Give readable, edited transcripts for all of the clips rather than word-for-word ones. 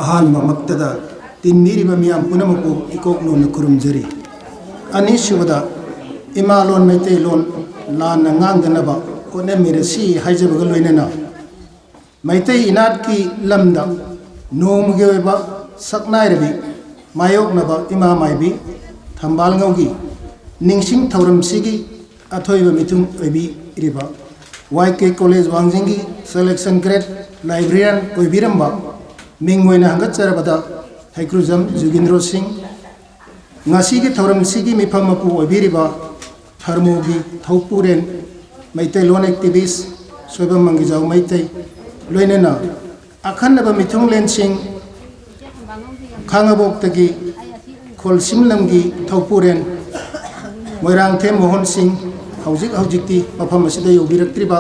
ꯑꯍꯥꯟꯕ ꯃꯛꯇꯗ ꯇꯤꯟꯕꯤꯔꯤꯕ ꯃꯤꯌꯥꯝ ꯄꯨꯝꯅꯃꯛꯄꯨ ꯏꯀꯣꯛꯅꯣꯅ ꯈꯨꯔꯨꯝꯖꯔꯤ ꯑꯅꯤꯁꯨꯕꯗ ꯏꯃꯥ ꯂꯣꯟ ꯃꯩꯇꯩ ꯂꯣꯟ ꯂꯥꯟꯅ ꯉꯥꯡꯗꯅꯕ ꯍꯣꯠꯅꯃꯤꯔꯁꯤ ꯍꯥꯏꯖꯕꯒ ꯂꯣꯏꯅꯅ ꯃꯩꯇꯩ ꯏꯅꯥꯠꯀꯤ ꯂꯝꯗ ꯅꯣꯡꯃꯒꯤ ꯑꯣꯏꯕ ꯁꯛꯅꯥꯏꯔꯕꯤ ꯃꯥꯌꯣꯛꯅꯕ ꯏꯃꯥ ꯃꯥꯏꯕꯤ ꯊꯝꯕꯥꯜ ꯉꯧꯒꯤ ꯅꯤꯡꯁꯤꯡ ꯊꯧꯔꯝꯁꯤꯒꯤ ꯑꯊꯣꯏꯕ ꯃꯤꯊꯨꯡ ꯑꯣꯏꯕꯤꯔꯤꯕ YK ꯀꯣꯂꯦꯖ ꯋꯥꯡꯖꯤꯡꯒꯤ ꯁꯦꯂꯦꯛꯁꯟ ꯒ꯭ꯔꯦꯗ ꯂꯥꯏꯕ꯭ꯔꯦꯔꯤꯌꯟ ꯑꯣꯏꯕꯤꯔꯝꯕ ꯃꯤꯡ ꯑꯣꯏꯅ ꯍꯪꯒꯠꯆꯔꯕꯗ ꯍꯩꯀ꯭ꯔꯨꯖꯝ ꯖꯨꯒꯤꯟꯗ꯭ꯔꯣ ꯁꯤꯡ ꯉꯁꯤꯒꯤ ꯊꯧꯔꯝꯁꯤꯒꯤ ꯃꯤꯐꯝ ꯃꯄꯨ ꯑꯣꯏꯕꯤꯔꯤꯕ ꯊꯔꯃꯣꯒꯤ ꯊꯧꯄꯨꯔꯦꯟ ꯃꯩꯇꯩꯂꯣꯟ ꯑꯦꯛꯇꯤꯕꯤꯁ ꯁꯣꯏꯕꯝ ꯃꯪꯒꯤꯖꯥꯎ ꯃꯩꯇꯩ ꯂꯣꯏꯅꯅ ꯑꯈꯟꯅꯕ ꯃꯤꯊꯨꯡꯂꯦꯟꯁꯤꯡ ꯈꯥꯡꯉꯕꯣꯛꯇꯒꯤ ꯈꯣꯜꯁꯤꯝꯂꯝꯒꯤ ꯊꯧꯄꯨꯔꯦꯟ ꯃꯣꯏꯔꯥꯡꯊꯦꯝ ꯃꯣꯍꯟ ꯁꯤꯡ ꯍꯧꯖꯤꯛꯇꯤ ꯃꯐꯝ ꯑꯁꯤꯗ ꯌꯧꯕꯤꯔꯛꯇ꯭ꯔꯤꯕ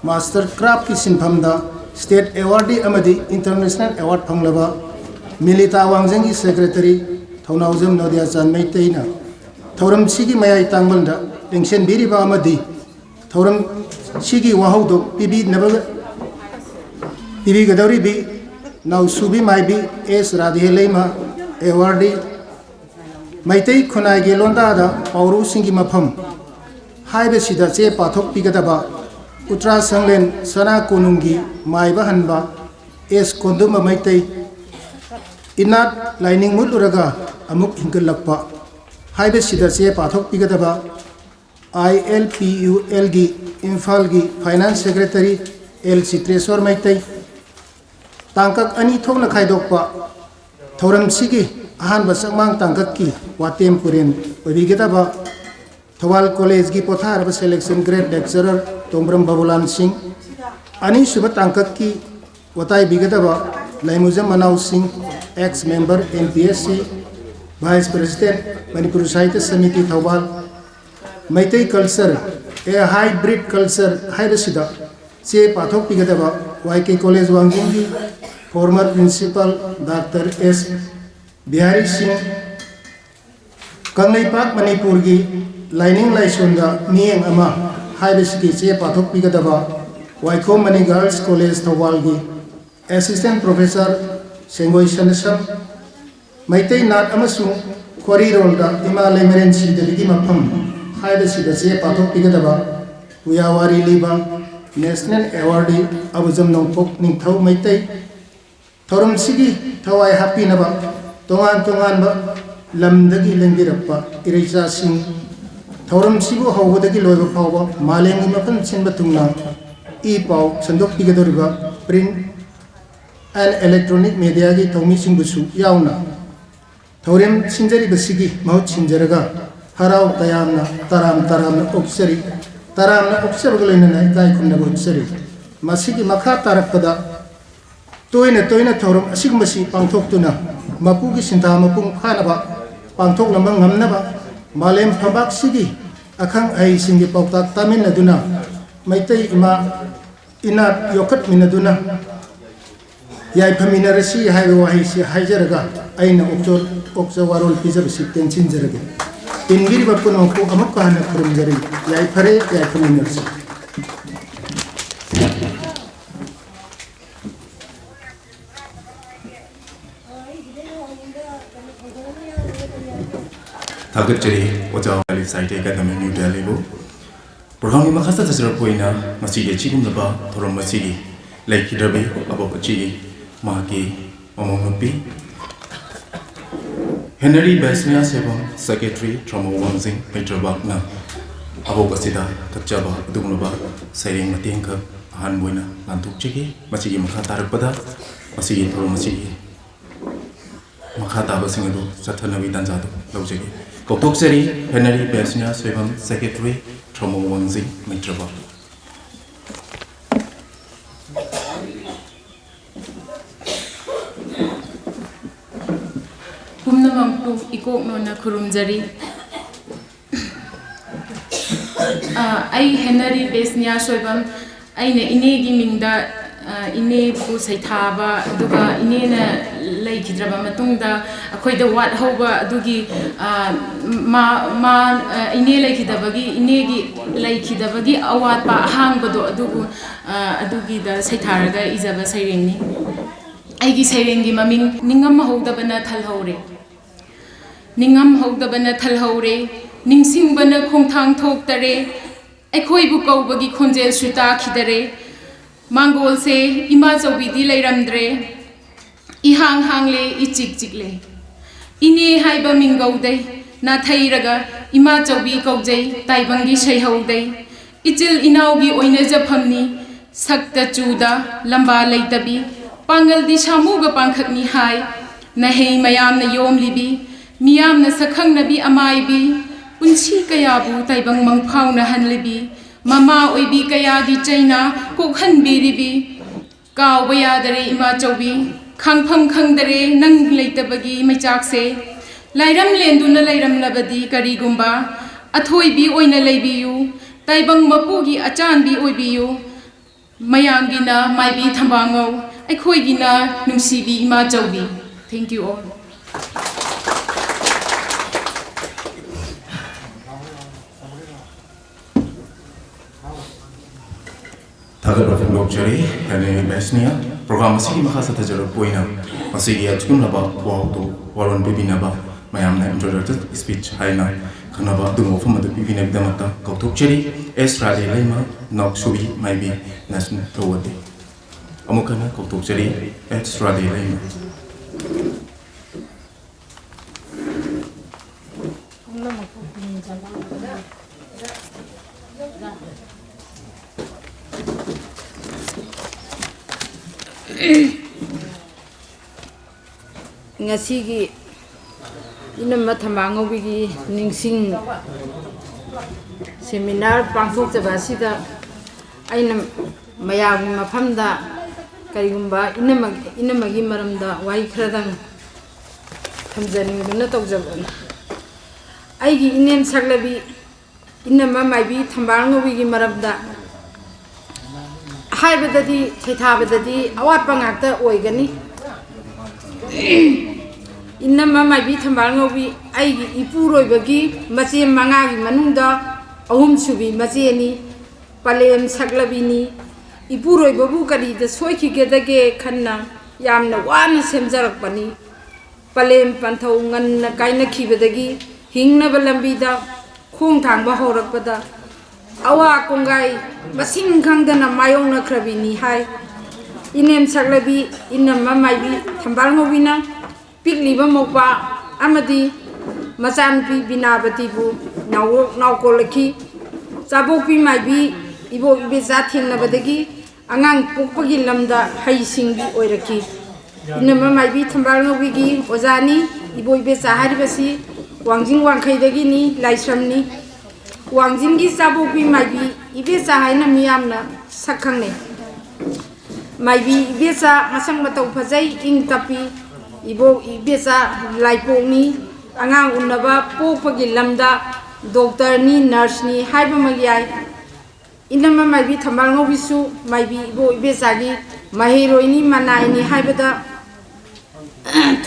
ꯃꯥꯁꯇꯔ ꯀ꯭ꯔꯥꯐꯀꯤ ꯁꯤꯟꯐꯝꯗ ꯁ꯭ꯇꯦꯠ ꯑꯦꯋꯥꯔꯗꯤ ꯑꯃꯗꯤ ꯏꯟꯇꯔꯅꯦꯁꯅꯦꯜ ꯑꯦꯋꯥꯔꯗ ꯐꯪꯂꯕ ꯃꯤꯂꯤꯇꯥ ꯋꯥꯡꯖꯤꯡꯒꯤ ꯁꯦꯀ꯭ꯔꯦꯇꯔꯤ ꯊꯧꯅꯥꯎꯖꯝ ꯅꯣꯗꯤꯌꯥꯆꯥꯟ ꯃꯩꯇꯩꯅ ꯊꯧꯔꯝꯁꯤꯒꯤ ꯃꯌꯥꯏ ꯇꯥꯡꯕꯜꯗ ꯂꯦꯡꯁꯤꯟꯕꯤꯔꯤꯕ ꯑꯃꯗꯤ ꯊꯧꯔꯝꯁꯤꯒꯤ ꯋꯥꯍꯧꯗꯣꯛ ꯄꯤꯕꯤꯒꯗꯧꯔꯤꯕꯤ ꯅꯥꯎꯁꯨꯕꯤ ꯃꯥꯏꯕꯤ ꯑꯦꯁ ꯔꯥꯙꯦꯂꯩꯃ ꯑꯦꯋꯥꯔꯗꯤ ꯃꯩꯇꯩ ꯈꯨꯟꯅꯥꯏꯒꯤ ꯂꯣꯟꯗꯥꯗ ꯄꯥꯎꯔꯧꯁꯤꯡꯒꯤ ꯃꯐꯝ ꯍꯥꯏꯕꯁꯤꯗ ꯆꯦ ꯄꯥꯊꯣꯛꯄꯤꯒꯗꯕ ꯎꯇ꯭ꯔꯥ ꯁꯪꯂꯦꯟ ꯁꯅꯥ ꯀꯣꯅꯨꯡꯒꯤ ꯃꯥꯏꯕ ꯍꯟꯕ ꯑꯦꯁ ꯀꯣꯟꯗꯨꯝꯕ ꯃꯩꯇꯩ ꯏꯅꯥꯠ ꯂꯥꯏꯅꯤꯡ ꯃꯨꯠꯂꯨꯔꯒ ꯑꯃꯨꯛ ꯍꯤꯡꯒꯠꯂꯛꯄ ꯍꯥꯏꯕꯁꯤꯗ ꯆꯦ ꯄꯥꯊꯣꯛꯄꯤꯒꯗꯕ ILPULꯒꯤ ꯏꯝꯐꯥꯜꯒꯤ ꯐꯥꯏꯅꯥꯟꯁ ꯁꯦꯀ꯭ꯔꯦꯇꯔꯤ L ꯆꯤꯇ꯭ꯔꯦꯁꯣꯔ ꯃꯩꯇꯩ ꯇꯥꯡꯀꯛ ꯑꯅꯤ ꯊꯣꯛꯅ ꯈꯥꯏꯗꯣꯛꯄ ꯊꯧꯔꯝꯁꯤꯒꯤ ꯑꯍꯥꯟꯕ ꯁꯛꯃꯥꯡ ꯇꯥꯡꯀꯛꯀꯤ ꯋꯥꯇꯦꯝ ꯄꯨꯔꯦꯟ ꯑꯣꯏꯕꯤꯒꯗꯕ ꯊꯧꯕꯥꯜ ꯀꯣꯂꯦꯖꯒꯤ ꯄꯣꯊꯥꯔꯕ selection grade lecturer Tongbram Babulan Singh ꯑꯅꯤꯁꯨꯕ ꯇꯥꯡꯀꯛꯀꯤ ꯋꯥꯇꯥꯏꯕꯤꯒꯗꯕ ꯂꯩꯃꯨꯖꯝ ꯃꯅꯥꯎ ꯁꯤꯡ ex member NPSC vice president Manipur Sahitya Samiti Thoubal Meitei culture a hybrid culture ꯍꯥꯏꯕꯁꯤꯗ ꯆꯦ पाठोपीगदबा YK कॉलेज वांगिंग की former principal doctor S Bihari Singh Kangleipak Manipur की लाइनिंग लाइसोंदा मियेंग अमा हाइबसिकी चे पाठोपीगदबा वाइको मनी गर्ल्स कॉलेज थौबाल की असिस्टेंट प्रोफेसर सेंगोई सनसम मैतै नाट अमसुंग खोरी रोलदा इमा लेमरेन सिदलिगी मफम हाइबसिदा चे पाठोपीगदबा उयावारी लिबा नेशनल अवार्डी अबुजम नोंपोक निंगथौ मैतै थौरम सिगी थवाई हापीनबा तोंगान तोंगानबा लमदगी लेंगिरप्पा इरैचा सिंह थौरम सिबु हौबदगी लोइबा फावबा मालेंगी मफन सिनबा तुंगना ई पाव संदोकपीगदोरिबा प्रिंट एंड इलेक्ट्रॉनिक मीडिया की थौमी सिंगबुसु यावना थौरेम सिंजरिबसिगी महुत सिंजरगा हराव तयामना तरामना ओक्सरी तरामना ओक्सरगलैना इकाय खुन्नबा ओक्सरी मसिगी मखा तारकपदा तोयना थौरम असिगमसि पांथोक्तुना मपुगी सिंथा मपुंग फानबा पांथोक्लंबा ngamnaba मालेम फबाक सिगी अखंग आई सिंगी पाउताक तामिनदुना मैतै इमा इनात योखत मिनदुना याइफमिनरसि हाइबा वाहिसि हाइजरगा आइना ओक्सो वारोल पिजबसि टेंसिनजरगे इनगिरिबा पुनोको अमुक्का हना खुरुमजरि याइफरे याइफमिनरसि थागतचरी ओजाव वाली साइट एकेडमी न्यू दिल्ली बो प्रोग्राम में मखसा तसर कोइना मसी ये चिगुमलबा थोरम मसीगी लाइकिदबे अबोपची माकी ओमोमपी हेनरी बेसनिया सेबम सेक्रेटरी ट्रमो वांजिंग पेट्रोबाकना अबोकसिदा कच्चाबा दुगुलबा सैरिंग मतेंग ख हान बोइना लांथुकचिगी मसीगी मखा तारकपदा मसीगी थोरम मसीगी मखा ताबसिंगदो सथनबी तंजादो लौजगी Kotokseri Henry Besnia Seven Secretary Tromo Wanzi Mitraba. Kumnamampu Ikok Nona Kurumjari. I Henry Besnia Seven Aine Inegi Minda Ine Pusaitaba Duga Inena Laikidraba Matunda Akoida Wat Hoba Dugi Ine Laikidabagi Inegi Laikidabagi Awat Ba Hang Bado Adugu Adugi the Saitaraga Izaba Sairini. ꯑꯩꯒꯤ ꯁꯩꯔꯦꯡꯒꯤ ꯃꯃꯤꯡ ꯅꯤꯡꯉꯝ ꯍꯧꯗꯕꯅ ꯊꯜꯍꯧꯔꯦ ꯅꯤꯡꯉꯝ ꯍꯧꯗꯕꯅ ꯊꯜꯍꯧꯔꯦ ꯅꯤꯡꯁꯤꯡꯕꯅ ꯈꯣꯡꯊꯥꯡ ꯊꯣꯛꯇꯔꯦ ꯑꯩꯈꯣꯏꯕꯨ ꯀꯧꯕꯒꯤ ꯈꯣꯟꯖꯦꯜꯁꯨ ꯇꯥꯈꯤꯗꯔꯦ ꯃꯥꯡꯒꯣꯜꯁꯦ ꯏꯃꯥꯆꯧꯕꯤꯗꯤ ꯂꯩꯔꯝꯗ꯭ꯔꯦ इहांग हांगले इचिक चिकले इने हाइबा मिंगौदै नाथैरगा इमा चौबी कौजै ताइबंगी सैहौदै इचिल इनाउगी ओइने जफमनी सक्ता चूदा लंबा लैतबी पांगलदी सामुगा पांखकनी हाय नहै मयामना योमलिबी मियामना सखंगनबी अमाइबी पुंसी कयाबु ताइबंग मंगफाउना हनलिबी ममा ओइबी कयागी चैना कोखनबीरिबी कावबा यादरे इमा चौबी खांफम खंगदरे नंग लेतबगी मैचाकसे लाइरम लेंदुना लाइरमलबदी करीगुंबा अथोइबी ओइना लेबियु ताइबंग मपुगी अचानबी ओइबियु मयांगिना माइबी थंबांगौ अखोइगिना नुंसीबी इमा चौबी thank you all Thagat Rafik Lokjari, Hane Besnia, Program Masiki Mahasa Tajaro Poina, Masiki Achkum Naba, Wauto, Waron Bibinaba, Mayamna introduced speech Haina, Kanaba, Dumo from the Bibina Damata, Kautukcheri, Esrade Lema, Nok Subi, Maybe, National Towadi. Amukana, Kautukcheri, Esrade Lema. ngasi inam mathamango bigi ningsing seminar pangthok jabasida aina mayam mafamda karigumba inamagi maramda wai khradang thamjani duna tawjaban aigi inem saglabi inama maibi thambango bigi maramda haibadadi thaithabadadi awatpa ngakta oigani इन्नमा माइबी थंबांगोबी आइगी इपुरोइबगी मचे मंगागी मनुंदा अहुम सुबी मचेनी पलेम सकलबीनी इपुरोइबबु करीद सोइखिगेदगे खन्ना यामना वाना सेमजरकपनी पलेम पंथौ ngन्न काइनखिबदगी हिंगनबा लंबीदा खोंग थांबा हौरकपदा अवा कोंगाई मसिंग खंगदना मायोंगनख्रबीनी हाय इनेम सकलबी इन्नमा माइबी थंबांगोबीना पिकलीबा मोपा अमदी मचानपी बिनाबतीबु नावकोलखी चाबोपी माइबी इबो इबेजा थेंगनबदगी अंगांग पोकपगी lambda हैसिंगबी ओइरखी इनमा माइबी थंबांगोबीगी ओजानी इबो इबेजा हारिबसी वांजिंग वांखैदगिनी लाइश्रमनी वांजिंगी चाबोपी माइबी इबेजा हाइना मियामना सखंगने माइबी इबेजा मसंग मतौ फजै इंग तपी इबो इबेजा लाइपोनी अंगांग उन्नबा पोपगी lambda doctor नी nurse नी हाइबा मगियाय इनमा माइबी थंबांगोबिसु माइबी इबो इबेजागी माहिरोइनी मनाइनी हाइबदा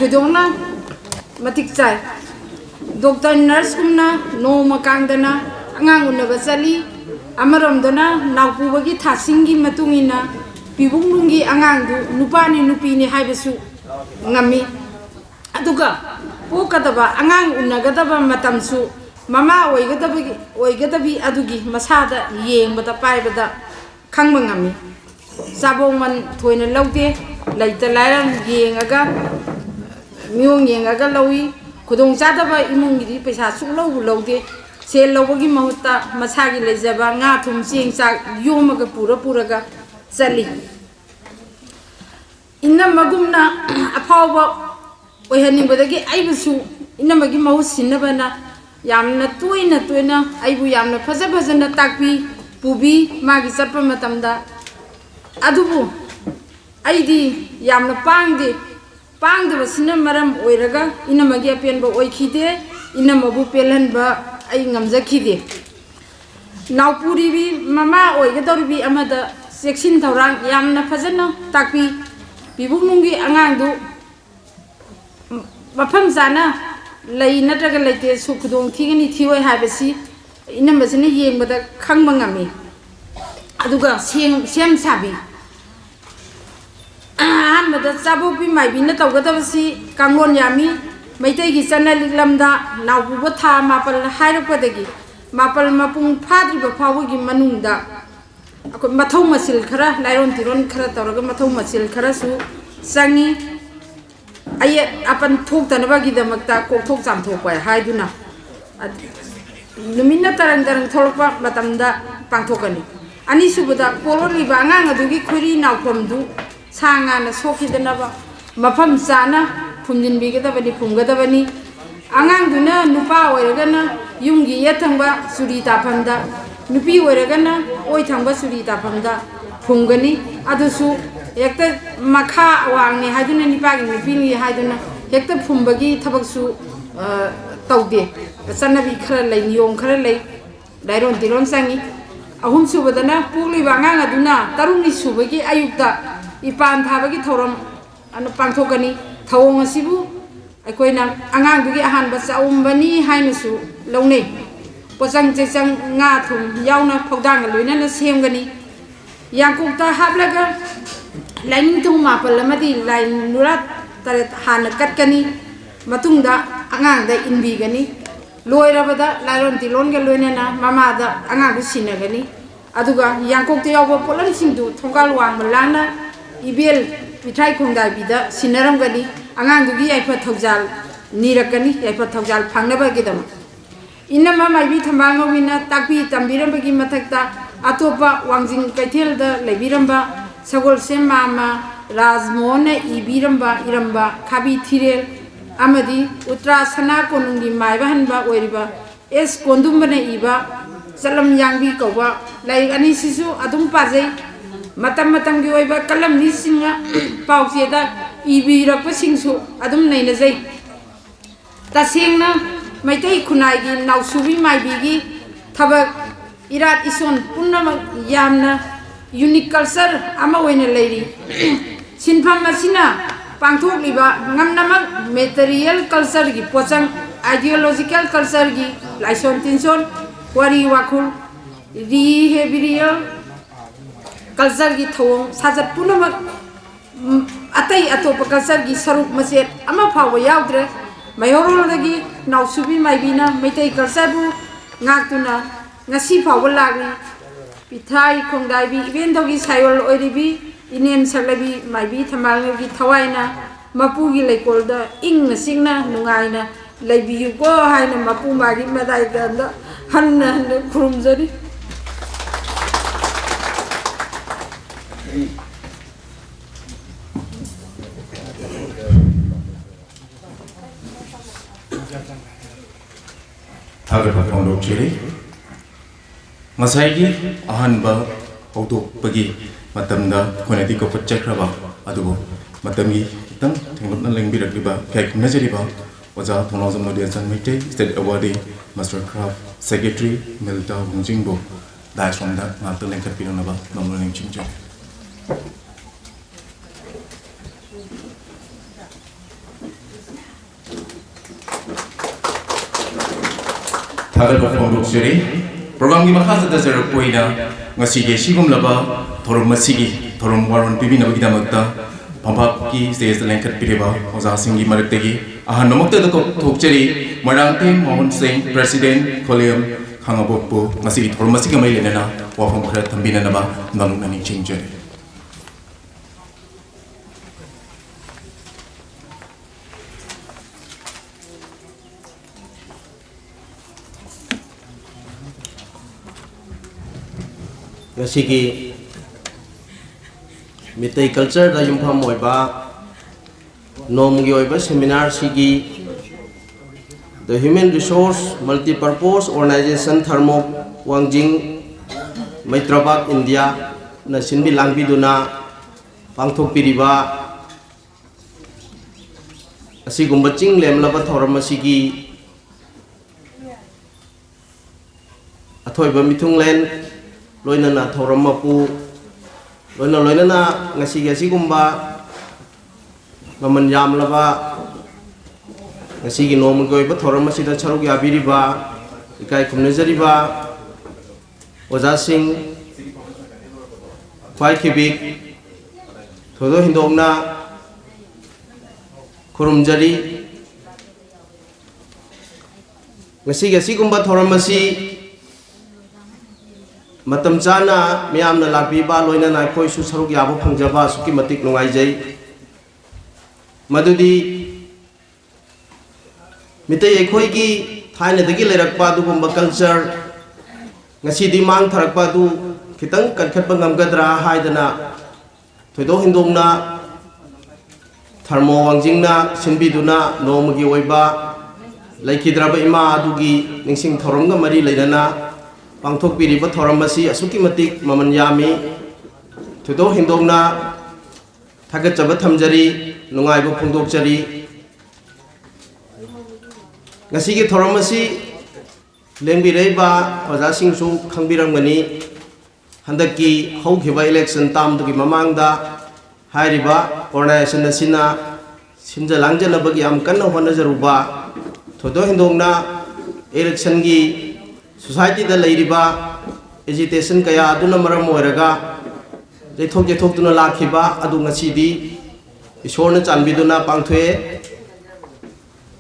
थोदोंना मतिक चाय डॉक्टर नर्स कुमना नोमा कांगदना अंगांग उन्नबा चली अमरमदना नावपुबगी थासिंगी मतुंगिना पिबुंगुंगी अंगांगदु नुपानी नुपीनी हाइबसु ngami aduga pokadaba angang unnagadaba matamsu mama oigadabi adugi masada yengbada paibada khangba ngami sabongman thoina laude laita lairam yengaga miong yengaga lawi khudong chadaba imungidi paisa suklau laude sel lawagi mahutta masagi lejaba nga thum ching chak yomaga puraga chali इन्ना मगुमना अफावबा ओइहनिबदगी आइबसु इन्नमगी महु सिन्नबना यामना तोइना आइबु यामना फजफजना ताकपी पुबी मागी चप्प मतमदा अदुबु आइदी यामना पांगदबसिना मरम ओइरगा इन्नमगी अपेनबा ओइखिदे इन्नमबु पेलहनबा आइ ngamjakide नावपुरीबी mama ओइगदौरबी अमदा सेक्सिन थौरांग यामना फजना ताकपी पिबुंगुंगी अंगांगदु मफम जाना लई नत्रगा लेते सुखदोंग थिगनी थिवै हाबसी इनमबसने येंबदा खंगबा ngami aduga same Sabi ꯑꯍꯥꯟꯕꯗ ꯆꯥꯕꯣꯛꯄꯤ ꯃꯥꯏꯕꯤꯅ ꯇꯧꯒꯗꯕꯁꯤ ꯀꯥꯡꯂꯣꯟ ꯌꯥꯝꯃꯤ ꯃꯩꯇꯩꯒꯤ ꯆꯠꯅꯂꯤꯛꯂꯝꯗ ꯅꯥꯎꯄꯨꯕ ꯊꯥ 4 ꯍꯥꯏꯔꯛꯄꯗꯒꯤ 4 ꯃꯄꯨꯡ ꯐꯥꯗ꯭ꯔꯤꯕ ꯐꯥꯎꯕꯒꯤ ꯃꯅꯨꯡꯗ ꯑꯩꯈꯣꯏ ꯃꯊꯧ ꯃꯁꯤꯜ ꯈꯔ ꯂꯥꯏꯔꯣꯟ ꯇꯤꯔꯣꯟ ꯈꯔ ꯇꯧꯔꯒ ꯃꯊꯧ ꯃꯁꯤꯜ ꯈꯔꯁꯨ ꯆꯪꯉꯤ ꯑꯌꯦꯠ ꯑꯄꯟ ꯊꯣꯛꯇꯅꯕꯒꯤꯗꯃꯛꯇ ꯀꯣꯛꯊꯣꯛ ꯆꯥꯝꯊꯣꯛꯄ ꯍꯥꯏꯗꯨꯅ ꯅꯨꯃꯤꯠꯅ ꯇꯔꯪ ꯇꯔꯪ ꯊꯣꯛꯂꯛꯄ ꯃꯇꯝꯗ ꯄꯥꯡꯊꯣꯛꯀꯅꯤ ꯑꯅꯤꯁꯨꯕꯗ ꯄꯣꯛꯂꯛꯂꯤꯕ ꯑꯉꯥꯡ ꯑꯗꯨꯒꯤ ꯈꯣꯏꯔꯤ ꯅꯥꯎꯐꯝꯗꯨ ꯁꯥ ꯉꯥꯅ ꯁꯣꯛꯈꯤꯗꯅꯕ ꯃꯐꯝ ꯆꯥꯅ ꯐꯨꯝꯖꯤꯟꯕꯤꯒꯗꯕꯅꯤ ꯐꯨꯝꯒꯗꯕꯅꯤ ꯑꯉꯥꯡꯗꯨꯅ ꯅꯨꯄꯥ ꯑꯣꯏꯔꯒꯅ ꯌꯨꯝꯒꯤ ꯌꯦꯠ ꯊꯪꯕ ꯆꯨꯔꯤ ꯇꯥꯐꯝꯗ ꯅꯨꯄꯤ ꯑꯣꯏꯔꯒꯅ ꯑꯣꯏ ꯊꯪꯕ ꯆꯨꯔꯤ ꯇꯥꯐꯝꯗ ꯐꯨꯝꯒꯅꯤ ꯑꯗꯨꯁꯨ ꯍꯦꯛꯇ ꯃꯈꯥ ꯋꯥꯡꯅꯤ ꯍꯥꯏꯗꯨꯅ ꯅꯨꯄꯥꯒꯤ ꯅꯨꯄꯤꯅꯤ ꯍꯥꯏꯗꯨꯅ ꯍꯦꯛꯇ ꯐꯨꯝꯕꯒꯤ ꯊꯕꯛꯁꯨ ꯇꯧꯗꯦ ꯆꯠꯅꯕꯤ ꯈꯔ ꯂꯩ ꯅꯤꯌꯣꯝ ꯈꯔ ꯂꯩ ꯂꯥꯏꯔꯣꯟ ꯇꯤꯔꯣꯟ ꯆꯪꯉꯤ ꯑꯍꯨꯝ ꯁꯨꯕꯗꯅ ꯄꯣꯛꯂꯤꯕ ꯑꯉꯥꯡ ꯑꯗꯨꯅ 3ꯅꯤ ꯁꯨꯕꯒꯤ ꯑꯌꯨꯛꯇ ꯏꯄꯥꯟ ꯊꯥꯕꯒꯤ ꯊꯧꯔꯝ ꯄꯥꯡꯊꯣꯛꯀꯅꯤ ꯊꯧꯑꯣꯡ ꯑꯁꯤꯕꯨ ꯑꯩꯈꯣꯏꯅ ꯑꯉꯥꯡꯗꯨꯒꯤ ꯑꯍꯥꯟꯕ ꯆꯥꯎꯝꯕꯅꯤ ꯍꯥꯏꯅꯁꯨ ꯂꯧꯅꯩ ꯄꯣꯆꯪ ꯆꯦꯆꯪ ꯉꯥ ꯊꯨꯝ ꯌꯥꯎꯅ ꯐꯧꯗꯥꯡꯒ ꯂꯣꯏꯅꯅ ꯁꯦꯝꯒꯅꯤ ꯌꯥꯡꯀꯣꯛꯇ ꯍꯥꯞꯂꯒ ꯂꯥꯏꯅꯤꯡꯊꯧ 4 ꯑꯃꯗꯤ ꯂꯥꯏ ꯅꯨꯔꯥ 8 ꯍꯥꯟꯅ ꯀꯠꯀꯅꯤ ꯃꯇꯨꯡꯗ ꯑꯉꯥꯡꯗ ꯏꯟꯕꯤꯒꯅꯤ ꯂꯣꯏꯔꯕꯗ ꯂꯥꯏꯔꯣꯟ ꯇꯤꯂꯣꯟꯒ ꯂꯣꯏꯅꯅ ꯃꯃꯥꯗ ꯑꯉꯥꯡꯗꯨ ꯁꯤꯟꯅꯒꯅꯤ ꯑꯗꯨꯒ ꯌꯥꯡꯀꯣꯛꯇ ꯌꯥꯎꯕ ꯄꯣꯠꯂꯝꯁꯤꯡꯗꯨ ꯊꯣꯡꯒꯥꯜ ꯋꯥꯡꯃ ꯂꯥꯟꯅ ꯏꯕꯦꯜ ꯄꯤꯊ꯭ꯔꯥꯏ ꯈꯣꯡꯗꯥꯏꯕꯤꯗ ꯁꯤꯟꯅꯔꯝꯒꯅꯤ ꯑꯉꯥꯡꯗꯨꯒꯤ ꯌꯥꯏꯐ ꯊꯧꯖꯥꯜ ꯅꯤꯔꯛꯀꯅꯤ ꯌꯥꯏꯐ ꯊꯧꯖꯥꯜ ꯐꯪꯅꯕꯒꯤꯗꯃꯛ इनमा माइबी थम्बांगोविना ताकपी तंबीरंबगी मथक्ता अतोपा वांजिंग कैथेलदा लेबिरंबा सगोलसेम मामा राजमोहन इबीरंबा इरंबा खाबी थिरेल अमदी उत्तरा सना कोनुंगी माइबहनबा ओइरिबा एस कोंदुंबने इबा चलम यांगी कौबा लाइक अनि सिसु अदुम पाजै मतम मतमगी ओइबा कलम निसिंगा पाउचेदा इबीरपसिंगसु अदुम नैनजै तसेंगना मैतै खुनाइगी नाउसुबी माइबीगी थबक इरात इसन पुनमक यामना यूनिक कल्चर अमा ओइना लेरी सिनफम असिना पांथोकलिबा ngamnamak material culture gi pochang ideological culture gi laison tinson wari wakhul behavioral culture gi thong sajat punamak atai atopa culture gi saruk maset ama phawa yaudre mayhorolagi nausubi maibina meitai culture bu ngaktuna ngasi phawa lagri pithai khongdai bi event dogi sayol oiribi inem saglabi maibi thamalgi thawaina mapugi leikolda ingna singna nungaina leibiyu ko haina mapu magi madai ganda hanna khurumjari Agar pondok ciri, masai gi ahan ba auto pagi matam da koneti ko pecek raba adugo matam gi tang tengok na lengbi rak riba kai kumna jeri ba oja thono jamno dia chan mite state awardee master craft secretary melta bungjingbo dai somda ngal to lengkat pino na ba nomlo leng chingjo Agar pondok ciri program gi makha da zero poina ngasi ge sigum laba thorom masigi thorom waron pibina bagi damakta pampak ki stage lengkat pireba oza singi marektegi ahan nomokta da thokcheri marangte Mohan Singh president Kholiam khangabokpo ngasi thorom masigi mai lenana wafam khara thambina naba nalung nani chingje Ngasigi mitai culture da yumpham oiba nomgi oiba seminar sigi the Human Resource Multi-Purpose Organization Thermo Wangjing Maitrabak India na sinbi langbi duna pangthok piriba asigumba ching lemlaba thoram asigi athoiba mithunglen loinana thoram mapu loinana ngasi gasi gumba maman yam laba ngasi gi nom goi ba thoram masida charuk yabiriba ikai kumnezariba oja singh khwai khibik thodo hindongna khurumjari ngasi gasi kumba thoramasi matam chana miyamna lakbi ba loina na khoi su saruk yabu phangjaba suki matik nungai jai madudi mitai ekhoi ki thaina dagi lerakpa du kumba culture ngasi di mang tharakpa du kitang kankhatpa ngamgadra haidana thodo hindongna tharmo wangjingna sinbiduna nomagi oiba laikhidraba ima adugi ningsing thoramga mari leirana pangthokpiriba thoramasi asuki matik maman yami thodo hindongna thagatchaba thamjari nungaiba phungdokchari ngasigi thoramasi lengbireiba ojasingsu khangbiramgani handaki hokhiba election tamdugi mamangda hairiba organization asina sinjalanjanabagi am kanna honajaruba thodo hindongna election gi society da leiriba agitation kaya aduna maram oiraga jeithok tuna lakhiba adu ngasidi isorna chanbiduna pangthoe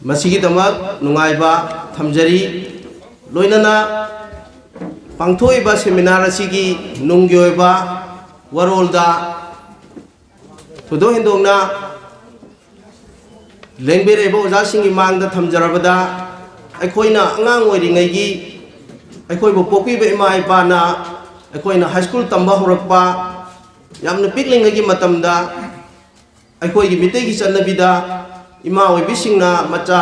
masigi damak nungaiba thamjari loinana pangthoiba seminar asigi nungyoiba warolda thodo hindongna lengbireba ojasingi mangda thamjarabada aikoina angang oiringaigi aikoibo pokpiba ima ipana aikoina high school tamba horakpa yamna piklingagi matamda aikoigi mitegi chanabida ima oibisingna macha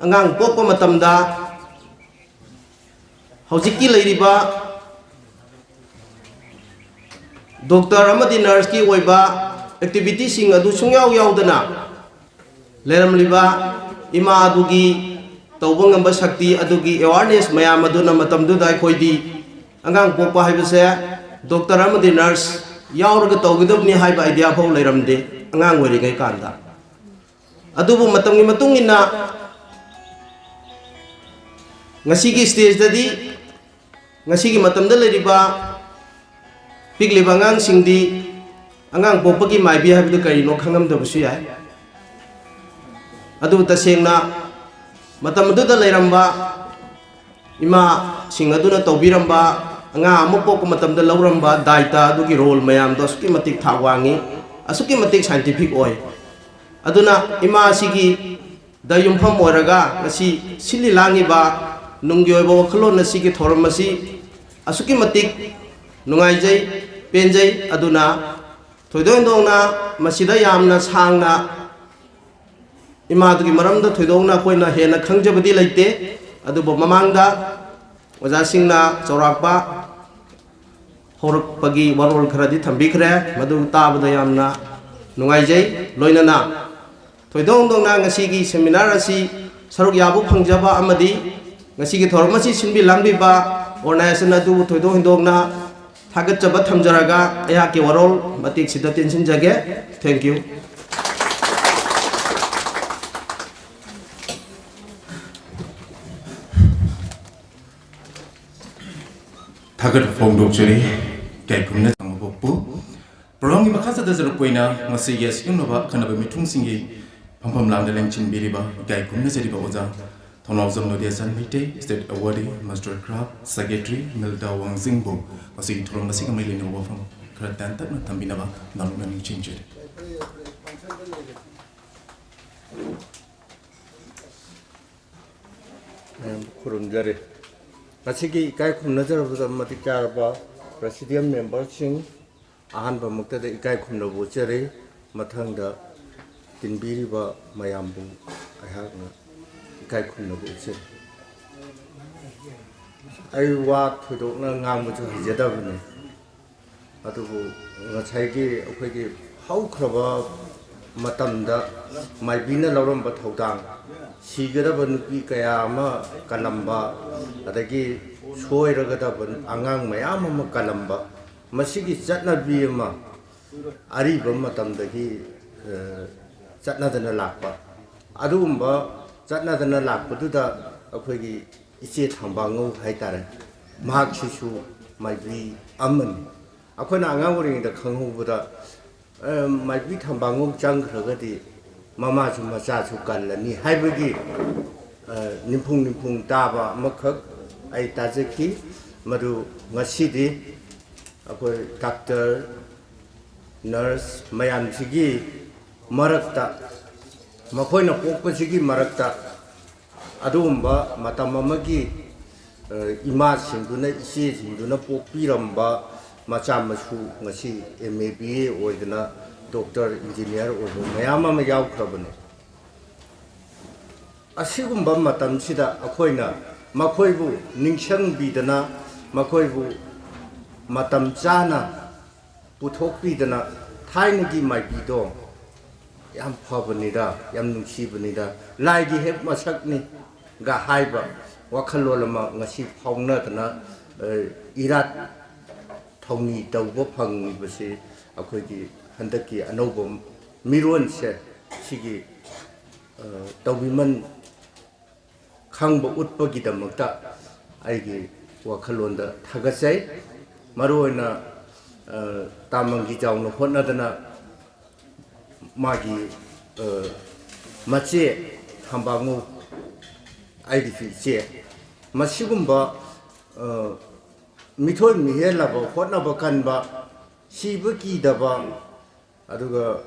angang pokpa matamda hojiki leiriba doctor amadi nurse ki oiba activity sing adu sungyaw yawdana leramliba ima adugi tawbangamba shakti adugi awareness mayam aduna matamduda khoidi angang pokpa haibase doctor amadi nurse yawraga tawgidabni haiba idea phau leiramde angang werigai kanda adubu matamgi matungina ngasigi stage dadi ngasigi matamda leiriba pigliba ngang singdi angang pokpagi maibi habidu karino khangamdabusu yai adu tasengna matam aduda leiramba ima sing aduna tawbiramba anga amupok matamda lauramba daita adugi role mayam do suki matik thawangi asuki matik scientific oi aduna ima sigi dayumpham oraga ngasi sili langi ba nunggi oiba wakhlon na sigi thoramasi asuki matik nungai jai penjai aduna thoidondongna masida yamna sangna imadugi maramda thoidongna koina hena khangjabadi leite adubo mamangda ojasingna chaurakpa horakpagi warol kharadi thambikre madu tabada yamna nungaijai loinana thoidongdongna ngasigi seminar asi saruk yabu phangjaba amadi ngasigi thoramasi sinbi langbiba organization adu thoidongdongna thagatchaba thamjaraga ayaki warol matik sida tension jage thank you Thagat phongdokchari kaikumna sangbopu prolongi makhasa da zarpoina ngasi yes yunaba khanaba mitungsingi phampam langda lengchin biriba kaikumna jariba oja thonawjam nodiasan mite state awardee master craft secretary Milda Wangjingbo asi thorom nasi kamai lena wafam khratan tatna thambinaba naluna ningchinje khurumjari Masigi ikai khumnajarabda matik charba presidium member sing ahanba muktada ikai khumna bochari mathangda tinbiriba mayambu ayakna ikai khumna bochari ai wa thudokna ngangbuju hijadabne adubu ngachaigi akhoi haukraba matamda maibina lawramba thaudang sigadaba nupi kaya ama kalamba adagi soiragadaba angang mayam ama kalamba masigi chatnabi ama ariba matamdagi chatnadana lakpa adumba chatnadana lakpaduda akhoi iche thangbango haitare mahak sisu maibi amani akhona angang oringda khanghubuda mai bi thambangum chang khragadi mama chu macha chu kallani haibagi nimphung taba makhak ai tajeki madu ngasidi akoi doctor nurse mayam sigi marakta makoina pokpa sigi marakta adumba matam amagi ima singduna isi singduna pokpiramba macha masu ngasi MBA oidna doctor engineer oido mayam ama yaukrabane asigumba matam sida akoina makoibu ningsang bidana makoibu matam chana puthok bidana thainagi maibido yam phabanida yam nungsibanida laigi hep masakni ga haiba wakhalolama ngasi phauna tana irat thongni tawbo phangibase akoigi handaki anobom miron se sigi tawbiman khangba utpagi damakta aigi wakhalonda thagasai maroina tamangi jawno honnadana magi mache hambangu aigi fiche masigumba mithoi mihelaba honnaba kanba sibaki daba aduga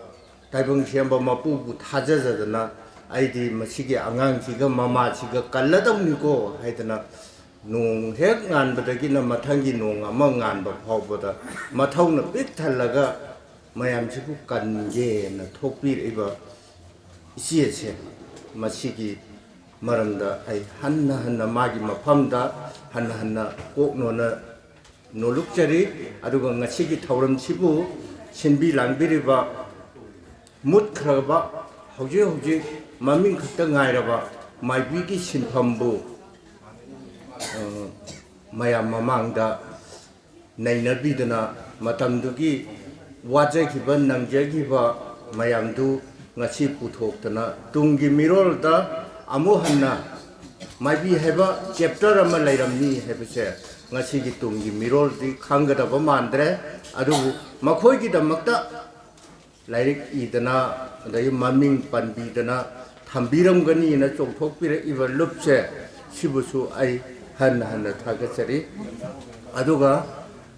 taibang semba mapubu thajajadana aidi masigi angang siga mama siga kalladamniko haidana nong hek nganbadagi na mathangi nong ama nganba phawbada mathawna pik thallaga mayam siku kanje na thokpir iba isiese masigi maramda ai hanna magi mafamda hanna koknona nolukjari aduga ngasigi thawram sibu sinbi langbiriba mutkraba hauji maming khakta ngairaba maibigi sinphambu mayam mamangda nainabidana matamdugi wajaikiba nangjagiba mayamdu ngasi puthoktana tungi mirolda amuhanna maibi heba chapter ama lairamni hebase ngasi gi tungi miroldi khangadaba mandre adu makhoigi damakta lairik idana adai maming panbidana thambiramgani na chongthokpire iba lupse sibusu ai hanna thagachari aduga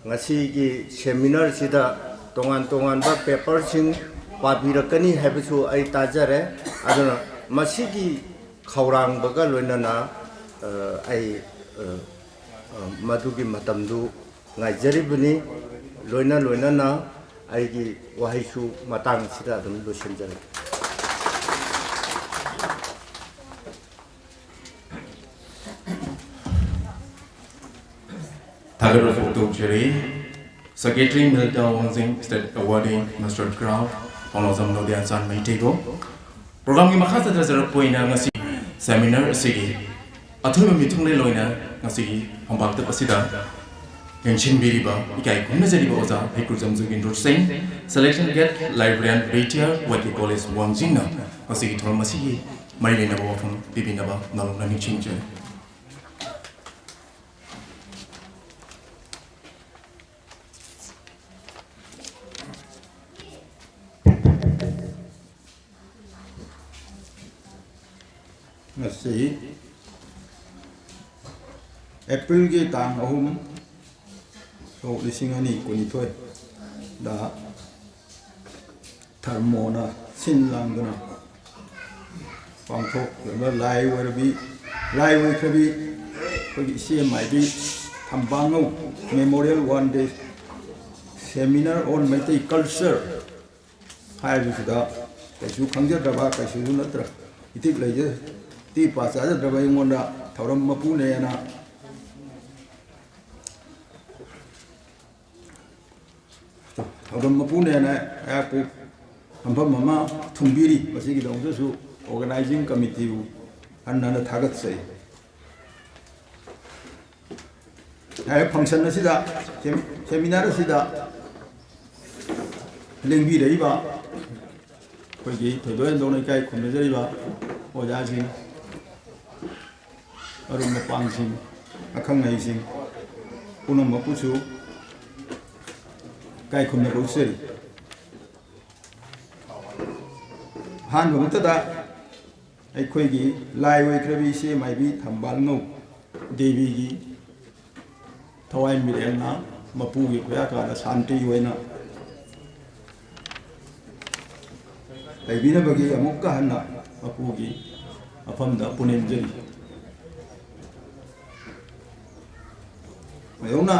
ngasi gi seminar sida tongan ba paper sing pabirakani habisu ai tajare aduna masigi khaurang baga loinana ai madugi matamdu ngaijaribuni loinana aigi wahaisu matang sida adum losenjare Tagar of October, Secretary Milta Wangzing State Awarding Master Craft, Honosam Nodian San Maitego. Program ki makasa drazara poina ngasi seminar sigi. Athoi mitung le loina ngasi hombak ta pasida. Yangshin biriba ikai kumna jariba oza Hekruzam Zugin Rutsing Selection Get Librarian Betia Wati College Wangzing na ngasi ki thormasi mailena ba from bibinaba nalungna ni chingje. ngasi April gi tang ahum so lisingani kunithoi da tharmona sinlangana pangthok la lai warbi khabi kogi CMI bi Thambangu Memorial One Day Seminar on Meitei Culture haibisida kaisu khangjaraba kaisu natra itik leje ti pasada draba ingonda thauram mapune na thauram mapune na apu hamba mama thumbiri masigi dongsu organizing committee hanna thagatsai ai function asida seminar asida lengbi reiba kogi thodoen dona kai khumjariba ojaji arum pangsing akhang ngai sing punam mapuchu kai khumna ko seri han bu ta da ai khoi gi lai wai krabi se mai bi thambal ngau devi gi thawai mi reng na mapu gi khoya ka na santi waina ai bi na bagi amuk ka hanna mapu gi afam da punem jeri mayona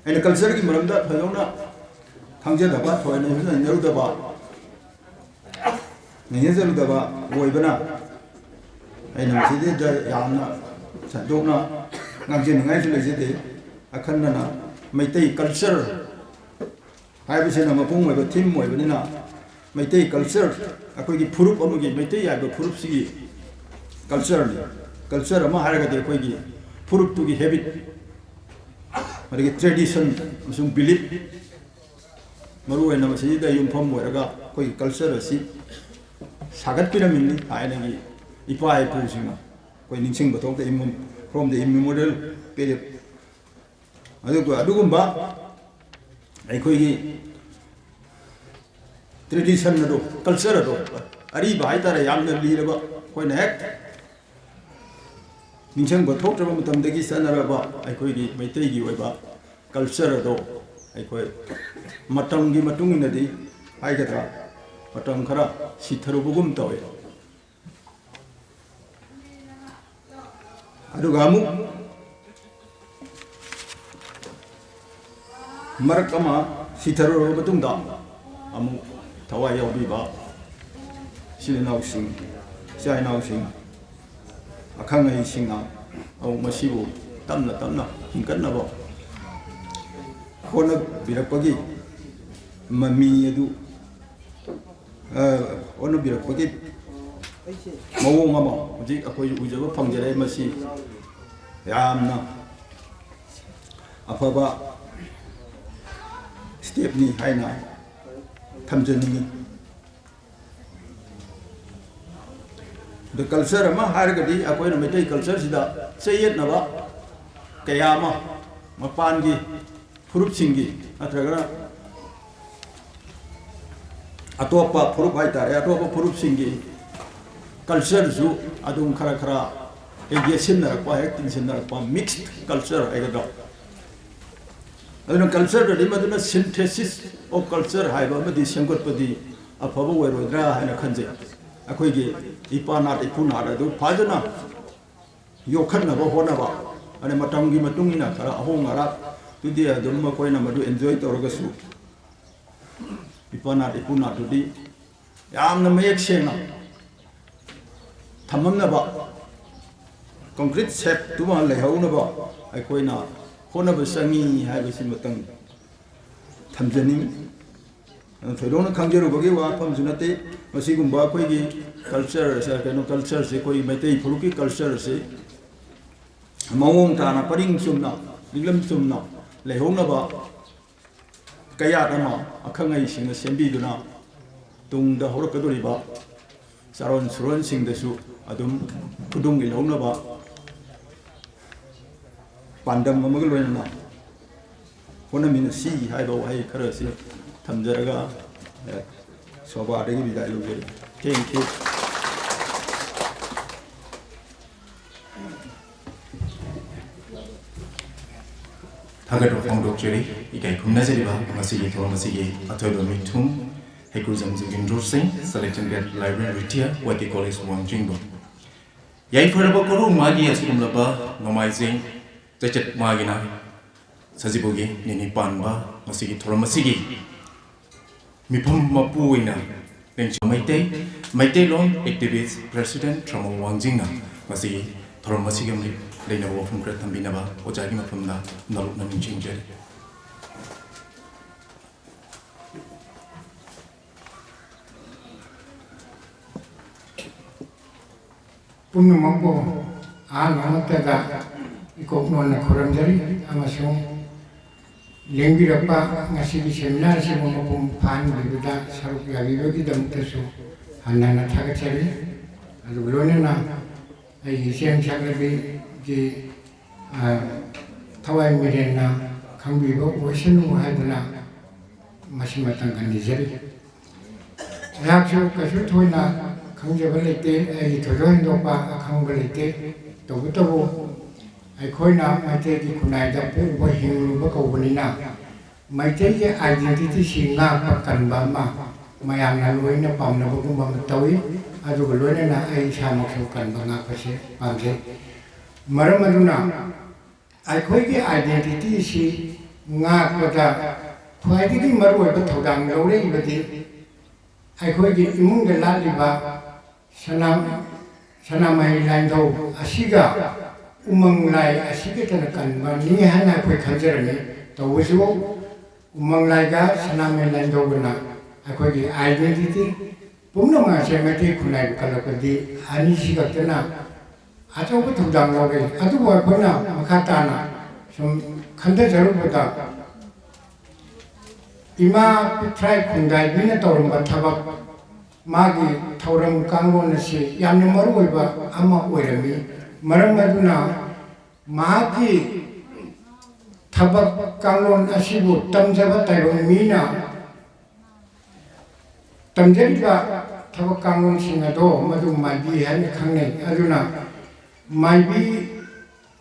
ai culture gi maram da phayona thangje da ba thoi na na nyaru da ba ne zaru da ba woi bana ai nam si de da yamna sadona ngam je ngai su le je de akhan na mai tei culture hai bi se na mapung mai ba thim moi ba ni na mai tei culture akoi gi phurup amu gi mai tei ya ba phurup si gi culture ama har ga de koi gi phurup tu gi habit mari gi tradition sum belief maru ai na ma si da yum phom moi ra ga koi culture si sagat pyramid ni ai na gi ipa ai pu sing koi ning sing ba thok de im from the immemorial period adu gumba ai koi gi tradition do culture do ari bai ta ra yam na li ra ba koi na hek ning sang ba thok tra ba matam de gi san ra ba ai koi gi mai tei gi oi ba culture do ai koi matam gi matung na di ai ga tra matam khara sitharu bugum tawe adu gamu marakama sitharu matung da amu thawai yau bi ba silinau sing siainau sing akhang ai sing na au masibu tamna hingkan na ba khona birakpagi mami adu ono birakpagi mawong ama ji akoi ujaba phangjare masi yamna afaba step ni haina thamjani the culture ma hargadi akoi na metai culture sida cheyet na ba kayama mapan gi furup singi atraga atopa furup hai tare atopa furup singi culture zu adum khara aviation na pa acting sin na pa mixed culture aiga aduna culture de maduna synthesis of culture hai ba madi senggot padi afaba werodra haina khanje akoi gi ipana ipuna da du phajana yokhan na ba hona ba ane matam gi matungina khara ahong ara tudi adum ma koi na madu enjoy toroga su ipana ipuna tudi yamna mayek sena thamam na ba concrete shape tuma le hau na ba ai koi na hona ba sangi hai ba sin matang thamjani thoidona khangjeru bagi wa pham junate masi gumba koi gi culture sa kano culture se koi maitai phuluki culture se mawong ta na paring sumna linglam sumna le hau na ba kaya dama akhangai sing sembi duna tung da horakadori ba saron suron sing da su adum kudung il hau na ba pandam amagal na hona min si hai ba hai khara si thamjaraga soba de gi bidai lo ge thank you Tagat Fongdok Jeri, Ikai Kumnazeriba, Masigi Thor Masigi, Atodo Mitum, Hekruzam Zugindro Singh, Selected Get Library Ritia, Wati College Wang Jingbo. Yai Furaba Kuru Magi Asum Laba, Nomizing, Zachet Magina, Sazibugi, Nini Panba, Masigi Thor Masigi, Mipum Mapuina, Nench Maite Long, Activist President Tramo Wang Jinga, Masigi Thor Masigam. Lena wo from Kretan Binaba, Ojagima from the Naluk Namin Ginger. Punumambo, Amataga, Ikopon Koramjari, Amazon, Lingirapa, Nasili Seminar, Simon Pan, Vivuda, Sarukia Vivogi, Damtasu, Anana Tagachari, as Glonina, a Yisian Chaglabi. Ji Tawai Mirena Kambibo, Washinu Hadana Mashimatang and Nizeri ꯑꯩꯍꯥꯛꯁꯨ ꯀꯩꯁꯨ ꯊꯣꯏꯅ ꯈꯪꯖꯕ ꯂꯩꯇꯦ ꯑꯩꯒꯤ ꯊꯣꯏꯗꯣꯛ ꯍꯦꯟꯗꯣꯛꯄ ꯑꯈꯪꯕ ꯂꯩꯇꯦ ꯇꯧꯕꯇꯕꯨ ꯑꯩꯈꯣꯏꯅ ꯃꯩꯇꯩꯒꯤ ꯈꯨꯟꯅꯥꯏꯗ ꯄꯣꯛꯎꯕ ꯍꯤꯡꯂꯨꯕ ꯀꯧꯕꯅꯤꯅ ꯃꯩꯇꯩꯒꯤ ꯑꯥꯏꯗꯦꯟꯇꯤꯇꯤꯁꯤ ꯉꯥꯛꯄ ꯀꯟꯕ ꯑꯃ ꯃꯌꯥꯝꯅ ꯂꯣꯏꯅ ꯄꯥꯝꯅꯕꯒꯨꯝꯕ ꯑꯃ ꯇꯧꯏ ꯑꯗꯨꯒ ꯂꯣꯏꯅꯅ ꯑꯩ ꯏꯁꯥꯃꯛꯁꯨ ꯀꯟꯕ ꯉꯥꯛꯄꯁꯤ ꯄꯥꯝꯖꯩ ꯃꯔꯝ ꯑꯗꯨꯅ ꯑꯩꯈꯣꯏꯒꯤ ꯑꯥꯏꯗꯦꯟꯇꯤꯇꯤꯁꯤ ꯉꯥꯛꯄꯗ ꯈ꯭ꯋꯥꯏꯗꯒꯤ ꯃꯔꯨꯑꯣꯏꯕ ꯊꯧꯗꯥꯡ ꯂꯧꯔꯛꯏꯕꯗꯤ ꯑꯩꯈꯣꯏꯒꯤ ꯏꯃꯨꯡꯗ ꯂꯥꯠꯂꯤꯕ ꯁꯅꯥꯃꯍꯤ ꯂꯥꯏꯟꯊꯧ ꯑꯁꯤꯒ ꯎꯃꯪ ꯂꯥꯏ ꯑꯁꯤꯒꯇꯅ ꯀꯟꯕꯅꯤ ꯍꯥꯏꯅ ꯑꯩꯈꯣꯏ ꯈꯟꯖꯔꯝꯃꯤ ꯇꯧꯕꯁꯨ ꯎꯃꯪ ꯂꯥꯏꯒ ꯁꯅꯥꯃꯍꯤ ꯂꯥꯏꯟꯊꯧꯒꯅ ꯑꯩꯈꯣꯏꯒꯤ ꯑꯥꯏꯗꯦꯟꯇꯤꯇꯤ ꯄꯨꯝꯅꯃꯛ ꯑꯁꯦ ꯃꯩꯇꯩ ꯈꯨꯟꯅꯥꯏꯕꯨ ꯀꯜꯂꯛꯄꯗꯤ ꯑꯅꯤꯁꯤꯈꯛꯇꯅ ꯑꯆꯧꯕ ꯊꯧꯗꯥꯡ ꯂꯧꯔꯛꯏ ꯑꯗꯨꯕꯨ ꯑꯩꯈꯣꯏꯅ ꯃꯈꯥ ꯇꯥꯅ ꯁꯨꯝ ꯈꯟꯊꯖꯔꯨꯕꯗ ꯏꯃꯥ ꯄꯤꯊ꯭ꯔꯥꯏ ꯈꯨꯟꯒꯥꯏꯕꯤꯅ ꯇꯧꯔꯝꯕ ꯊꯕꯛ ꯃꯥꯒꯤ ꯊꯧꯔꯝ ꯀꯥꯡꯂꯣꯟ ꯑꯁꯤ ꯌꯥꯝꯅ ꯃꯔꯨꯑꯣꯏꯕ ꯑꯃ ꯑꯣꯏꯔꯝꯃꯤ ꯃꯔꯝ ꯑꯗꯨꯅ ꯃꯍꯥꯛꯀꯤ ꯊꯕꯛ ꯀꯥꯡꯂꯣꯟ ꯑꯁꯤꯕꯨ ꯇꯝꯖꯕ ꯇꯥꯏꯕꯪ ꯃꯤꯅ ꯇꯝꯖꯔꯤꯕ ꯊꯕꯛ ꯀꯥꯡꯂꯣꯟꯁꯤꯡ ꯑꯗꯣ ꯃꯗꯨ ꯃꯥꯏꯕꯤ ꯍꯥꯏꯅ ꯈꯪꯅꯩ ꯑꯗꯨꯅ ꯃꯥꯏꯕꯤ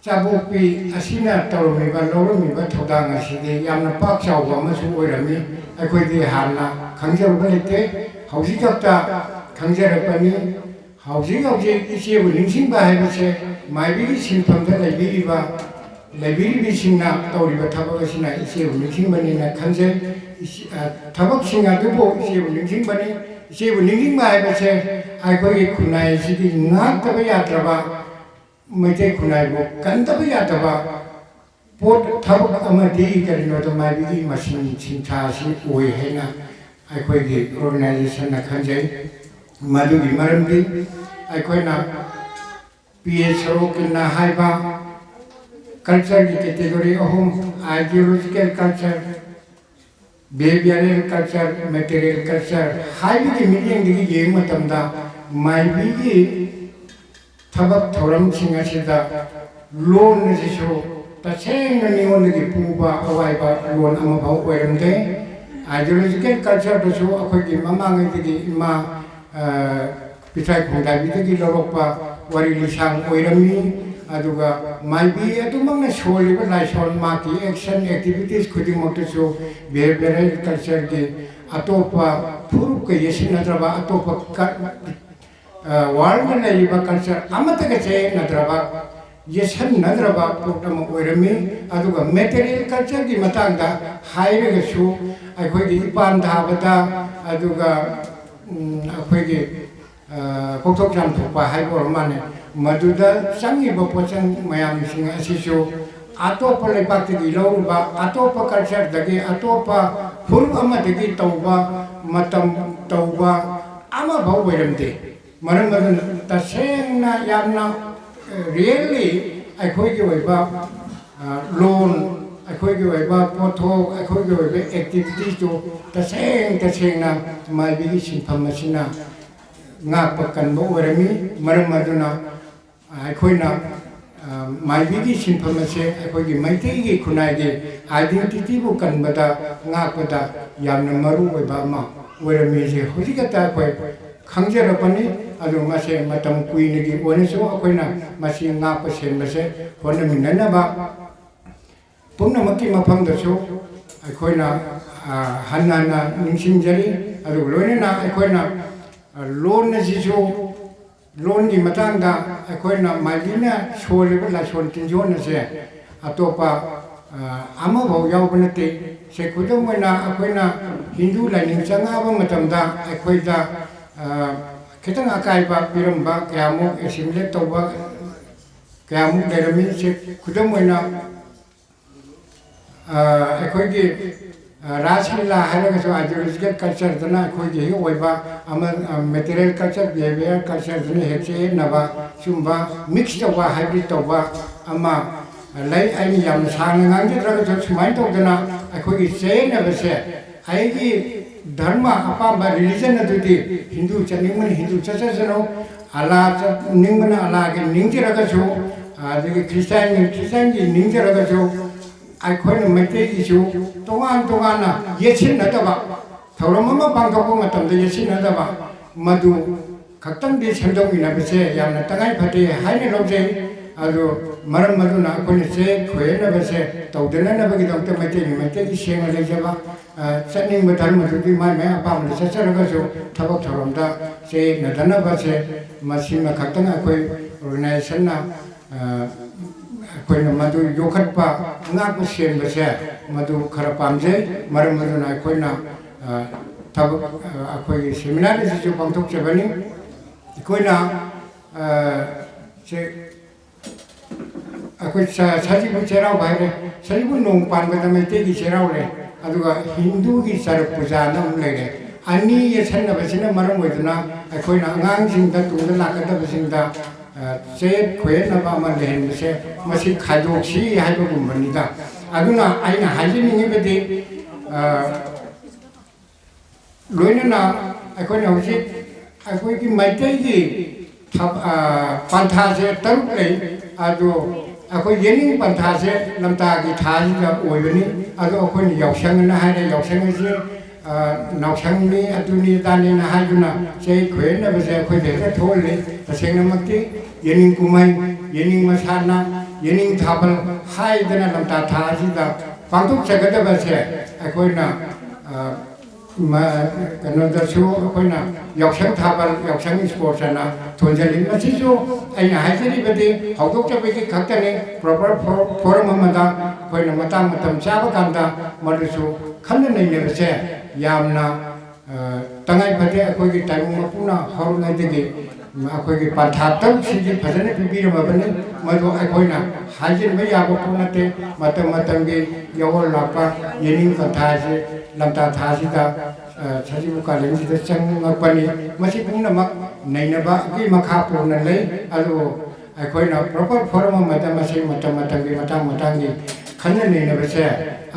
ꯆꯥꯕꯣꯛꯄꯤ ꯑꯁꯤꯅ ꯇꯧꯔꯝꯃꯤꯕ ꯂꯧꯔꯝꯃꯤꯕ ꯊꯧꯗꯥꯡ ꯑꯁꯤꯗꯤ ꯌꯥꯝꯅ ꯄꯥꯛ ꯆꯥꯎꯕ ꯑꯃꯁꯨ ꯑꯣꯏꯔꯝꯃꯤ ꯑꯩꯈꯣꯏꯗꯤ ꯍꯥꯟꯅ ꯈꯪꯖꯔꯨꯕ ꯂꯩꯇꯦ ꯍꯧꯖꯤꯛ ꯈꯛꯇ ꯈꯪꯖꯔꯛꯄꯅꯤ ꯍꯧꯖꯤꯛ ꯏꯆꯦꯕꯨ ꯅꯤꯡꯁꯤꯡꯕ ꯍꯥꯏꯕꯁꯦ ꯃꯥꯏꯕꯤꯒꯤ ꯁꯤꯟꯐꯝꯗ ꯂꯩꯕꯤꯔꯤꯕꯁꯤꯡꯅ ꯇꯧꯔꯤꯕ ꯊꯕꯛ ꯑꯁꯤꯅ ꯏꯆꯦꯕꯨ ꯅꯤꯡꯁꯤꯡꯕꯅꯤꯅ ꯈꯟꯖꯩ ꯊꯕꯛꯁꯤꯡ ꯑꯗꯨꯕꯨ ꯏꯆꯦꯕꯨ ꯅꯤꯡꯁꯤꯡꯕꯅꯤ ꯏꯆꯦꯕꯨ ꯅꯤꯡꯁꯤꯡꯕ ꯍꯥꯏꯕꯁꯦ ꯑꯩꯈꯣꯏꯒꯤ ꯈꯨꯟꯅꯥꯏ ꯑꯁꯤꯒꯤ ꯉꯥꯛꯇꯕ ꯌꯥꯗ꯭ꯔꯕ ꯃꯩꯇꯩ ꯈꯨꯟꯅꯥꯏꯕꯨ ꯀꯟꯗꯕ ꯌꯥꯗꯕ ꯄꯣꯠ ꯊꯕꯛ ꯑꯃꯗꯤ ꯀꯔꯤꯅꯣꯗ ꯃꯥꯏꯕꯤꯒꯤ ꯃꯁꯤꯡ ꯁꯤꯡꯊꯥ ꯑꯁꯤ ꯑꯣꯏ ꯍꯥꯏꯅ ꯑꯩꯈꯣꯏꯒꯤ ꯑꯣꯔꯒꯅꯥꯏꯖꯦꯁꯟꯅ ꯈꯟꯖꯩ ꯃꯗꯨꯒꯤ ꯃꯔꯝꯗꯤ ꯑꯩꯈꯣꯏꯅ ꯄꯤ.ꯑꯦ. ꯁꯣꯔꯣꯀꯤꯟꯅ ꯍꯥꯏꯕ ꯀꯜꯆꯔꯒꯤ ꯀꯦꯇꯦꯒꯣꯔꯤ ꯑꯍꯨꯝ ꯑꯥꯏꯗꯤꯑꯣꯂꯣꯖꯤꯀꯦꯜ ꯀꯜꯆꯔ ꯕꯤꯍꯦꯕꯤꯌꯔꯦꯜ ꯀꯜꯆꯔ ꯃꯦꯇꯦꯔꯤꯌꯦꯜ ꯀꯜꯆꯔ ꯍꯥꯏꯕꯒꯤ ꯃꯤꯠꯌꯦꯡꯗꯒꯤ ꯌꯦꯡꯕ ꯃꯇꯝꯗ ꯃꯥꯏꯕꯤꯒꯤ ꯊꯕꯛ ꯊꯧꯔꯝꯁꯤꯡ ꯑꯁꯤꯗ ꯂꯣꯟ ꯑꯁꯤꯁꯨ ꯇꯁꯦꯡꯅ ꯃꯤꯉꯣꯟꯗꯒꯤ ꯄꯨꯕ ꯑꯋꯥꯏꯕ ꯂꯣꯟ ꯑꯃꯐꯥꯎ ꯑꯣꯏꯔꯝꯗꯦ ꯑꯥꯏꯗꯤꯑꯣꯂꯣꯖꯤꯀꯦल ꯀꯜꯆꯔꯗꯁꯨ ꯑꯩꯈꯣꯏꯒꯤ ꯃꯃꯥꯡꯉꯩꯗꯒꯤ ꯏꯃꯥ ꯄꯤꯊ꯭ꯔꯥꯏ ꯈꯨꯟꯒꯥꯏꯕꯤꯗꯒꯤ ꯂꯧꯔꯛꯄ ꯋꯥꯔꯤ ꯂꯤꯁꯥꯡ ꯑꯣꯏꯔꯝꯃꯤ ꯑꯗꯨꯒ ꯃꯥꯏꯕꯤ ꯑꯗꯨꯃꯛꯅ ꯁꯣꯜꯂꯤꯕ ꯂꯥꯏꯁꯣꯟ ꯃꯥꯒꯤ ꯑꯦꯛꯁꯟ ꯑꯦꯛꯇꯤꯚꯤꯇꯤꯁ ꯈꯨꯗꯤꯡꯃꯛꯇꯁꯨ ꯕꯤꯍꯦꯕꯤꯌꯔꯦꯜ ꯀꯜꯆꯔꯒꯤ ꯑꯇꯣꯞꯄ ꯐꯨꯔꯨꯞꯀ ꯌꯦꯠꯁꯤꯟꯅꯗ꯭ꯔꯕ ꯑꯇꯣꯞꯄ ꯋꯥꯔꯜꯗ ꯂꯩꯔꯤꯕ ꯀꯜꯆꯔ ꯑꯃꯠꯇꯒ ꯆꯌꯦꯠꯅꯗ꯭ꯔꯕ ꯌꯦꯠꯁꯟꯅꯗ꯭ꯔꯕ ꯄꯣꯠ ꯑꯃ ꯑꯣꯏꯔꯝꯃꯤ ꯑꯗꯨꯒ ꯃꯦꯇꯦꯔꯤꯌꯦꯜ ꯀꯜꯆꯔꯒꯤ ꯃꯇꯥꯡꯗ ꯍꯥꯏꯔꯒꯁꯨ ꯑꯩꯈꯣꯏꯒꯤ ꯏꯄꯥꯟ ꯊꯥꯕꯗ ꯑꯗꯨꯒ ꯑꯩꯈꯣꯏꯒꯤ ꯄꯣꯛꯊꯣꯛ ꯆꯥꯝꯊꯣꯛꯄ ꯍꯥꯏꯕ ꯑꯣꯏꯔ ꯃꯥꯜꯂꯦ ꯃꯗꯨꯗ ꯆꯪꯉꯤꯕ ꯄꯣꯠꯆꯪ ꯃꯌꯥꯝꯁꯤꯡ ꯑꯁꯤꯁꯨ ꯑꯇꯣꯞꯄ ꯂꯩꯕꯥꯛꯇꯒꯤ ꯂꯧꯔꯤꯕ ꯑꯇꯣꯞꯄ ꯀꯜꯆꯔꯗꯒꯤ ꯑꯇꯣꯞꯄ ꯐꯨꯔꯨꯞ ꯑꯃꯗꯒꯤ ꯇꯧꯕ ꯃꯇꯝ ꯇꯧꯕ ꯑꯃꯐꯥꯎ ꯑꯣꯏꯔꯝꯗꯦ ꯃꯔꯝ ꯑꯗꯨꯅ ꯇꯁꯦꯡꯅ ꯌꯥꯝꯅ ꯔꯤꯌꯦꯜꯂꯤ ꯑꯩꯈꯣꯏꯒꯤ ꯑꯣꯏꯕ ꯂꯣꯟ ꯑꯩꯈꯣꯏꯒꯤ ꯑꯣꯏꯕ ꯄꯣꯠꯊꯣꯛ ꯑꯩꯈꯣꯏꯒꯤ ꯑꯣꯏꯕ ꯑꯦꯛꯇꯤꯚꯤꯇꯤꯁꯇꯨ ꯇꯁꯦꯡꯅ ꯃꯥꯏꯕꯤꯒꯤ ꯁꯤꯟꯐꯝ ꯑꯁꯤꯅ ꯉꯥꯛꯄ ꯀꯟꯕ ꯑꯣꯏꯔꯝꯃꯤ ꯃꯔꯝ ꯑꯗꯨꯅ ꯑꯩꯈꯣꯏꯅ ꯃꯥꯏꯕꯤꯒꯤ ꯁꯤꯟꯐꯝ ꯑꯁꯤ ꯑꯩꯈꯣꯏꯒꯤ ꯃꯩꯇꯩꯒꯤ ꯈꯨꯟꯅꯥꯏꯒꯤ ꯑꯥꯏꯗꯦꯟꯇꯤꯇꯤꯕꯨ ꯀꯟꯕꯗ ꯉꯥꯛꯄꯗ ꯌꯥꯝꯅ ꯃꯔꯨ ꯑꯣꯏꯕ ꯑꯃ ꯑꯣꯏꯔꯝꯃꯤꯁꯦ ꯍꯧꯖꯤꯛ ꯈꯛꯇ ꯑꯩꯈꯣꯏ ꯈꯪꯖꯔꯛꯄꯅꯤ ꯑꯗꯨ ꯃꯁꯤ ꯃꯇꯝ ꯀꯨꯏꯅꯒꯤ ꯑꯣꯏꯅꯁꯨ ꯑꯩꯈꯣꯏꯅ ꯃꯁꯤ ꯉꯥꯛꯄ ꯁꯦꯟꯕꯁꯦ ꯍꯣꯠꯅꯃꯤꯟꯅꯅꯕ ꯄꯨꯝꯅꯃꯛꯀꯤ ꯃꯐꯝꯗꯁꯨ ꯑꯩꯈꯣꯏꯅ ꯍꯟꯅ ꯅꯤꯡꯁꯤꯡꯖꯔꯤ ꯑꯗꯨꯒ ꯂꯣꯏꯅꯅ ꯑꯩꯈꯣꯏꯅ ꯂꯣꯟ ꯑꯁꯤꯁꯨ ꯂꯣꯟꯒꯤ ꯃꯇꯥꯡꯗ ꯑꯩꯈꯣꯏꯅ ꯃꯥꯏꯕꯤꯅ ꯁꯣꯜꯂꯤꯕ ꯂꯥꯏꯁꯣꯟ ꯇꯤꯟꯖꯣꯟ ꯑꯁꯦ ꯑꯇꯣꯞꯄ ꯑꯃꯐꯥꯎ ꯌꯥꯎꯕ ꯅꯠꯇꯦ ꯁꯦ ꯈꯨꯗꯝ ꯑꯣꯏꯅ ꯑꯩꯈꯣꯏꯅ ꯍꯤꯟꯗꯨ ꯂꯥꯏꯅꯤꯡ ꯆꯪꯉꯛꯑꯕ ꯃꯇꯝꯗ ꯑꯩꯈꯣꯏꯗ खितंग अकायबा पिरंबा कयामुक एसिमुलेट तौबा कयामुक लेरमी से खुदम ओइना अखोइगी राजलीला हाइरगसो आइडियोलॉजिकल कल्चर दना अखोइगी हि ओइबा अमा मटेरियल कल्चर बिहेवियर कल्चर दने हेचे नबा सुंबा मिक्स तौबा हाइब्रिड तौबा अमा लाई आइनि याम सांग ngangidragसो सुमाइन तौदना अखोइगी चेनबसे आइगी धर्म अपाम रिलीजन अदुदी हिंदू चनिंगमन हिंदू चचजनो अला निंगमन अला के निंगजरगसो आदि क्रिश्चियन की निंगजरगसो आइखोन मैते किसु तोगान तोगाना येछिन नतबा ꯊꯧꯔꯝ ꯑꯃ ꯄꯥꯡꯊꯣꯛꯄ ꯃꯇꯝꯗ ꯌꯦꯠꯁꯤꯟꯅꯗꯕ ꯃꯗꯨ ꯈꯛꯇꯪꯗꯤ ꯁꯦꯝꯗꯣꯛꯃꯤꯟꯅꯕꯁꯦ ꯌꯥꯝꯅ ꯇꯉꯥꯏ ꯐꯗꯦ ꯍꯥꯏꯅ ꯂꯧꯖꯩ ꯑꯗꯨ ꯃꯔꯝ ꯑꯗꯨꯅ ꯑꯩꯈꯣꯏꯅ ꯆꯌꯦꯠ ꯈꯣꯏꯍꯟꯅꯕꯁꯦ ꯇꯧꯗꯅꯅꯕꯒꯤꯗꯃꯛꯇ ꯃꯩꯇꯩꯒꯤ ꯁꯦꯡꯅ ꯂꯩꯖꯕ ꯆꯠꯅꯤꯡꯕ ꯙꯔꯃꯗꯨꯒꯤ ꯃꯥꯏ ꯑꯄꯥꯝꯕꯗ ꯆꯠꯆꯔꯒꯁꯨ ꯊꯕꯛ ꯊꯧꯔꯝꯗ ꯆꯌꯦꯠꯅꯗꯅꯕꯁꯦ ꯃꯁꯤꯃ ꯈꯛꯇꯪ ꯑꯩꯈꯣꯏ ꯑꯣꯔꯒꯅꯥꯏꯖꯦꯁꯟꯅ ꯑꯩꯈꯣꯏꯅ ꯃꯗꯨ ꯌꯣꯛꯈꯠꯄ ꯉꯥꯛꯄ ꯁꯦꯟꯕꯁꯦ ꯃꯗꯨ ꯈꯔ ꯄꯥꯝꯖꯩ ꯃꯔꯝ ꯑꯗꯨꯅ ꯑꯩꯈꯣꯏꯅ ꯊꯕꯛ ꯑꯩꯈꯣꯏꯒꯤ ꯁꯦꯃꯤꯅꯥꯔ ꯑꯁꯤꯁꯨ ꯄꯥꯡꯊꯣꯛꯆꯕꯅꯤ ꯑꯩꯈꯣꯏꯅ ꯑꯩꯈꯣꯏ ꯁꯖꯤꯕꯨ ꯆꯩꯔꯥꯎꯕ ꯍꯥꯏꯔꯦ ꯁꯖꯤꯕꯨ ꯅꯣꯡ ꯄꯥꯟꯕꯗ ꯃꯩꯇꯩꯒꯤ ꯆꯩꯔꯥꯎꯔꯦ ꯑꯗꯨꯒ ꯍꯤꯟꯗꯨꯒꯤ ꯆꯔꯛ ꯄꯨꯖꯥꯅ ꯑꯃꯨꯛ ꯂꯩꯔꯦ ꯑꯅꯤ ꯌꯦꯠꯁꯟꯅꯕꯁꯤꯅ ꯃꯔꯝ ꯑꯣꯏꯗꯨꯅ ꯑꯩꯈꯣꯏꯅ ꯑꯉꯥꯡꯁꯤꯡꯗ ꯇꯨꯡꯗ ꯂꯥꯛꯀꯗꯕꯁꯤꯡꯗ ꯆꯌꯦꯠ ꯈꯣꯏꯍꯟꯅꯕ ꯑꯃ ꯂꯩꯍꯟꯕꯁꯦ ꯃꯁꯤ ꯈꯥꯏꯗꯣꯛꯁꯤ ꯍꯥꯏꯕꯒꯨꯝꯕꯅꯤꯗ ꯑꯗꯨꯅ ꯑꯩꯅ ꯍꯥꯏꯖꯅꯤꯡꯉꯤꯕꯗꯤ ꯂꯣꯏꯅꯅ ꯑꯩꯈꯣꯏꯅ ꯍꯧꯖꯤꯛ ꯑꯩꯈꯣꯏꯒꯤ ꯃꯩꯇꯩꯒꯤ ꯄꯟꯊꯥꯁꯦ 3 ꯂꯩ ꯑꯗꯣ ꯑꯩꯈꯣꯏ ꯌꯦꯅꯤꯡ ꯄꯟꯊꯥꯁꯦ ꯂꯝꯇꯥꯒꯤ ꯊꯥꯁꯤꯗ ꯑꯣꯏꯕꯅꯤ ꯑꯗꯣ ꯑꯩꯈꯣꯏꯅ ꯌꯥꯎꯁꯪꯑꯅ ꯍꯥꯏꯔꯦ ꯌꯥꯎꯁꯪ ꯑꯁꯤ ꯅꯥꯎꯁꯪꯅꯤ ꯑꯗꯨꯅꯤ ꯑꯗꯥꯅꯤꯅ ꯍꯥꯏꯗꯨꯅ ꯆꯌꯦꯠ ꯈꯣꯏꯍꯟꯅꯕꯁꯦ ꯑꯩꯈꯣꯏꯗ ꯍꯦꯛꯇ ꯊꯣꯛꯍꯜꯂꯤ ꯇꯁꯦꯡꯅꯃꯛꯀꯤ ꯌꯦꯅꯤꯡ ꯀꯨꯝꯍꯩ ꯌꯦꯅꯤꯡ ꯃꯁꯥꯟꯅ ꯌꯦꯅꯤꯡ ꯊꯥꯕꯜ ꯍꯥꯏꯗꯅ ꯂꯝꯇꯥ ꯊꯥ ꯑꯁꯤꯗ ꯄꯥꯡꯊꯣꯛꯆꯒꯗꯕꯁꯦ ꯑꯩꯈꯣꯏꯅ ꯀꯩꯅꯣꯗꯁꯨ ꯑꯩꯈꯣꯏꯅ ꯌꯥꯎꯁꯪ ꯊꯥꯕꯜ ꯌꯥꯎꯁꯪ ꯏꯁꯄꯣꯔꯠꯁ ꯑꯅ ꯊꯣꯟꯖꯜꯂꯤ ꯃꯁꯤꯁꯨ ꯑꯩꯅ ꯍꯥꯏꯖꯔꯤꯕꯗꯤ ꯍꯧꯗꯣꯛꯆꯕꯒꯤ ꯈꯛꯇꯅꯤ ꯄ꯭ꯔꯣꯄꯔ ꯐꯣꯔꯝ ꯑꯃꯗ ꯑꯩꯈꯣꯏꯅ ꯃꯇꯥꯡ ꯃꯇꯝ ꯆꯥꯕ ꯀꯥꯟꯗ ꯃꯗꯨꯁꯨ ꯈꯟꯅ ꯅꯩꯅꯕꯁꯦ ꯌꯥꯝꯅ ꯇꯉꯥꯏ ꯐꯗꯦ ꯑꯩꯈꯣꯏꯒꯤ ꯇꯥꯏꯕꯪ ꯃꯄꯨꯅ ꯍꯧꯔꯤꯉꯩꯗꯒꯤ ꯑꯩꯈꯣꯏꯒꯤ ꯄꯟꯊꯥ 3ꯁꯤꯗꯤ ꯐꯖꯅ ꯄꯤꯕꯤꯔꯝꯃꯕꯅꯤ ꯃꯗꯨ ꯑꯩꯈꯣꯏꯅ ꯍꯥꯏꯖꯤꯟꯕ ꯌꯥꯕ ꯄꯣꯠ ꯅꯠꯇꯦ ꯃꯇꯝ ꯃꯇꯝꯒꯤ ꯌꯥꯋꯣꯜ ꯂꯥꯛꯄ ꯌꯦꯅꯤꯡ ꯄꯟꯊꯥꯁꯤ ꯂꯝꯇꯥ ꯊꯥꯁꯤꯗ ꯁꯖꯤꯕꯨ ꯀꯥꯂꯦꯟꯁꯤꯗ ꯆꯪꯉꯛꯄꯅꯤ ꯃꯁꯤ ꯄꯨꯝꯅꯃꯛ ꯅꯩꯅꯕꯒꯤ ꯃꯈꯥ ꯄꯣꯟꯅ ꯂꯩ ꯑꯗꯨ ꯑꯩꯈꯣꯏꯅ ꯄ꯭ꯔꯣꯄꯔ ꯐꯣꯔꯝ ꯑꯃꯗ ꯃꯁꯤ ꯃꯇꯝ ꯃꯇꯝꯒꯤ ꯃꯇꯥꯡꯒꯤ ꯈꯟꯅ ꯅꯩꯅꯕꯁꯦ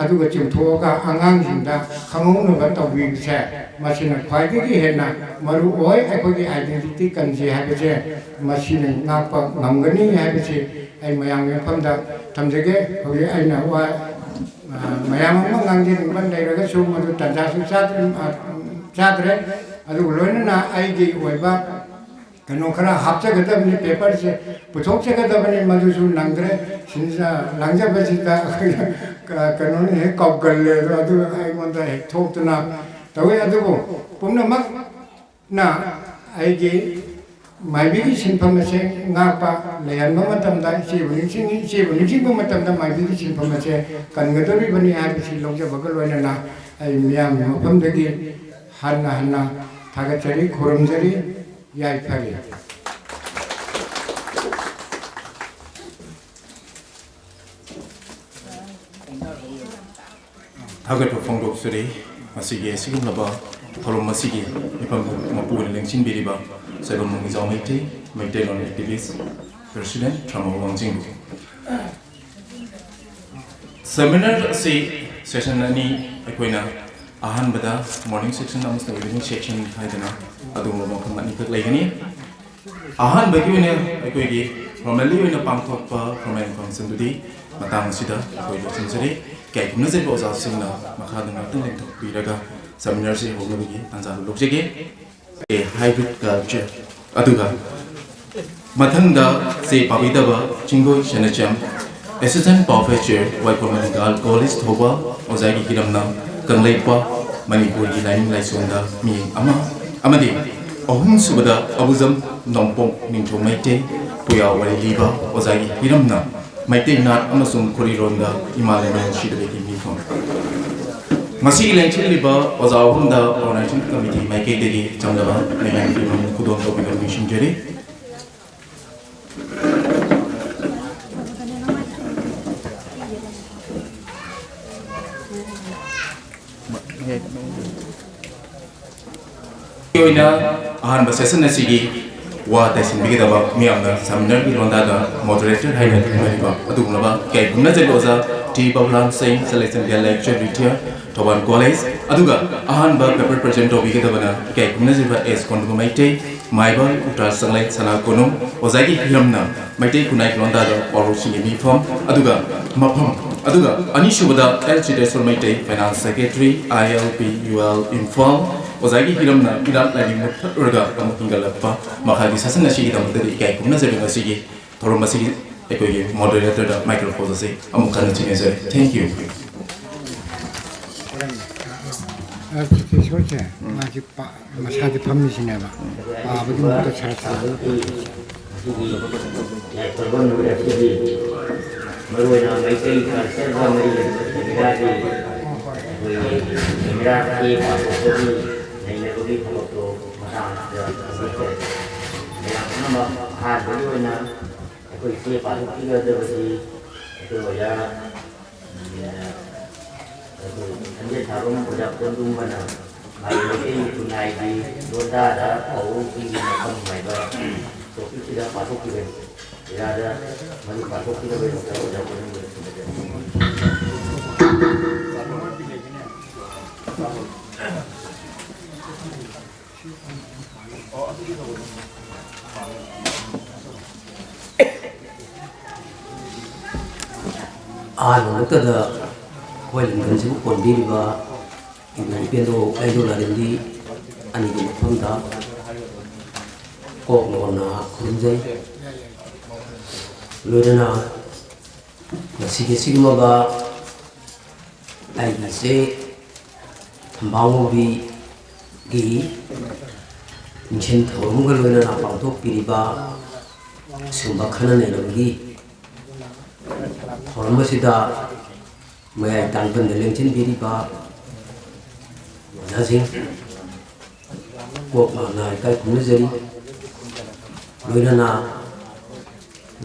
ꯑꯗꯨꯒ ꯆꯨꯝꯊꯣꯛꯑꯒ ꯑꯉꯥꯡꯁꯤꯡꯗ ꯈꯪꯍꯧꯅꯕ ꯇꯧꯕꯤꯕꯁꯦ ꯃꯁꯤꯅ ꯈ꯭ꯋꯥꯏꯗꯒꯤ ꯍꯦꯟꯅ ꯃꯔꯨ ꯑꯣꯏ ꯑꯩꯈꯣꯏꯒꯤ ꯑꯥꯏꯗꯦꯟꯇꯤꯇꯤ ꯀꯟꯁꯤ ꯍꯥꯏꯕꯁꯦ ꯃꯁꯤꯅ ꯉꯥꯛꯄ ꯉꯝꯒꯅꯤ ꯍꯥꯏꯕꯁꯤ ꯑꯩ ꯃꯌꯥꯝꯒꯤ ꯃꯐꯝꯗ ꯊꯝꯖꯒꯦ ꯍꯧꯖꯤꯛ ꯑꯩꯅ ꯃꯌꯥꯝ ꯑꯃ ꯉꯥꯡꯖꯅꯤꯡꯕ ꯂꯩꯔꯒꯁꯨ ꯃꯗꯨ ꯇꯟꯖꯥꯁꯨ ꯆꯥꯗ꯭ꯔꯦ ꯑꯗꯨꯒ ꯂꯣꯏꯅꯅ ꯑꯩꯒꯤ ꯑꯣꯏꯕ ꯀꯩꯅꯣ ꯈꯔ ꯍꯥꯞꯆꯒꯗꯕꯅꯤ ꯄꯦꯄꯔꯁꯦ ꯄꯨꯊꯣꯛꯆꯒꯗꯕꯅꯤ ꯃꯗꯨꯁꯨ ꯅꯪꯗ꯭ꯔꯦ ꯂꯥꯡꯖꯕꯁꯤꯗ ꯑꯩꯈꯣꯏꯅ ꯀꯩꯅꯣꯅ ꯍꯦꯛ ꯀꯥꯎꯒꯜꯂꯦ ꯑꯗꯨ ꯑꯩꯉꯣꯟꯗ ꯍꯦꯛ ꯊꯣꯛꯇꯨꯅ ꯇꯧꯋꯤ ꯑꯗꯨꯕꯨ ꯄꯨꯝꯅꯃꯛꯅ ꯑꯩꯒꯤ ꯃꯥꯏꯕꯤꯒꯤ ꯁꯤꯟꯐꯝ ꯑꯁꯦ ꯉꯥꯛꯄ ꯂꯩꯍꯟꯕ ꯃꯇꯝꯗ ꯏꯆꯦꯕꯨ ꯅꯤꯡꯁꯤꯡꯕ ꯃꯇꯝꯗ ꯃꯥꯏꯕꯤꯒꯤ ꯁꯤꯟꯐꯝ ꯑꯁꯦ ꯀꯟꯒꯗꯧꯔꯤꯕꯅꯤ ꯍꯥꯏꯕꯁꯤ ꯂꯧꯖꯕꯒ ꯂꯣꯏꯅꯅ ꯑꯩ ꯃꯤꯌꯥꯝꯒꯤ ꯃꯐꯝꯗꯒꯤ ꯍꯟꯅ ꯊꯥꯒꯠꯆꯔꯤ ꯈꯨꯔꯨꯝꯖꯔꯤ ꯌꯥꯏꯐꯔꯦ ꯊꯥꯒꯠꯄ ꯐꯣꯡꯗꯣꯛꯆꯔꯤ ꯃꯁꯤꯒꯤ ꯑꯁꯤꯒꯨꯝꯂꯕ ꯊꯧꯔꯝ ꯑꯁꯤꯒꯤ ꯃꯤꯐꯝ ꯃꯄꯨꯅ ꯂꯦꯡꯁꯤꯟꯕꯤꯔꯤꯕ ꯁꯣꯏꯕꯝ ꯃꯨꯡꯒꯤꯖꯥꯎ ꯃꯩꯇꯩꯂꯣꯟ ꯑꯦꯛꯇꯤꯚꯤꯁ ꯄ꯭ꯔꯦꯁꯤꯗꯦꯟꯠ ꯊ꯭ꯔꯃꯧ ꯋꯥꯡꯖꯤꯡꯕꯨ ꯁꯦꯃꯤꯅꯥꯔ ꯑꯁꯤ ꯁꯦꯁꯟ 2 ꯑꯩꯈꯣꯏꯅ ꯑꯍꯥꯟꯕꯗ ꯃꯣꯔꯅꯤꯡ ꯁꯦꯛꯁꯟ ꯑꯃꯁꯨꯡ ꯏꯚꯤꯅꯤꯡ ꯁꯦꯛꯁꯟ ꯍꯥꯏꯗꯅ ꯑꯗꯨꯒꯨꯝꯕ ꯃꯐꯝ 2ꯈꯛ ꯂꯩꯒꯅꯤ ꯑꯍꯥꯟꯕꯒꯤ ꯑꯣꯏꯅ ꯑꯩꯈꯣꯏꯒꯤ ꯐꯣꯔꯃꯦꯜꯂꯤ ꯑꯣꯏꯅ ꯄꯥꯡꯊꯣꯛꯄ ꯐꯣꯔꯃꯦꯜ ꯐꯪꯁꯟꯗꯨꯗꯤ ꯃꯇꯥꯡ ꯑꯁꯤꯗ ꯑꯩꯈꯣꯏ ꯂꯣꯏꯁꯤꯟꯖꯔꯤ ꯀꯌꯥ ꯈꯨꯝꯅꯖꯔꯤꯕ ꯑꯣꯖꯥꯁꯤꯡꯅ ꯃꯈꯥꯗ ꯉꯥꯛꯇꯪ ꯂꯦꯡꯊꯣꯛꯄꯤꯔꯒ ꯁꯦꯃꯤꯅꯥꯔꯁꯤ ꯍꯧꯅꯕꯒꯤ ꯇꯥꯟꯖꯥꯗꯨ ꯂꯧꯖꯒꯦ ꯍꯥꯏꯕ꯭ꯔꯤꯠ ꯀꯜꯆꯔ ꯑꯗꯨꯒ ꯃꯊꯪꯗ ꯆꯦ ꯄꯥꯕꯤꯗꯕ ꯆꯤꯡꯒꯣꯏ ꯁꯦꯅꯆꯝ ꯑꯦꯁꯤꯁꯇꯦꯟꯠ ꯄ꯭ꯔꯣꯐꯦꯁꯔ ꯋꯥꯏꯈꯣꯝ ꯀꯣꯂꯦꯖ ꯊꯧꯕ ꯑꯣꯖꯥꯒꯤ ꯍꯤꯔꯝꯅ ꯀꯪꯂꯩꯄ ꯃꯅꯤꯄꯨꯔꯒꯤ ꯂꯥꯏꯅꯤꯡ ꯂꯥꯏꯁꯣꯟꯗ ꯃꯤꯠꯌꯦꯡ ꯑꯃꯗꯤ ꯑꯍꯨꯝꯁꯨꯕꯗ ꯑꯕꯨꯖꯝ ꯅꯣꯡꯄꯣꯛ ꯅꯤꯡꯊꯧ ꯃꯩꯇꯩ ꯄꯨꯌꯥ ꯋꯥꯔꯤ ꯂꯤꯕ ꯑꯣꯖꯥꯒꯤ ꯍꯤꯔꯝꯅ ꯃꯩꯇꯩ ꯅꯥꯠ ꯑꯃꯁꯨꯡ ꯈꯨꯔꯤꯔꯣꯟꯗ ꯏꯃꯥ ꯂꯩꯃꯔꯦꯟ ꯁꯤꯗꯕꯒꯤ ꯃꯤꯐꯝ ꯃꯁꯤꯒꯤ ꯂꯦꯡꯁꯤꯜꯂꯤꯕ ꯑꯣꯖꯥ ꯑꯍꯨꯝꯗ ꯑꯣꯔꯒꯅꯥꯏꯖꯤꯡ ꯀꯃꯤꯇꯤ ꯃꯥꯏꯀꯩꯗꯒꯤ ꯆꯪꯂꯕ ꯂꯩꯉꯥꯛꯀꯤ ꯃꯃꯤꯡ ꯈꯨꯗꯣꯜ ꯇꯧꯕꯤꯕ ꯅꯤꯡꯁꯤꯡꯖꯔꯤ ꯑꯣꯏꯅ ꯑꯍꯥꯟꯕ ꯁꯦꯁꯟ ꯑꯁꯤꯒꯤ ꯋꯥ ꯇꯩꯁꯤꯟꯕꯤꯒꯗꯕ ꯃꯤꯌꯥꯝꯅ ꯁꯦꯃꯤꯅꯥꯔꯒꯤ ꯂꯣꯟꯗꯥꯗ ꯃꯣꯗꯔꯦꯇꯔ ꯍꯥꯏꯅ ꯈꯪꯅꯔꯤꯕ ꯑꯗꯨꯒꯨꯝꯂꯕ ꯀꯌꯥ ꯈꯨꯝꯅꯖꯔꯤꯕ ꯑꯣꯖꯥ ꯇꯤ ꯕꯕꯨꯂꯥꯜ ꯁꯤꯡ ꯁꯦꯂꯦꯛꯁꯟ ꯂꯦꯛꯆꯔ ꯔꯤꯇꯤꯌꯔ ꯊꯧꯕꯥꯜ ꯀꯣꯂꯦꯖ ꯑꯗꯨꯒ ꯑꯍꯥꯟꯕ ꯄꯦꯄꯔ ꯄ꯭ꯔꯖꯦꯟꯠ ꯇꯧꯕꯤꯒꯗꯕꯅ ꯀꯌꯥ ꯈꯨꯝꯅꯖꯔꯤꯕ ꯑꯦꯁ ꯀꯣꯟꯗꯨꯃ ꯃꯩꯇꯩ ꯃꯥꯏꯕ ꯎꯇ꯭ꯔꯥ ꯆꯪꯂꯩ ꯁꯅꯥ ꯀꯣꯅꯨꯡ ꯑꯣꯖꯥꯒꯤ ꯍꯤꯔꯝꯅ ꯃꯩꯇꯩ ꯈꯨꯟꯅꯥꯏ ꯂꯣꯟꯗꯥꯗ ꯄꯥꯎꯔꯧꯁꯤꯡꯒꯤ ꯃꯤꯐꯝ ꯑꯗꯨꯒ ꯃꯐꯝ aduga anisubada LG Desol Maitai Finance Secretary ILP UL Info ozagi hiramna irat laning muthaga amukingalappa makhagi sasana sigi damdari ikai kumna zebinga sigi thorom sigi ekoge moderator da microphone ase amukana chinese thank you 소체 마치 마사지 밤이시네 봐. 아버지 모두 잘 살아. Meruana Maitai Culture Family Mirati Mirati Pasokori Nainakuri Photo Masang yang nama hal meruana aku isi pasok tiga terus itu ya Anje tharum project tundum mana mai ke tunai di doda da au tinggi makam mai ba so kita pasok tiga ya ada mari pasok tiga betul project tundum Anu kada koi lingkar sibu kondi riba ibu piendo aido larendi ani gini punda kok ngona kunjai lorena nasi maga ai se tambango bi gi nchin thorum ga lorena pangto piriba sumba khana ne lagi thorum sida मैं तांगन लेंचन berry बा nothing को माना काय खुने जरी लोइना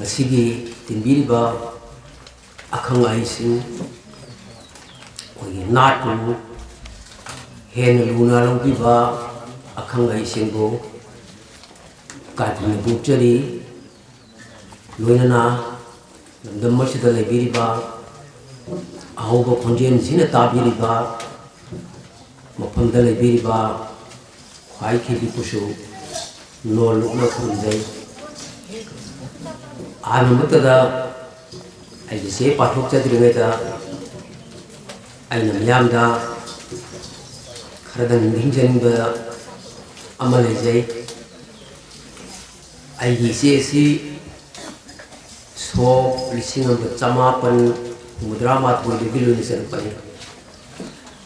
नसिगी तिनबिरी बा अखंग icing कोई नाट हेन लुना लंगी बा अखंग icing को काय खुने बुचरी लोइना नंदम मसिदा लेबिरी बा ahauba khonjen sina tabiriba mafamda lebiriba khwai khibi pusu no lukna khunjai anumatada ai se pathok chadringeta aina miyamda kharadan ningjenba amale jai ai se si so lisingam chamapan mudra mat ko dilu ni ser pai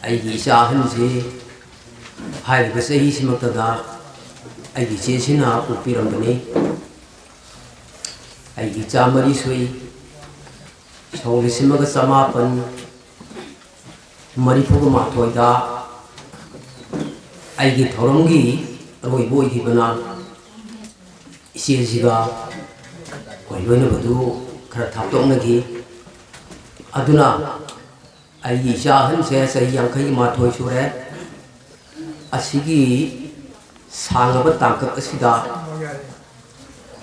ai gi sha han se hai ga se hi simakta da ai gi che sina upiram bani ai gi cha mari sui so li simaga samapan mari phu ma thoi da ai gi thorom gi roi boi gi bana isi siga koi loina badu khara thap tok na gi aduna ai sha han se sai yang khai ma thoi sure asigi sangaba tangkak asida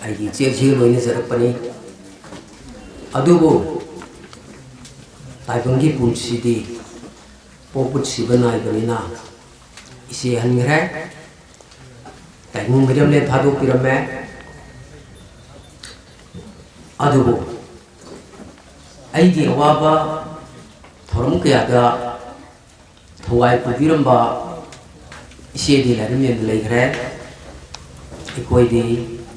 ai che che loine zarapani adubu taibangi punsi di poput sibanai banina isi han ngre taimung medium le thadu pirame adubu ai di awaba thorum kya da thawai pubiramba ise di la rim lei gre ikoi di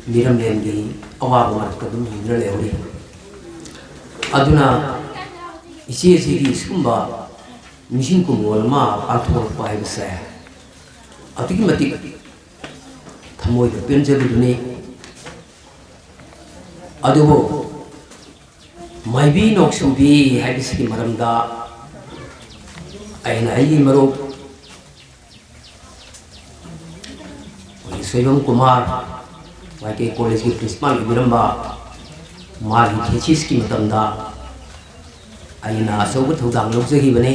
miram len gi awaba mar ka dum hinra le ori aduna ise ise gi sumba mishin ko mol ma athor pai bsa atiki mati thamoi da penje du ni adubo Maybe nok subi habis ki maramda aina ai maro Soyom Kumar wai college ki principal miramba mari thesis ki matamda aina so bu thodang lok jagi bane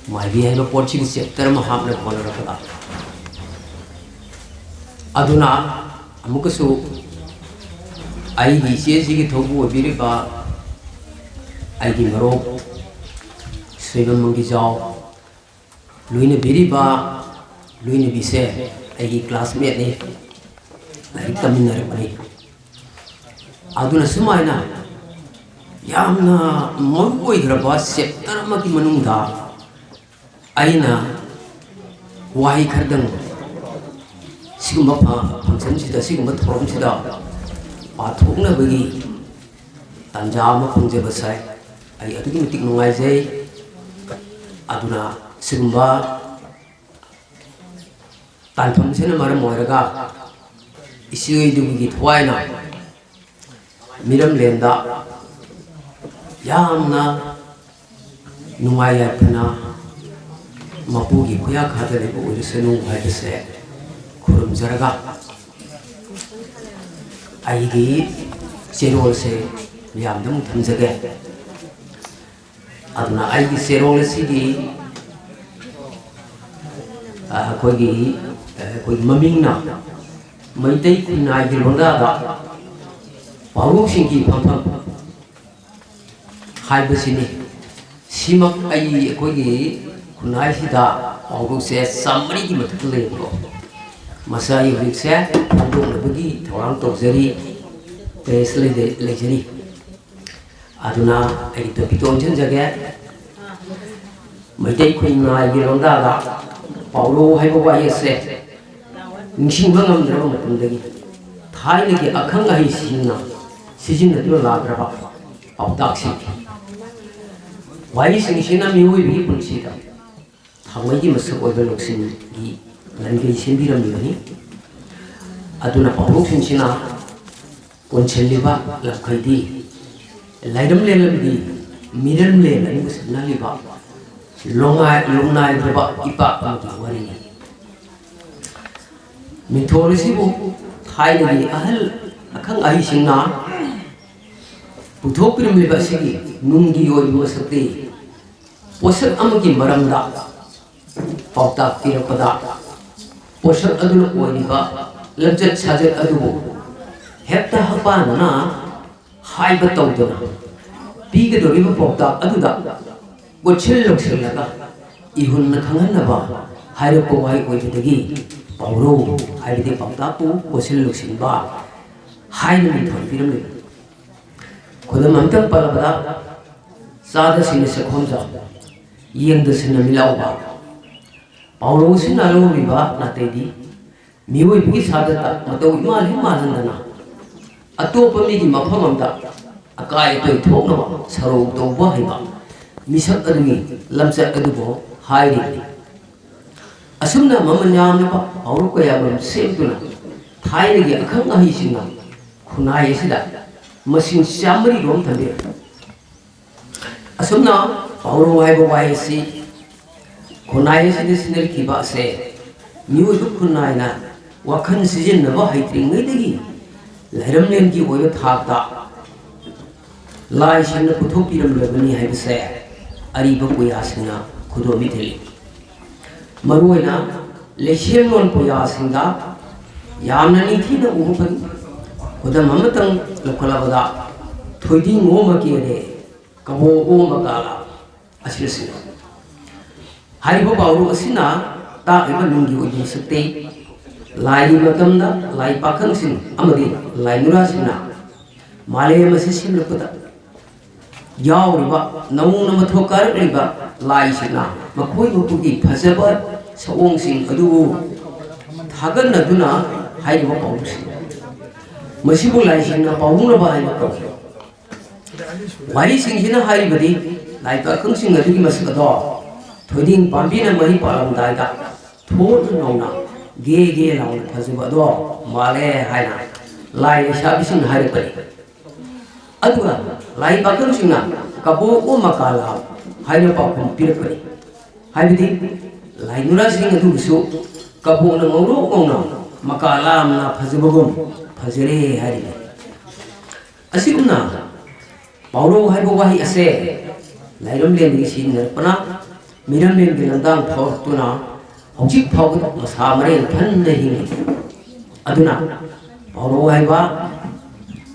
maybe hai no porchi ki chapter ma hamna phone rakha aduna amukasu ai gi che ji ki thobu biriba ai gi maro Soyom mangi jaw luine biriba luine bise ai gi classmate ni lai taminar bani aduna sumaina ꯌꯥꯝꯅ ꯃꯔꯨ ꯑꯣꯏꯈ꯭ꯔꯕ chapter ꯑꯃꯒꯤ ꯃꯅꯨꯡꯗ ꯑꯩꯅ ꯋꯥꯍꯩ ꯈꯔꯗꯪ सिगुम्बा function सिदा सिगुम्बा theorem सिदा पाथोकना बगी तंजाम फंजे बसाय आई अदुगी मिटिक नुंगाई जै अदुना सिगुम्बा तानफम सेना मरम मोयरगा इसिगै दुगी थवायना मिरम लेंदा यामना नुंगाई याफना मपुगी खुया खादले बो ओरिसनु हाइबसे खुरुम जरगा आईगी सेरोल से यामदम थमजगे अदना आईगी सेरोल सिगी कोई ममिंगना मैतै खुनाई लोंदादा पावुसिंगी फंफम हाइबसिनी सिमक आई कोई खुनाई सिदा पावुसे सामरी की मथक लेको मसाई हुई बगी थोड़ांग तौजरी पेस लेजरी अदुना आई तो पितोंजन जगे Meitei खुनाई लोंदादा Paulo हाइबो Wayse Nishing ngam matundagi thailagi akhang ai sinna sijin na lagraba pautaksi wai singshina miwi bi punsida thangmai gi masak oiba loksin gi langai simbiram ni aduna paulo sinsina koncheliba lakhaidi laidam lelamdi miram le ani musna liba longai draba ipa amati wari मिथोरसिबु थाइदगी अहल अखंग आहिसिंगना पुथोपिरमिबसिगी नुंगी ओइबु सकते पोषक अमगी मरमदा पाउता पिरपदा पोषक अदुन ओइबा लज्जत साजत अदुबु हेप्ता हपाना HYBE तौदना पीगदोरिबु पाउता अदुदा गोछिल लोक्सलगा इहुन खंगनबा हाइरपो वाइ ओइबदगी पाउरो हाइदे पाउतापु कोसिल लुक्सिनबा हाइन मिथोन पिरमले खुदम हमतम पलबदा सादा सिने से खोंजा येंद सिने मिलाउबा पाउरो सिन अलोबिबा नातेदी मिवै बिगी सादा मतौ इमाल हिमालंदना अतोप मिगी मफममदा अकाय तोय थोकनबा सरो तौबा हाइबा मिसक अदुगी लमसक अदुबो हाइरि असुमना ममन्यामना पाउरो कयाबम सेमतुना थाइलगी अखंग अहिसिंगा खुनाय सिदा मसिन चामरी रोम थंदे असुमना पाउरो हाइबो वायसी खुनाय सिदे सिनल किबा से मिउ दु खुनायना वखन सिजिन नबा हाइत्रिंगैदगी लैरमलेन की ओयो थाकता लाइसिन पुथोपिरम लगनी हाइबसे अरिबा कुयासिना खुदोमि थेली मरुना लेशेलोन पुयासिंगा यामना निथीना उबन खुदम हमतंग लखलाबदा थोइदी मोमकेरे कबो ओ मकाला असिसिना हाइबो पाउरो असिना ता एबा नुंगी ओइदि सकते लाई मतमदा लाई पाखंसिन अमदि लाई नुरासिना माले मसिसिन लपदा यावरिबा नौना मथोकार रिबा लाई सिना मखोइ मपुगी फजबा सओंग सिंग अदु थागन नदुना हाइबो पाउसि मसिबु लाई सिंगना पाउना बा हाइबो पाउ वारि सिंगसिना हाइबदि लाई पाखंग सिंग अदुगी मसकदो थोइदिंग पाम्बिना मरि पालम दाइदा थोन नौना गे लाउन फजबदो माले हाइना लाई साबिसिंग हाइबदि अदुगा लाई पाखंग सिंगना कबो ओ मकाला हाइना पाखंग पिरकनि हाइबदि लाइनुरा सिंग अदुसु कबोन ngoro ngona makalam na phajibogum phajere hari asiguna paulo haibo wahi ase lairam len gi sin narpana miram len gi landang thortuna hojik phawg masamare phan nahi aduna paulo haiba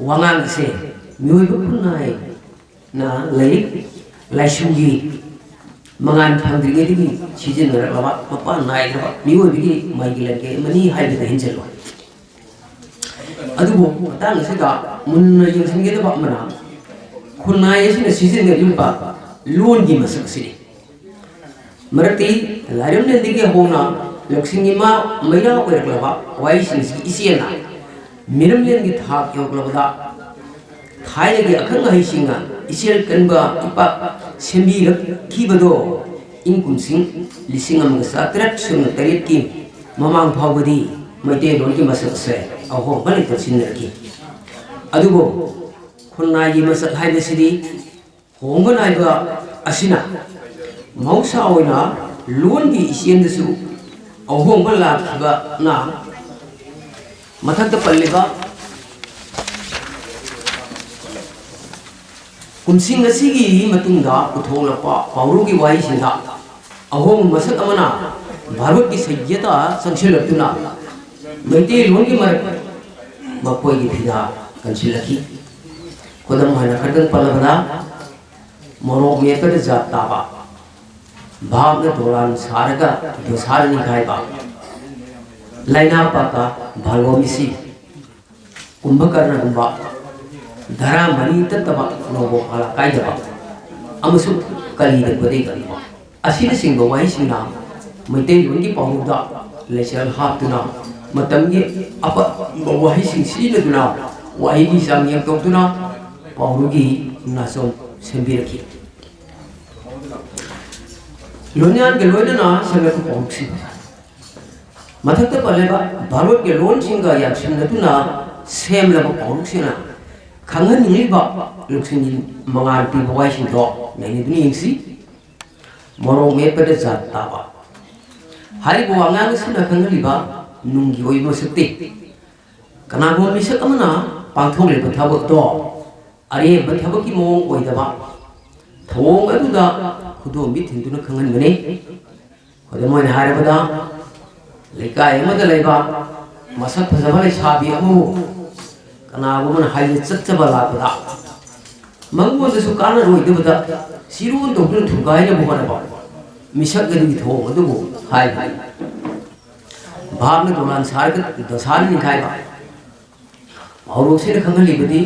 wangang ase mioi bunai na lai laishungi mangan phangdri gi season रबा मपा नाय रबा मियो बिगी माइगिलन के money highway हिंजलो अदुबो तांग सिदा मुन्न young संगे दबा मना khunai asina season ga limpa loan gi masak sini marati lairam ne dige hona laksingi ma maira oirak laba wai sin isiena miram len gi thak yok labada thai gi akhang hai singa isiel kanba ipa sembi rak kibado ingkum sing lising am sa trat sung tarit ki mamang phawadi maite lon ki masak se aho bali ta sin ki adugo khunai gi masak hai de sidi hongga nai ba asina mausa oina loan gi isien de su ahong bala ba na mathak ta palliba kumsing asigi matungda uthola pa pawru gi wai sinda ahong masak amana bharat ki sayyata sangshilaptuna maite lon gi mar makoi gi phida kansilaki kodam hana khadan palabada morok me per jat taba bhav na doran sarga dosarani khaiba laina paka bhalomisi kumbhakarna gumba dhara mani tataba nobo ala kaidaba amasu kali de kode kan asina singbo wai singna maite lungi pawuda lesal haptuna matamgi apa wai sing sina duna wai gi sang yang tokuna pawrugi nasom sembiraki Lonian ke loina na sangat pawksi mathak ta paleba bharot ke lon singa yak sinna tuna sem la pawksi na khangan ni ba luksin mangar pi bawai sin do nai ni ingsi moro me pede jat ta ba hari bo angang sina khangali ba nunggi oi mo sakti kana bo mi sak amana pangthong le pathabak do are pathabak ki mong oi da ba thong adu da khudo mi thinduna khangan mane khode moi na hare bada lekai amada leiba masak phajaba le sabi amu kana bo man hai chat chaba la bada mango da su kana roi de bada sirun do dun thugai na bo na ba misak ga di thong adu bo hai hai bhav na dolan sar ga dasar ni khai ba auro se khangan li badi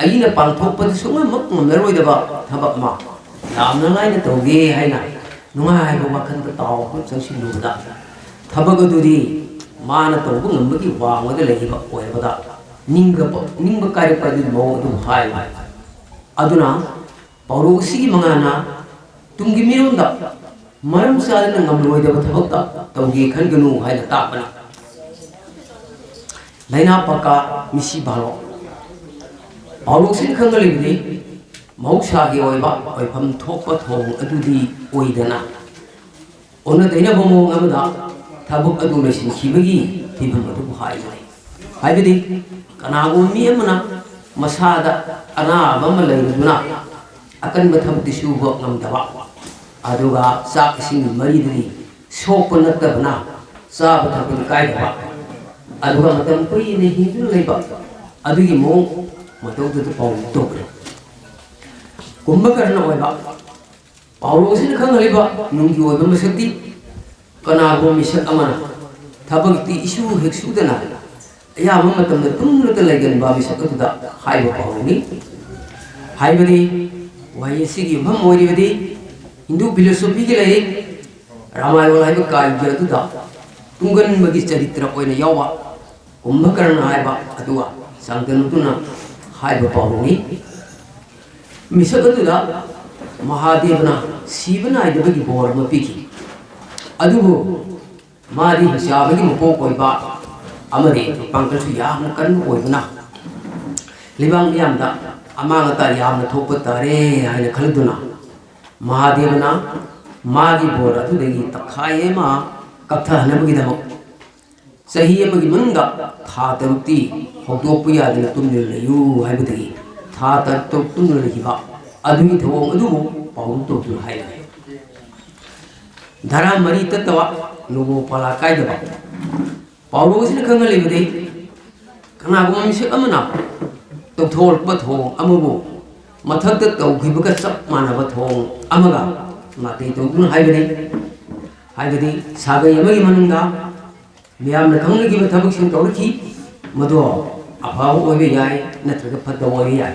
aina pangthok pa sunga mak meroi da ba thabak ma namna lai na toge hai na nungai ba makhan ta taw ko changsin lu da thabak aduri mana to bu ngam gi wa ngode le ba oi ba da ningba kare pa di mo du hai aduna pauro si gi mangana tumgi miron da maram sa na ngam loi da ba thabak ta toge khan gnu hai na ta bana laina paka misi balo pauro sin khangali bi mausa gi oiba oifam thokpa thong adudi oidana ona deina bomo ngamada thabuk adu lesin khibagi thibam adu hai hai bidi kana go mi amana masada ana bam leiduna akan batham tisu bo ngamdaba aduga sak sing mari dri sopon natabna sa batham kai ba aduga matam pui ne hindu leiba adugi mo matau tu pau tokre kumbhakarna oiba paurosin khangaliba nunggi oiba masakti kana go misak amana thabak ti isu heksu dana ya matam na tumna ta legan ba misak tu da hai ba pauroni hai bari wayesi gi mam ori badi hindu philosophy gi lai ramayana lai ba kai ja tu da tungan bagi charitra oina yawa kumbhakarna hai ba aduwa sangtanu tuna hai ba pauroni misak adu da mahadevna sivana idabagi bor ma piki adugo mari hisabagi mo koi ba amari pangkal su yam kan koi bana libang yam da amang ta yam na thop tare haina khalduna mahadevna magi bor adu degi takhaye ma kaptha hanabagi da sahi amagi manga tha taruti hokdopu ya de tumne leyu haibudagi tha ta tok tumne lehiba adumi thong adu paum to tu hai dhara mari tatwa logo pala kai da paulo sin khangali bade kana go mi se amana to thol pa thong amabu mathak ta tau khiba ka sap mana ba thong amaga ma te to tu hai bade sagai amagi manunga miyam na khangli gi thabak sin tawri mado abaw obe yai natraga phadda obe yai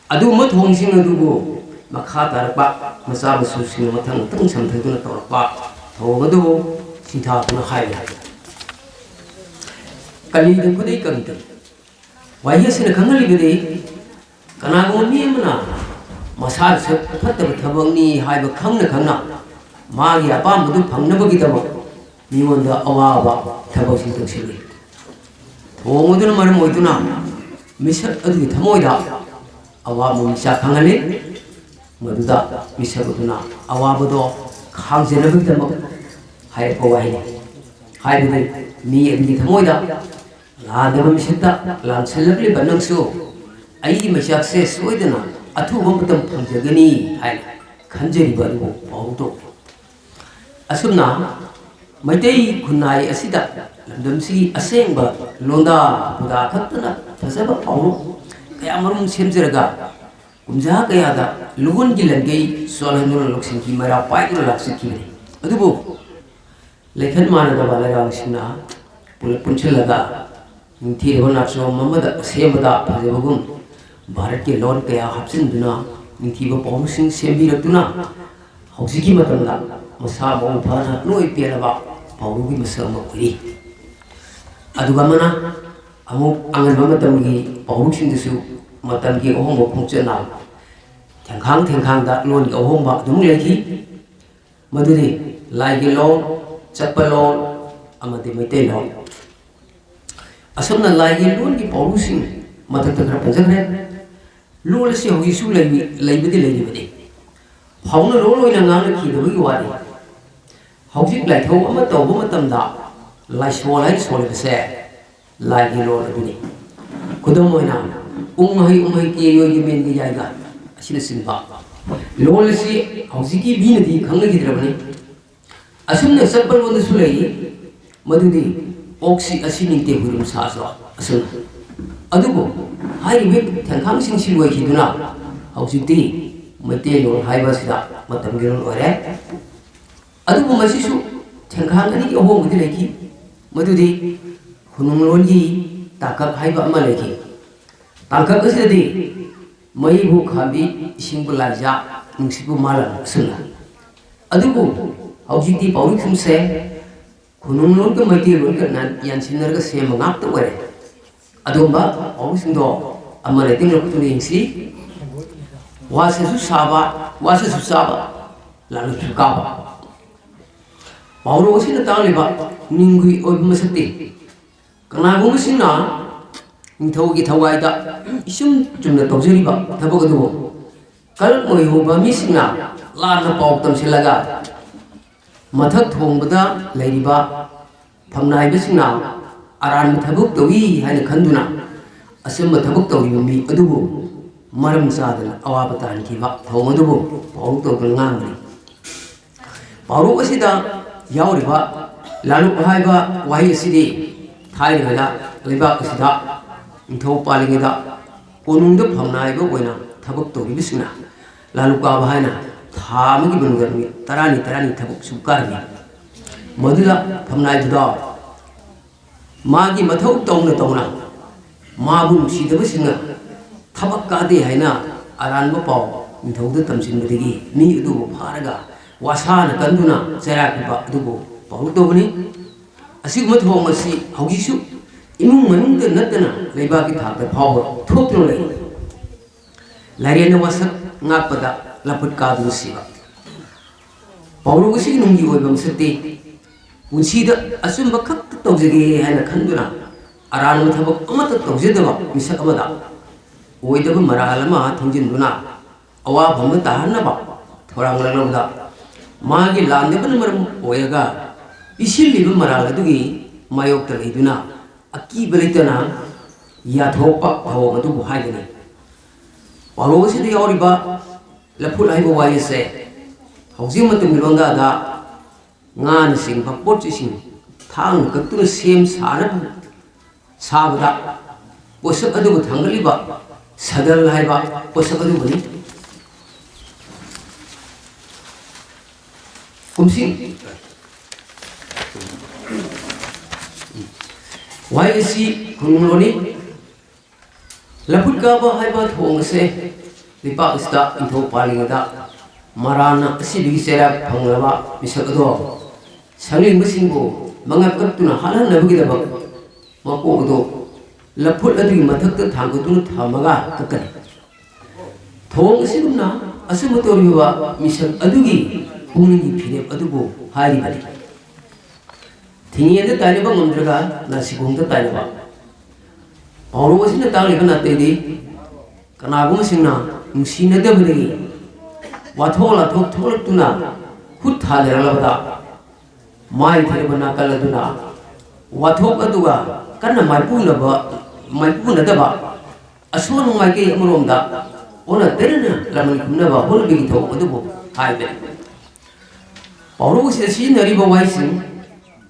ꯑꯗꯨꯒꯨꯝꯕ ꯊꯣꯡꯁꯤꯡ ꯑꯗꯨꯕꯨ ꯃꯈꯥ ꯇꯥꯔꯛꯄ ꯃꯆꯥ ꯃꯁꯨꯁꯤꯡꯅ ꯃꯊꯪ ꯃꯊꯪ ꯁꯝꯊꯗꯨꯅ ꯇꯧꯔꯛꯄ ꯊꯧꯑꯣꯡ ꯑꯗꯨꯕꯨ ꯁꯤꯡꯊꯥꯗꯨꯅ ꯍꯥꯏꯕ ꯀꯂꯤꯗ ꯈꯨꯗꯩ ꯀꯪꯗ ꯋꯥꯍꯩ ꯑꯁꯤꯅ ꯈꯪꯍꯜꯂꯤꯕꯗꯤ ꯀꯅꯥꯒꯨꯝꯕ ꯃꯤ ꯑꯃꯅ ꯃꯁꯥꯗ ꯐꯠꯇꯕ ꯊꯕꯛꯅꯤ ꯍꯥꯏꯕ ꯈꯪꯅ ꯈꯪꯅ ꯃꯥꯒꯤ ꯑꯄꯥꯝꯕꯗꯨ ꯐꯪꯅꯕꯒꯤꯗꯃꯛ ꯃꯤꯉꯣꯟꯗ ꯑꯋꯥꯕ ꯊꯕꯛꯁꯤꯡ ꯇꯧꯁꯤꯜꯂꯤ ꯊꯧꯑꯣꯡ ꯑꯗꯨꯅ ꯃꯔꯝ ꯑꯣꯏꯗꯨꯅ ꯃꯤꯁꯛ ꯑꯗꯨꯒꯤ ꯊꯃꯣꯏꯗ ꯑꯋꯥꯕ ꯃꯤꯆꯥꯛ ꯈꯪꯍꯜꯂꯤ ꯃꯗꯨꯗ ꯃꯤꯁꯛ ꯑꯗꯨꯅ ꯑꯋꯥꯕꯗꯣ ꯈꯥꯡꯖꯅꯕꯒꯤꯗꯃꯛ ꯍꯥꯏꯔꯛꯄ ꯋꯥꯍꯩꯅꯤ ꯍꯥꯏꯕꯗꯤ ꯃꯤ ꯑꯗꯨꯒꯤ ꯊꯃꯣꯏꯗ ꯂꯥꯟꯗꯕ ꯃꯤꯁꯛꯇ ꯂꯥꯟꯁꯤꯜꯂꯛꯂꯤꯕ ꯅꯪꯁꯨ ꯑꯩꯒꯤ ꯃꯩꯆꯥꯛꯁꯦ ꯁꯣꯏꯗꯅ ꯑꯊꯨꯕ ꯃꯇꯝ ꯐꯪꯖꯒꯅꯤ ꯍꯥꯏꯅ ꯈꯟꯖꯔꯤꯕ ꯑꯗꯨꯕꯨ ꯄꯥꯎꯔꯧ ꯑꯁꯨꯝꯅ ꯃꯩꯇꯩ ꯈꯨꯟꯅꯥꯏ ꯑꯁꯤꯗ ꯂꯝꯗꯝꯁꯤꯒꯤ ꯑꯁꯦꯡꯕ ꯂꯣꯟꯗꯥ ꯄꯨꯗꯥ ꯈꯛꯇꯅ ꯐꯖꯕ ꯄꯥꯎꯔꯧ kaya marum semjeraga kumja kaya da lugun ki langai solanur loksin ki mara pai ki laksit ki adubu lekhan mana da bala rang sina punchalaga ninthi rona so mamada semada phajebagum bharat ke lon kaya hapsin duna ninthi ba pawru sing sembi rakuna hausi ki matamda masa mau phana noi pelaba pawru ki masa ma kuri aduga mana amuk angan matam ki pawru sing disu matam ki ohong bo phungchana thengkhang da lon ki ohong ba dum leki maduri lai ki lon chappa lon amade maitai lon asomna lai ki lon ki pawru sing matak takra panjagre lol si hogi su lai bidi phawna lol oina ngang ki do gi wari hojik lai thau ama to bo matam da lai so se lai ki lol aduni kudom oina umhai ke yo gi men gi jaiga asina sinba lol si hojik ki bi nadi khang gi drabani asumna sappal wonda su lai madudi oksi asini te hurum sa so asun adugo hai wi thangkhang sing silwai khiduna hojik ti mate lol haiba sida matam gi lol ore adugo masisu thangkhang ani ki ohong gi leki madudi hunung lol gi takak haiba ama leki takak asidi mai bu khabi singbu laja nungsibu malam suna adugo hojik ti pawri khumse hunung lol ga mate lol ga nan yan sinar ga sem ngap to ore adumba awsingdo amare ting lok tuni ingsi wase su saba lalu sukaba pawro sina taliba ningui oi masati kana gum sina nthau gi thawai da isum chumna tawjeriba thabak adu kal moi hoba mi sina lana pawk tam silaga mathak thongbada leiriba phamnai bisina aran thabuk tawi haina khanduna asumma thabuk tawi mi adubu maram sadana awaba tan ki ba thong adubu pawru to ngamri pawru asida yauriba lalu haiba wahi asidi thai ngada leba asida inthau palingida konungda phamnai ba oina thabuk tawi bisina lalu ka bahaina tham gi bungarmi tarani thabuk sukarmi madula phamnai da magi mathau tongna mabu nusidaba singa thabak kade haina aranba paw nithauda tamsinbadagi mi adu pharaga wasana kanduna chara kiba adu paw tobani asigma thong asi hogisu imung manungda natana leiba ki thakta phaw thopno lei larena wasak ngapada laput kadu siba pawru si nunggi oibam sate unsida asumba khak tawjage haina khanduna aran thabak amata tawjedaba misak amada oidaba maralama thangjinduna awa bhamma tahanaba thorang langlabda magi landebana maram oyaga isilliba maral adugi mayok taliduna aki beleitana yathopa bhaw adu haigani pawrosida yauriba laful haiba wayese hauji matum longa da ngan sing pakpot sing thang kaktuna sem sara sabada posak adu thangaliba sadal haiba posak adu bani kumsing YSC kunuloni laput ka ba haiba thong se lipa ista into palinga marana sibi sera panglaba misakado sangling masingbo mangap kaptuna halan nabagi da bak mako do lapul adu mathak ta thangutun thamaga kakani thong sigumna asumutoriwa misak adugi ungni phine adugo hari bali tingiyenda tainaba ngamdraga nasigongda tainaba paurosina tangli kana tedi kanagum singna nungsina dabdagi wathola thok tholak tuna hut thaleralabada mai therebana kaladuna wathok aduga kana maipuna daba asonu mai ke amromda ona terena lamal kunna ba hol bigi thok adubo haibe paurosina sinari ba waisin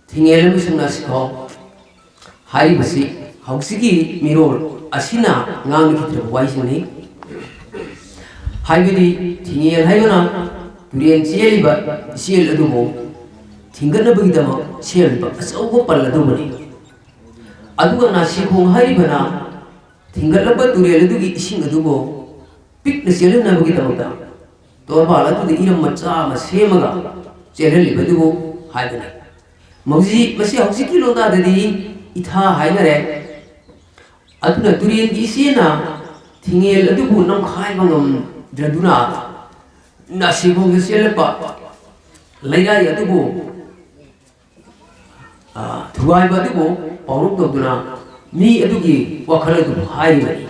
tingel musna sikho hai basi hausigi mirol asina ngang kitro waisini haibidi tingel hayona turian sieliba siel adumo tingana bagidama sielba asaugo palladumani aduga nasikho haibana tingalaba turiel adugi ising adugo pikna sielna bagidama to bala tu iram macha ma semaga sielli badugo haibana mauji masi hausigi londa dadi itha hainare aduna turian isina tingel adugo nam khai bangam draduna nasibong selpa laira adugo thuai badugo pauruk doduna mi adugi wakhala du hai bani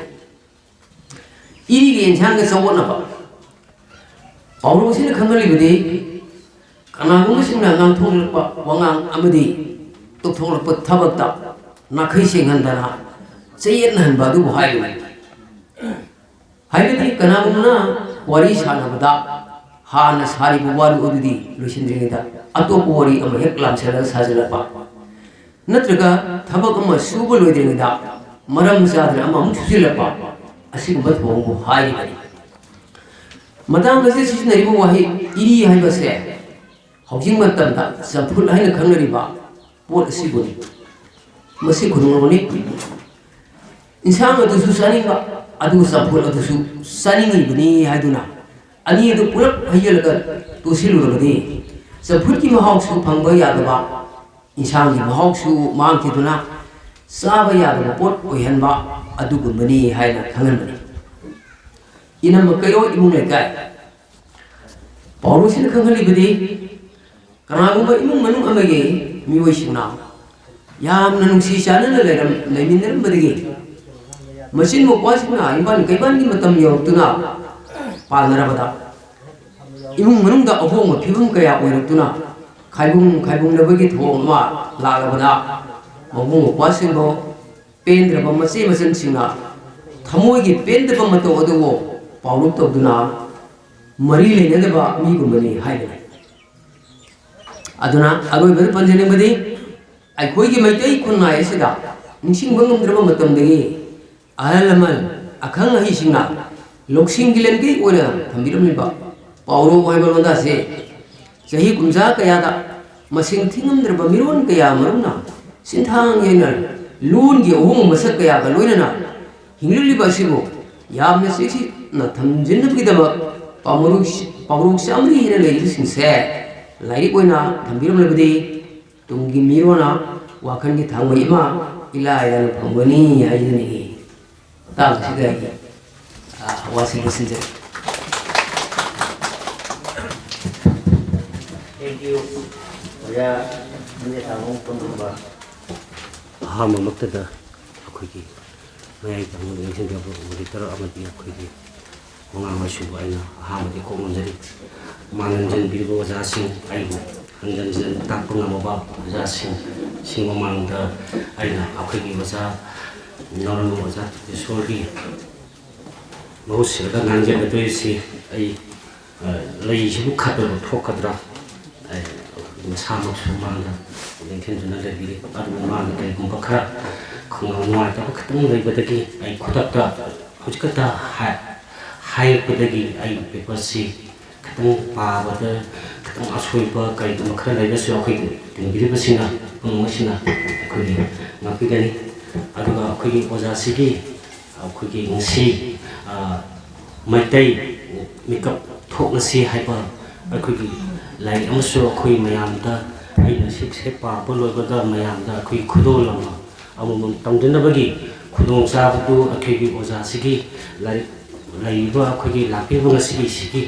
iri ge enchang ga sawona ba pauruk sin khangali bidi kanagum singna ngam thongpa wangang amadi to thongpa thabakta nakhai singhandana cheyen han badu hai bani हाइबेदी कनागुमना वारी सानबदा हाना सारी बुवारी ओदुदी लुसिनद्रिदा अतोप वारी अम हेक लामसेला साजलपा नत्रगा थबक अम सुब लोइद्रिदा मरम सादर अम मुछिलपा असिगुब थोंगु हाइबेदी madam गसे सिजनरिबो वाहि eri हाइबसे हौजिंग मतमदा सफुल हाइना खंगरिबा pot सिगुनि मसि खुनुमनि इंसान अदुसु सानिबा adugu sampul adusu saningi bani haiduna ani adu pulak hayalga tosiluragadi sampul ki mahawsu phangba yadaba insang ki mahawsu mangkiduna saba yadaba pot oihanba adugu bani haina khangan bani inam kayo imung lekai paurusin khangali badi kanagumba imung manung amage miwoisina yamna nungsi chana leiminram badigi machine mo kwasina imban kaiban gi matam yortuna panarabada imung manungda ahong phibum kaya oirtuna khaibung nabagi thongma lagabada mabung kwasin bo pendra ba mase masan singa thamoi gi pendra ba mato odugo paulu toduna mari lene ba mi gumani haide aduna agoi ber panjene badi ai khoi gi maitai kunna esida ningsing bangum draba matam degi alamal akhang hi singna loksing gilen gi ora thambiram liba pauro wai balonda se sahi kunja kaya da masing thingam drba miron kaya maruna sinthang yenar lun gi ohum masak kaya ga loina na hingli liba sigo yamna se na thamjin gi da pauro samri hira le sing se lai koina thambiram lebdi tumgi mirona wakhan gi thangmai ma ila ya phangwani ayini tang sidai washing machine. Thank you. Ya, ini tanggung pemba. Hama maktada akhoi mayai tanggung yang sing jabu monitor amati akhoi wanga masu aina hama di ko monjari mananjan bilbo jasing aibu anjan tapung amaba jasing singomangda aina akhoi wasa नरम मजा sorry बहुत सिरगा नांजे बतोइसी आई लैसिबु खातो ठोकद्रा आई मसामक सुमांदा लेंखेन जुना लेबिरि आरु मान के गुंबखा खुंगा नोय ता खतम लेबदगी आई खुदता हुजकता हाय पदगी आई पेपर्सी खतम पाबद खतम असोइबा kai मखरा लेबसु अखै दिंबिरिबसिना पुंगसिना अखै नापिगनि aduga akhoi oja sigi akhoi ngsi maitai mikap thok na si hai pa akhoi gi lai amso khoi mayam da aina sik se pa boloi bada mayam da khoi khudol lama amum tongdina bagi khudong sa bu akhoi gi oza sigi lai ba akhoi gi lapi bu sigi sigi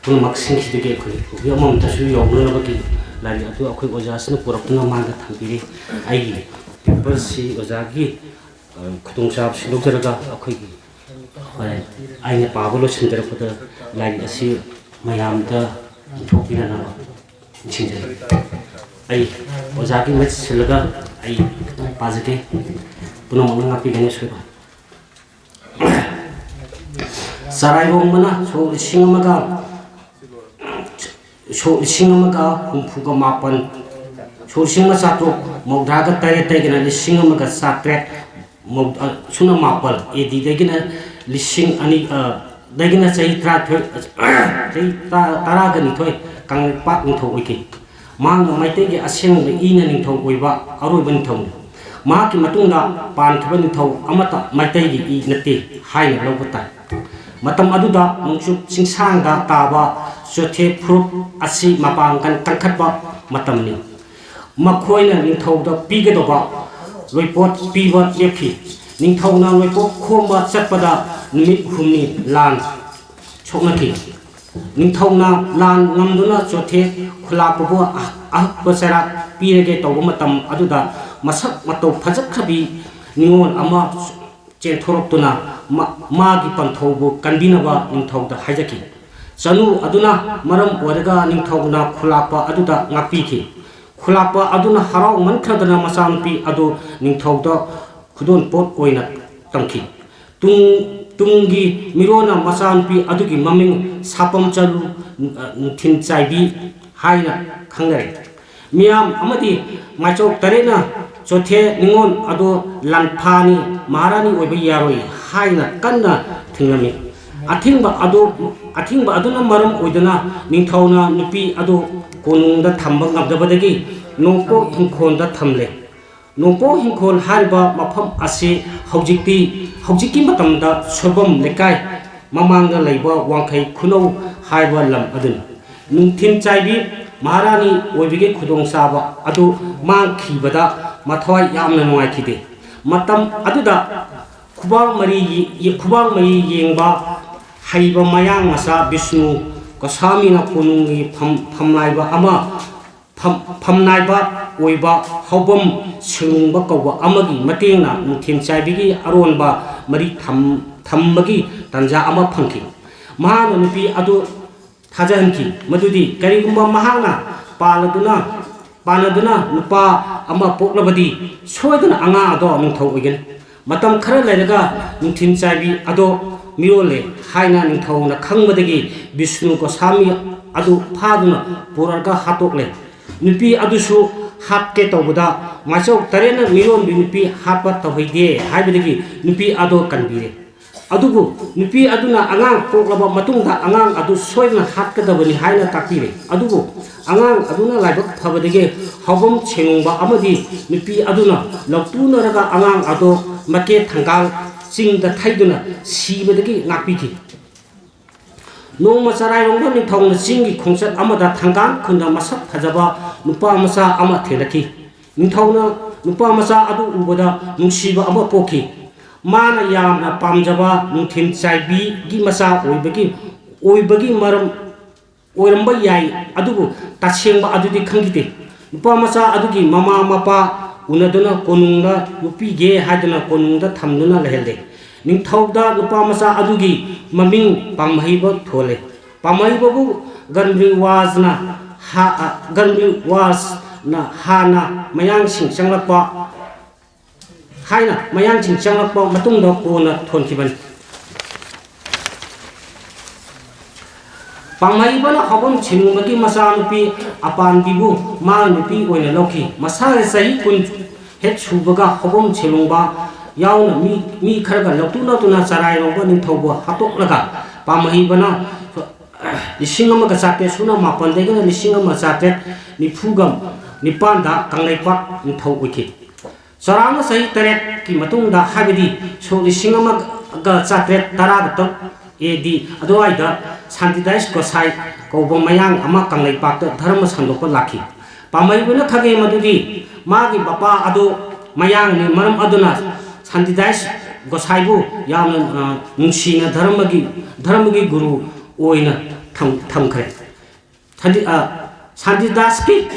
pun maksing si de khoi gi amum ta su yo na bagi lai atu akhoi oza sna purak na ma da thambiri ai gi people si oza gi khudong sa si lok jara ga akhoi gi aina pa bolo sindra pada lai asi mayam da thopina na chinja ai ozaki mat silaga ai pazake puno manga pi gane so sarai bong mana so singamaga humpu ga mapan so singa sato mogda ga tay tay gina singamaga satret mog suna mapal edi de gina lising ani dagina sei tra sei tara ga ni thoi kang pa ung tho oiki mang mai te ge aseng be ina ning tho oiba aroi ban thong ma ki matung da pan thaba ning tho amata mai te gi i nate hai na lo ta matam adu da mungsu sing sang da ta ba sothe prup asi mapang kan kan khat ba matam ni ma khoi na ning tho da pi ge do ba report pi ba yepi ning tho na report khom ba chat pa da nimit humni lan chokna ki ning tho na lan ngam du na chothe khula pa bo a pa sara pi ge to ba matam adu da masak mato phajak khabi ningon ama chen thorok tu na ma gi pan tho bu kanbina ba ning tho da hajaki chanu aduna maram waraga ning tho na khula pa adu da ngapi ki khula pa aduna harau man khadana masam pi adu ning tho da khudon pot oina tamki tungi mirona masan pi adugi maming sapam chalu thin chaibi haina khangare miam amati machok tarena chothe ningon adu lanphani marani oibi yaroi haina kanna thingami athingba aduna maram oidana ningthauna nupi adu konungda thamba ngabdabadagi nongpo hingkhonda thamle nongpo hingkhon hariba mafam ase hojiki matamda sobam lekai mamangda leiba wangkhai khunou haiba lam adun nungthin chaibi maharani oibige khudong saba adu mangkhibada mathwai yamna nuai khide matam aduda khubang mari yengba haiba mayang masa Vishnu kasami na kunungi phamlaiba ama phamnaiba oiba haubam singba kawba amagi matengna nungthin chaibigi aronba mari thambagi tanja ama phangki mahana nupi adu thajanki madudi karigumba mahana panaduna nupa ama poklabadi soidana anga ado ningthau oigen matam khara lairaga nungthin chaibi ado mirole haina ningthau na khangmadagi Vishnu ko sami adu phaduna puraga hatokle nupi adusu hatke tawbuda machok tarena miron bi nupi hatpa tawhide haibidagi nupi ado kanbire adugu nupi aduna angang poklaba matungda angang adu soina hatkadabani haina takpire adugu angang aduna laibak phabadege hobom chengongba amadi nupi aduna laktuna raga angang ado make thangal singda thaiduna sibadagi ngakpiki noma sarai rongba ni thongna singi khongsat amada thangang khunda masak phajaba nupa masa ama thelaki ningthawna nupa masa adu ubada nungsiba ama poki mana yamna pamjaba nungthin chaibi gi masa oibagi maram oiramba yai adubu tasengba adudi khangite nupa masa adugi mama mapa unaduna konungna nupi ge haduna konungda thamduna lehelde ningthawda nupa masa adugi maming pamhaiba thole pamhaiba bu ganri wazna hana mayang sing changlakpa haina mayang sing changlakpa matungda kona thonkiban pamhaiba na habam chinumagi masa nupi apan bibu ma nupi oina lokhi masa sahi kun het subaga habam chelungba yauna mi kharaga laktuna sarai rongba ningthauba hatoklaga pamhibana lisingama ga chate suna mapan degana lisingama chate nifugam nipanda kanglaipa ningthau oiki sarama sahi taret ki matungda habidi so lisingama ga chate tara ga AD adwaida Santidais Gosai Kobo Mayang ama Kanglai Pak Dharma Sandokpa Laki Pamai buna khage madudi magi bapa adu mayang ni maram aduna Santidais Gosai bu yamna nungsina dharmagi guru oina thamkhre Santidas ki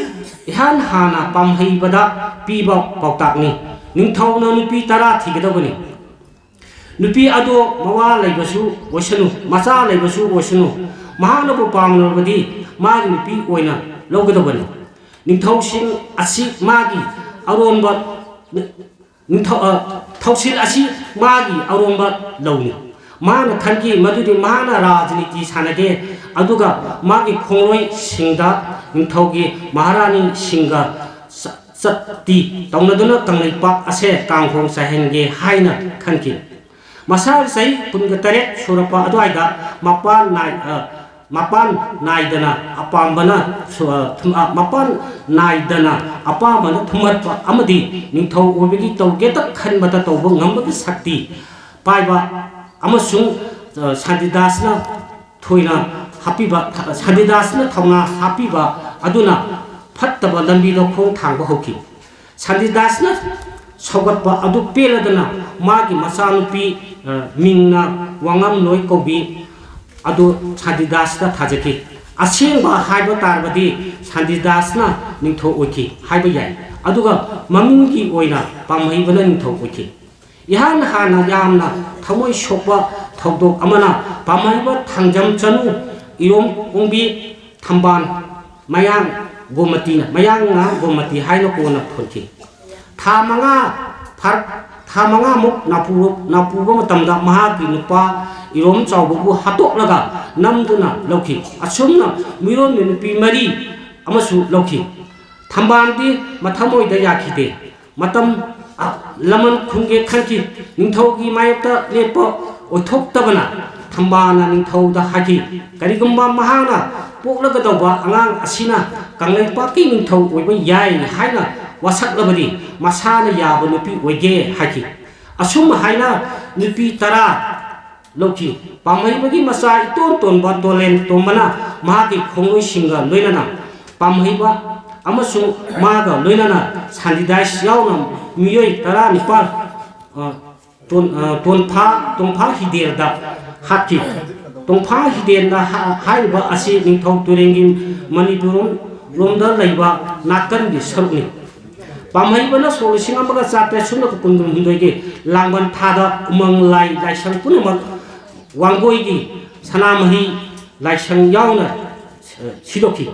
ihan hana pamhai bada piba pautak ni ningthau na nupi tara thigedabani nupi ado mawa laibasu wasanu macha laibasu wasanu mahana bu pamnabadi magi nupi oina logedabani ningthau sing asi magi aronba thausil asi magi aronba lawni mana khanki madudi mana rajniti sanage aduga magi khongloi singda ningthaugi maharani singa satti tawnaduna kanglai pak ase kangkhong sahenge haina khanki masal sai punga tare surapa adwaida mapan naidana apambana apambana thumatpa amadi ningthau obigi tawge ta khanbata tawba ngambagi sakti paiba amasung Santidasna thoina hapiba Santidasna thawna hapiba aduna phattaba lambi lo khong thangba hoki Santidasna sogatba adu peladana magi masanupi mingna wangam loi kobi adu Santidasna thajaki asengba haiba tarbadi Santidasna ningtho oki haiba yai aduga mamingi oina pamhaibana ningtho oki ihan hana yamna thamoi sokba thodok amana pamaiba thangjam chanu irom ongbi thamban mayang gomati nga gomati haino kona phonki thamanga muk napuba matamda mahaki nupa irom chawbu hatok laga namduna lokhi asumna miron nupi mari amasu lokhi thambandi mathamoi da yakhide matam laman khunge khanki ningthaugi mayakta lepo othoktabana thambana ningthauda haki karigumba mahana poklaga dawba angang asina kanglai paki ningthau oiba yai haina wasaklabadi masana yaba nupi oige haki asum haina nupi tara lokhi pamhaibagi masa iton ba tolen tomana mahaki khongoi singa loinana pamhaiba amasung maga loinana Santidais yauna miyoi tara nipal tongpha hiderda haki tongpha hiderda haiba asi ningthau turengi manipurum romda laiba nakan gi saruni pamhaibana solising amaga chapte sunna kundum hindoige langban thada umang lai laisang punamak wangoi gi sanamahi laisang yauna sidoki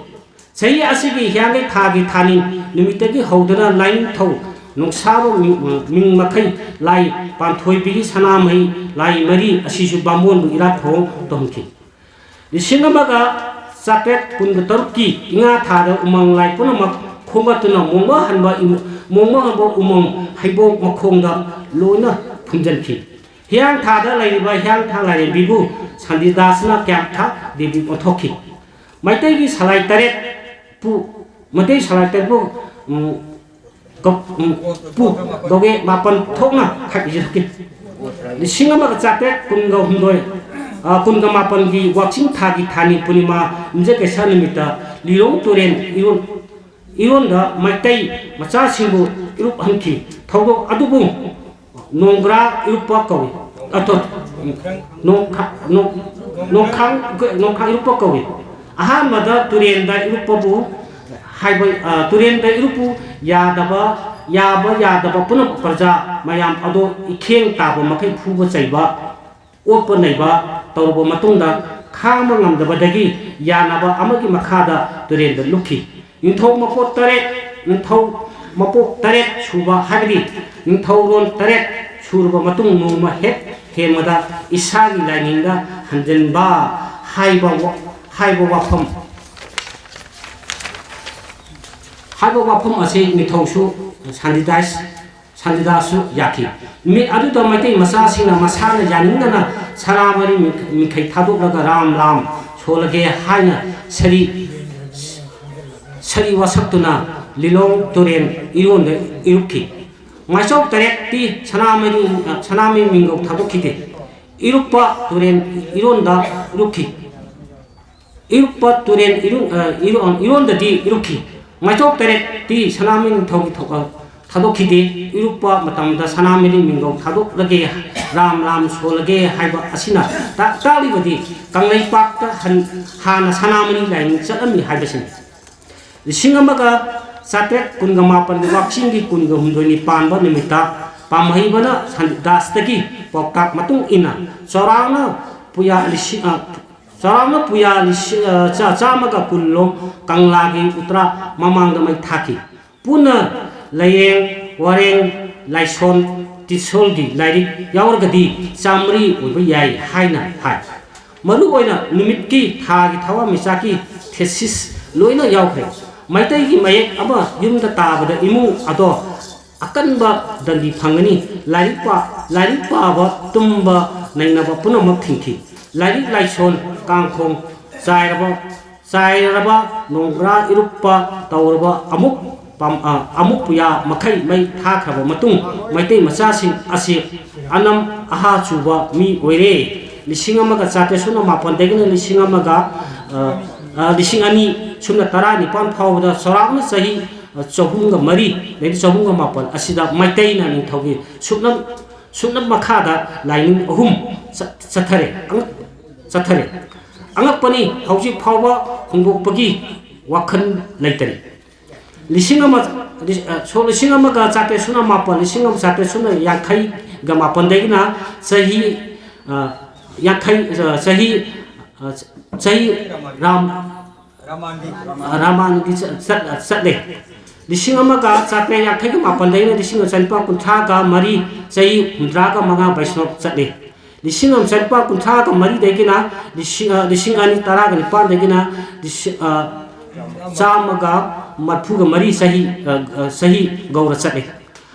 sei asigi hyang thagi thani nimitagi hodana lain thau nungsabo ming makai lai panthoi bi sanamai lai mari asisu bambon bu ira thong tomki lisingamaga sapet kungatarki inga thada umang lai punamak khomatuna mongma hanba umang haibo makhongda loina phunjanki hyang thada laiba hyang thalai bibu Santidasna kyam tha devi othokki maitai gi salai taret pu matai salai taret pu doge mapan thokna khakijaki lisingama chate kunga hundoi kunga mapan gi watching thagi thani punima mje kesa nimita lirong turen iron da maitai macha singbu irup hanki thogo adubu nongra irupa kawi ato nongkhang irupa kawi ahamada turen da irupa bu haiba turen da irupu yadaba punam praja mayam ado ikheng taba makai phuba chaiba opa naiba tawba matungda khama ngamdabadagi yanaba amagi makhada turen da lukhi ningthau mapok taret suba hagri ningthau ron taret surba matung noma hemada isagi laininga hanjenba haiba wafam ase nithausu Santidasu yaki mi adu to maitai masa singna masana janingana saramari mikhai thadokraga ram solage haina sari wasaktuna lilong turen iron iruki maisok taret ti sanami mingok thadokide Irupa turen ironda iruki. Irupa turen ironda di iruki. Maitok teret di sanamin thogi thoka thadokhi di irupa matamda sanamini mingo thadok lage ram solage haiba asina tali badi kanglai pak ta hana sanamini lain salami haibasin. Singamaga satet kungamapan waksingi kungamdoni panba nimita pamahibana dastagi pokak matung ina sorangna puya chamaga kullo kanglagi utra mamangda mai thaki puna layeng wareng laison tisolgi lairi yawargadi samri oiba yai haina hai maru oina nimitki thagi thawa misaki thesis loina yawkhre maitai gi mayek aba yumda tabada imu ado akanba dandi phangani laripa ba tumba nainaba punamak thingthi lari laison kangkhong sairaba nongra irupa tawraba amuk puya makai mai thakhaba matung maitai machasing asi anam aha chuba mi oire lisingamaga chate suna mapon degina lisingamaga lisingani sumna tarani pan phawda sorakna sahi chahunga mari nei chahunga mapon asida maitai na ni thogi sumnam makhada laining ahum sathare angapani hauji phawba hongdokpagi wakhan leitari lisingama ga chate suna mapon lisingam chate suna yakhai ga mapon degina sahi yakhai sahi Ramandi Saturday. Lisingamaga Saturday Yakai Mapandai, the Singam Sanpa Kuntaga, Mari, Say, Hundraga Manga by Snop Saturday. The Singam Sanpa Kuntaga, Mari Degina, the Singani Taraga, the Pandegina, the Samaga, Matuga Mari Sahi Gaura Saturday.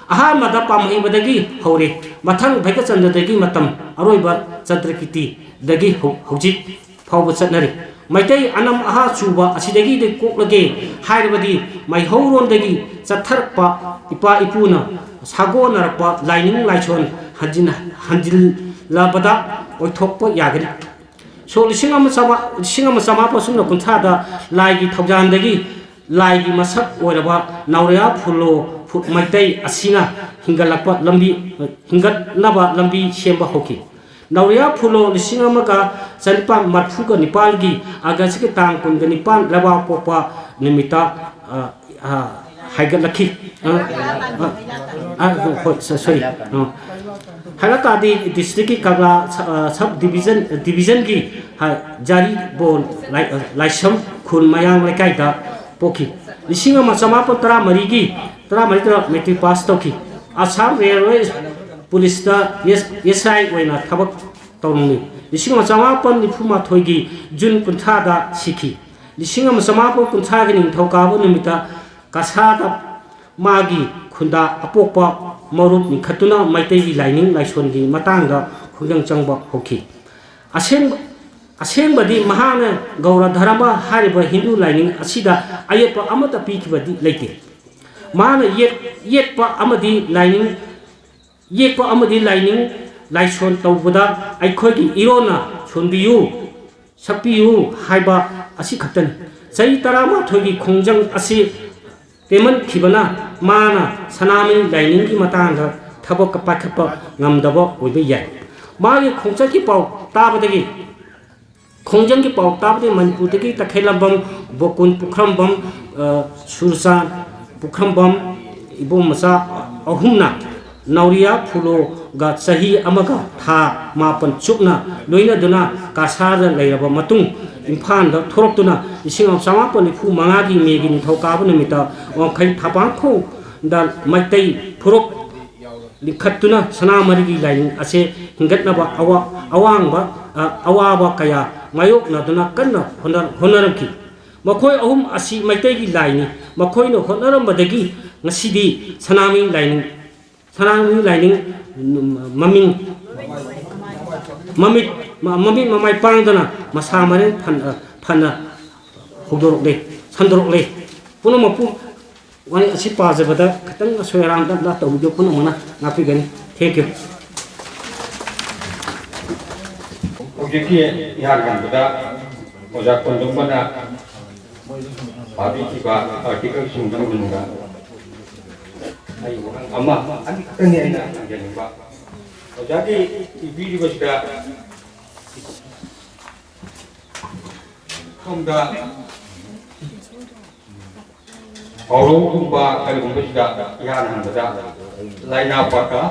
Aha Madapam Ibadagi, Hore, Matang Bekas and the Degi Matam, Aroiba, Sadrakiti, Dagi Hojit, Power Satnari. Maitai anam aha chuba asidagi de koklage hairabadi mai hauron dagi chatharpa ipa ipuna sago narpa lining laison hanjil labada oithokpa yagari so lisingam sama pasuna kunthada laigi thaujan dagi laigi masak oiraba naurya phulo maitai asina hingalakpa lambi hingat naba lambi semba hoki Nauria Pulo, the Singamaga, Sanpa Matfuga Nipalgi, Agasiki Tang, the Nipan, Lava Popa, Nimita, Hagalaki. Sorry. Halaka di district Kagla subdivision gi Jari Bon like some Kun Mayang Lakaita Poki. The Singama Samapo Tra Marigi, Tra Marita Meti Pastoki. Assam Railways. Police yes I when a tabak tony. The Singam Samapan Nipuma Togi, Jun Puntada Siki. The Singam Samapo Puntagan in Tokabo Nimita, Kasada Magi, Kunda, Apopa, Morup, Katuna, Maitegi lining, like Swangi, Matanga, Huyang Changba Hoki. Ashen Badi Mahana, Gaura Dharama, Hariba Hindu lining, Asida, Ayapa Amata Piki Badi late. Mana yet pa Amadi lining. Yekpa amadi lining laison tawbada aikhogi irona chonbiyu sapiyu haiba asi khatan sai tarama thogi khongjang asi teman khibana mana sanami lining gi matanga thabok pakhapa ngamdabo oibe yai magi khongcha ki pau tabadagi khongjang ki pau tabade manpur dagi takhelabam bokun pukhrambam sursa pukhrambam ibom masa ahumna Nauria Pulo got Sahi Amaga, Ta, Mapan Chupna, Loina Duna, Kasada, Layaba Matung, Impan, the Tortuna, the Sing of Samapan, Fu Mangagi, Megin, Tokabanamita, or Kai Tabanko, that Maitei, Purok, the Katuna, Sana Marigi line, I say, Hingatnaba, Awanga, Awawa Kaya, Mayok, Naduna, Kana, Honoraki. Makoi Om Asi Maitegi line, Makoi no Honoram Badagi, Nasidi, Sanami line. Sanami lining maming mamai pangdana masamare phana hudorok le sandorok le puno mapu wani asi paje bada katang soyarang da tawjo puno mana ngapi gani thank you ꯍꯧꯖꯤꯛꯀꯤ ꯏꯍꯥꯟ ꯍꯥꯟꯕꯗ ꯑꯣꯖꯥ ꯀꯣꯟꯗꯣꯡꯕꯅ ꯄꯥꯕꯤꯈꯤꯕ ꯑꯥꯔꯇꯤꯀꯜꯁꯤꯡꯒꯤ ꯃꯅꯨꯡꯗ ꯑꯩ ꯋꯥꯍꯪ ꯑꯃ ꯑꯅꯤꯈꯛꯇꯅꯤ ꯑꯩꯅ ꯍꯪꯖꯅꯤꯡꯕ ꯑꯣꯖꯥꯒꯤ ꯏꯕꯤꯔꯤꯕꯁꯤꯗ ꯁꯣꯝꯗ ꯄꯥꯎꯔꯧꯒꯨꯝꯕ ꯀꯔꯤꯒꯨꯝꯕꯁꯤꯗ ꯏꯍꯥꯟ ꯍꯥꯟꯕꯗ ꯂꯥꯏꯅꯥ ꯄꯥꯀ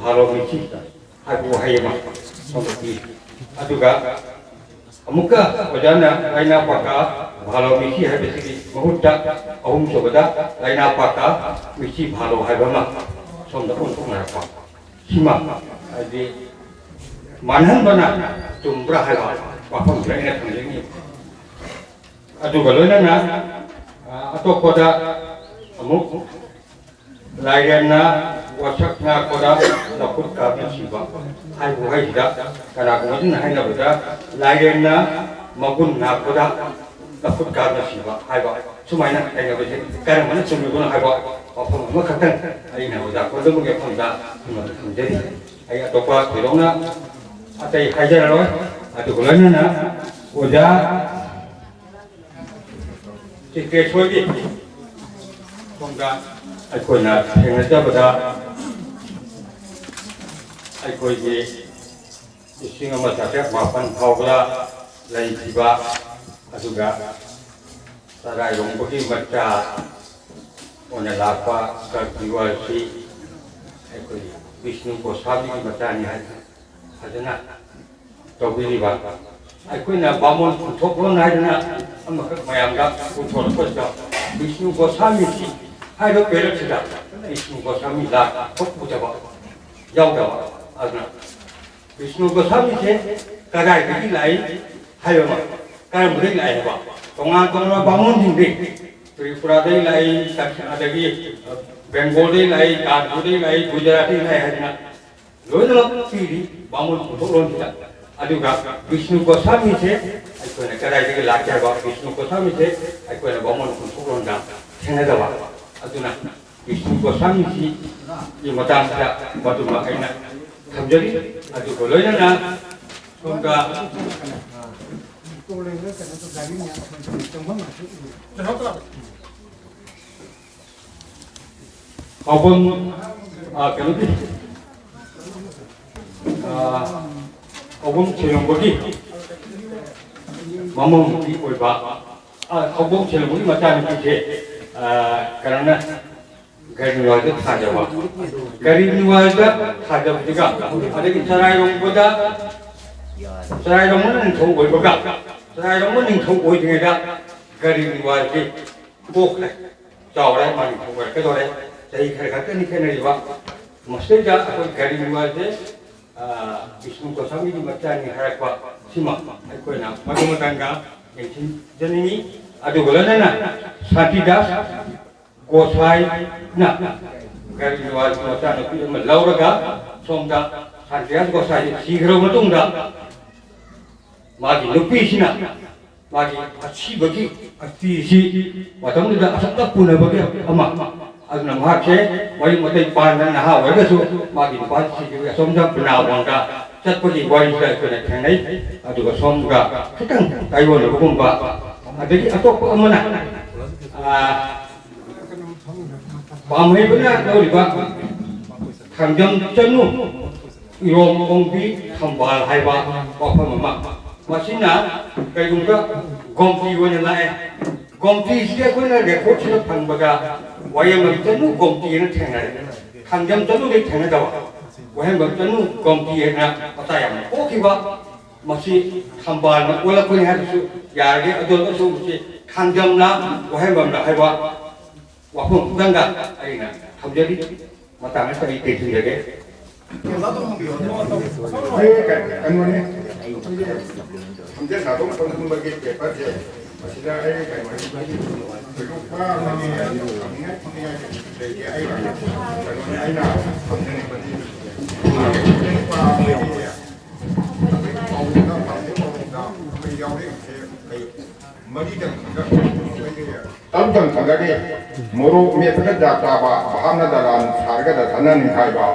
ꯚꯥꯂꯣꯃꯤꯆꯤ ꯍꯥꯏꯕ ꯋꯥꯍꯩ ꯑꯃ ꯁꯣꯝꯗ ꯄꯤ ꯑꯗꯨꯒ ꯑꯃꯨꯛꯀ ꯑꯣꯖꯥꯅ ꯂꯥꯏꯅꯥ ꯄꯥꯀ ꯚꯥꯂꯣꯃꯤꯆꯤ ꯍꯥꯏꯕꯁꯤꯒꯤ ꯃꯍꯨꯠꯇ ꯑꯍꯨꯝꯁꯨꯕꯗ ꯂꯥꯏꯅꯥ ꯄꯥꯀ ꯃꯤꯆꯤ ꯚꯥꯂꯣ ꯍꯥꯏꯕ ꯑꯃ ꯁꯣꯝꯗ ꯑꯣꯟꯊꯣꯛꯅꯔꯛꯄ ꯁꯤꯃ ꯍꯥꯏꯗꯤ ꯃꯥꯟꯍꯟꯕꯅ ꯆꯨꯝꯕ꯭ꯔꯥ ꯍꯥꯏꯕ ꯋꯥꯐꯝꯁꯤꯗ ꯑꯩꯅ ꯊꯝꯖꯅꯤꯡꯉꯤ ꯑꯗꯨꯒ ꯂꯣꯏꯅꯅ ꯑꯇꯣꯞꯄꯗ ꯑꯃꯨꯛ ꯂꯥꯏꯔꯦꯟꯅ ꯋꯥꯁꯛ ꯉꯥꯛꯄꯗ ꯂꯧꯈꯨꯠ ꯀꯥꯞꯅ ꯁꯤꯕ ꯍꯥꯏꯕ ꯋꯥꯍꯩꯁꯤꯗ ꯀꯅꯥꯒꯨꯝꯕꯁꯤꯅ ꯍꯥꯏꯅꯕꯗ ꯂꯥꯏꯔꯦꯟꯅ ꯃꯒꯨꯟ ꯉꯥꯛꯄꯗ ꯂꯧꯈꯨꯠ ꯀꯥꯞꯅ ꯁꯤꯕ ꯍꯥꯏꯕ ꯁꯨꯃꯥꯏꯅ ꯍꯥꯏꯅꯕꯁꯦ ꯀꯔꯝꯕꯅ ꯆꯨꯝꯃꯤꯕꯅꯣ ꯍꯥꯏꯕ ꯋꯥꯐꯝ ꯑꯃꯈꯛꯇꯪ ꯑꯩꯅ ꯑꯣꯖꯥ ꯀꯣꯟꯗꯣꯡꯕꯒꯤ ꯃꯐꯝꯗ ꯊꯝꯖꯔꯤ ꯑꯩ ꯑꯇꯣꯞꯄ ꯊꯣꯏꯗꯣꯛꯅ ꯑꯇꯩ ꯍꯥꯏꯖꯔꯔꯣꯏ ꯑꯗꯨꯒ ꯂꯣꯏꯅꯅ ꯑꯣꯖꯥ ꯆꯤꯇꯦꯁꯣꯔꯒꯤ ꯁꯣꯝꯗ ꯑꯩꯈꯣꯏꯅ ꯊꯦꯡꯅꯖꯕꯗ ꯑꯩꯈꯣꯏꯒꯤ 1998 ꯐꯥꯎꯕꯗ ꯂꯩꯈꯤꯕ ꯑꯗꯨꯒ ꯆꯔꯥꯏꯔꯣꯡꯕꯒꯤ ꯃꯆꯥ ꯑꯣꯏꯅ ꯂꯥꯛꯄ ꯀꯔꯄꯤꯋꯥꯔꯁꯤ ꯑꯩꯈꯣꯏ ꯕꯤꯁꯅꯨ ꯒꯣꯁꯥꯃꯤꯒꯤ ꯃꯆꯥꯅꯤ ꯍꯥꯏꯅ ꯐꯖꯅ ꯇꯧꯕꯤꯔꯤꯕ ꯑꯩꯈꯣꯏꯅ ꯕꯥꯃꯣꯟ ꯈꯨꯟꯊꯣꯛꯂꯣꯟ ꯍꯥꯏꯗꯅ ꯑꯃꯈꯛ ꯃꯌꯥꯝꯗ ꯎꯠꯊꯣꯔꯛꯄꯁꯤꯗ ꯕꯤꯁꯅꯨ ꯒꯣꯁꯥꯃꯤꯁꯤ ꯍꯥꯏꯕ ꯄꯦꯔꯠꯁꯤꯗ ꯕꯤꯁꯅꯨ ꯒꯣꯁꯥꯃꯤ ꯊꯣꯛꯄꯗꯕ ꯌꯥꯎꯗꯕ ꯑꯗꯨꯅ ꯕꯤꯁꯅꯨ ꯒꯣꯁꯥꯃꯤꯁꯦ ꯀꯗꯥꯏꯗꯒꯤ ꯂꯥꯛꯏ ꯍꯥꯏꯕ ꯑꯃ ꯀꯔꯝꯕꯗꯒꯤ ꯂꯥꯛꯏ ꯍꯥꯏꯕ ꯇꯣꯉꯥꯟ ꯇꯣꯉꯥꯟꯕ ꯕꯥꯃꯣꯟꯁꯤꯡꯗꯤ ꯇ꯭ꯔꯤꯄꯨꯔꯥꯗꯒꯤ ꯂꯥꯛꯏ ꯑꯗꯒꯤ ꯕꯦꯡꯒꯣꯜꯗꯒꯤ ꯂꯥꯛꯏ ꯀꯥꯟꯄꯨꯔꯗꯒꯤ ꯂꯥꯛꯏ ꯒꯨꯖꯔꯥꯠꯇꯒꯤ ꯂꯥꯛꯏ ꯍꯥꯏꯗꯅ ꯂꯣꯏꯅꯃꯛ ꯄꯤꯔꯤ ꯕꯥꯃꯣꯟ ꯈꯨꯟꯊꯣꯛꯂꯣꯟꯁꯤꯗ ꯑꯗꯨꯒ ꯕꯤꯁꯅꯨ ꯒꯣꯁꯥꯃꯤꯁꯦ ꯑꯩꯈꯣꯏꯅ ꯀꯗꯥꯏꯗꯒꯤ ꯂꯥꯛꯀꯦ ꯍꯥꯏꯕ ꯕꯤꯁꯅꯨ ꯒꯣꯁꯥꯃꯤꯁꯦ ꯑꯩꯈꯣꯏꯅ ꯕꯥꯃꯣꯟ ꯈꯨꯟꯊꯣꯛꯂꯣꯟꯗ ꯊꯦꯡꯅꯗꯕ ꯑꯗꯨꯅ ꯕꯤꯁꯅꯨ ꯒꯣꯁꯥꯃꯤꯁꯤꯒꯤ ꯃꯇꯥꯡꯗ ꯃꯗꯨꯃ ꯑꯩꯅ ꯊꯝꯖꯔꯤ ꯑꯗꯨꯒ ꯂꯣꯏꯅꯅ ꯁꯣꯝꯗ ꯍꯥꯎꯕꯝ ꯀꯩꯅꯣꯒꯤ ꯍꯥꯎꯕꯝ ꯁꯦꯂꯣꯡꯕꯒꯤ ꯃꯃꯧꯅꯨꯄꯤ ꯑꯣꯏꯕ ꯍꯥꯎꯕꯝ ꯁꯦꯂꯣꯡꯕꯒꯤ ꯃꯆꯥꯅꯨꯄꯤꯁꯦ ꯀꯩꯅꯣꯅ ꯒꯔꯤꯋꯥꯜꯗ ꯊꯥꯖꯕ ꯒꯔꯤꯋꯥꯜꯗ ꯊꯥꯖꯕꯁꯤꯒ ꯑꯗꯒꯤ ꯆꯔꯥꯏꯔꯣꯡꯕꯗ ꯆꯔꯥꯏꯔꯣꯡꯕ ꯅꯤꯡꯊꯧ ꯑꯣꯏꯕꯒ ꯆꯔꯥꯏꯔꯣꯡꯕ ꯅꯤꯡꯊꯧ ꯑꯣꯏꯗ꯭ꯔꯤꯉꯩꯗ ꯒꯔꯤꯋꯥꯜꯁꯤ ꯄꯣꯛꯈ꯭ꯔꯦ ꯆꯥꯎꯔꯦ ꯃꯥ ꯅꯤꯡꯊꯧ ꯑꯣꯏꯔꯛꯀꯗꯧꯔꯦ ꯆꯍꯤ ꯈꯔ ꯈꯛꯇꯅꯤ ꯈꯦꯠꯅꯔꯤꯕ ꯃꯁꯤꯗꯩꯗ ꯑꯩꯈꯣꯏ ꯒꯔꯤꯋꯥꯜꯁꯦ ꯕꯤꯁꯅꯨ ꯒꯣꯁꯥꯃꯤꯒꯤ ꯃꯆꯥꯅꯤ ꯍꯥꯏꯔꯛꯄ ꯁꯤꯃ ꯑꯩꯈꯣꯏꯅ ꯃꯗꯨ ꯃꯇꯝꯒ ꯌꯦꯡꯁꯤꯟꯖꯅꯤꯡꯉꯤ ꯑꯗꯨꯒ ꯂꯣꯏꯅꯅ ꯁꯥꯟꯇꯤꯗꯥꯁ ꯒꯣꯁꯥꯏꯅ ꯒꯔꯤꯋꯥꯜꯒꯤ ꯃꯆꯥꯅꯨꯄꯤ ꯑꯃ ꯂꯧꯔꯒ ꯁꯣꯝꯗ ꯁꯥꯟꯇꯤꯗꯥꯁ ꯒꯣꯁꯥꯏꯁꯤ ꯁꯤꯈ꯭ꯔꯕ ꯃꯇꯨꯡꯗ ꯃꯥꯒꯤ ꯅꯨꯄꯤꯁꯤꯅ ꯃꯥꯒꯤ ꯑꯁꯤꯕꯒꯤ ꯑꯁꯇꯤꯁꯤ ꯃꯇꯝꯗꯨꯗ ꯑꯁꯨꯝꯅ ꯄꯨꯅꯕꯒꯤ ꯑꯃ ꯑꯗꯨꯅ ꯃꯍꯥꯛꯁꯦ ꯋꯥꯔꯤ ꯃꯇꯩ ꯄꯥꯟꯗ ꯅꯍꯥ ꯑꯣꯏꯔꯒꯁꯨ ꯃꯥꯒꯤ ꯅꯨꯄꯥꯁꯤꯒꯤ ꯑꯁꯣꯝꯗ ꯕ꯭ꯔꯤꯟꯗꯥꯕꯣꯟꯗ ꯆꯠꯄꯒꯤ ꯋꯥꯔꯤꯁꯤꯗ ꯑꯩꯈꯣꯏꯅ ꯊꯦꯡꯅꯩ ꯑꯗꯨꯒ ꯁꯣꯝꯒ ꯈꯤꯇꯪ ꯇꯥꯏꯌꯣꯟꯅꯕꯒꯨꯝꯕ ꯑꯗꯒꯤ ꯑꯇꯣꯞꯄ ꯑꯃꯅ ꯄꯥꯝꯍꯩꯕꯅ ꯂꯧꯔꯤꯕ ꯈꯥꯡꯖꯝ ꯆꯅꯨ ꯏꯔꯣꯝ ꯀꯣꯡꯕꯤ ꯊꯝꯕꯥꯜ ꯍꯥꯏꯕ ꯋꯥꯐꯝ ꯑꯃ ꯃꯁꯤꯅ ꯀꯩꯒꯨꯝꯕ ꯒꯣꯝꯇꯤ ꯑꯣꯏꯅ ꯂꯥꯛꯑꯦ ꯒꯣꯝꯇꯤꯁꯤꯗꯤ ꯑꯩꯈꯣꯏꯅ ꯔꯦꯀꯣꯔꯗꯁꯤꯗ ꯐꯪꯕꯗ ꯋꯥꯌꯦꯡꯕꯝ ꯆꯅꯨ ꯒꯣꯝꯇꯤꯅ ꯊꯦꯡꯅꯔꯦ ꯈꯥꯡꯖꯝ ꯆꯅꯨꯗꯤ ꯊꯦꯡꯅꯗꯕ ꯋꯥꯍꯦꯡꯕꯝ ꯆꯅꯨ ꯒꯣꯝꯇꯤ ꯍꯥꯏꯅ ꯃꯆꯥ ꯌꯥꯝꯅ ꯄꯣꯛꯈꯤꯕ ꯃꯁꯤ ꯊꯝꯕꯥꯜꯅ ꯑꯣꯜꯂꯛꯄꯅꯤ ꯍꯥꯏꯕꯁꯨ ꯌꯥꯔꯒꯦ ꯑꯗꯨꯁꯨ ꯃꯁꯤ ꯈꯥꯡꯖꯝꯅ ꯋꯥꯍꯦꯡꯕꯝꯅ ꯍꯥꯏꯕ ꯋꯥꯐꯝ ꯈꯨꯗꯪꯒ ꯑꯩꯅ ꯊꯝꯖꯔꯤ ꯃꯇꯥꯡ ꯑꯁꯤꯗ ꯑꯩ ꯇꯦꯟꯁꯤꯟꯖꯒꯦ ꯀꯩꯅꯣꯅꯤ ꯈꯣꯟꯖꯦꯜ ꯁꯥꯗꯣꯛ ꯐꯪꯕꯒꯤ ꯄꯦꯄꯔꯁꯦ ꯃꯁꯤꯗ ꯑꯩ ꯊꯣꯏꯗꯣꯛꯄ ꯈꯪꯅꯤꯡꯉꯥꯏ ꯂꯩꯇꯦ ꯑꯩꯅ ꯈꯪꯖꯅꯤꯡꯕꯗꯤ ꯑꯝꯇꯪ ꯈꯪꯒꯅꯤ ꯃꯣꯔꯣꯛ ꯃꯦꯠꯄꯗ ꯖꯥꯠ ꯆꯥꯕ ꯚꯥꯞꯅ ꯗꯂꯥꯟ ꯁꯥꯔꯒꯗ ꯊꯅ ꯅꯤꯡꯈꯥꯏꯕ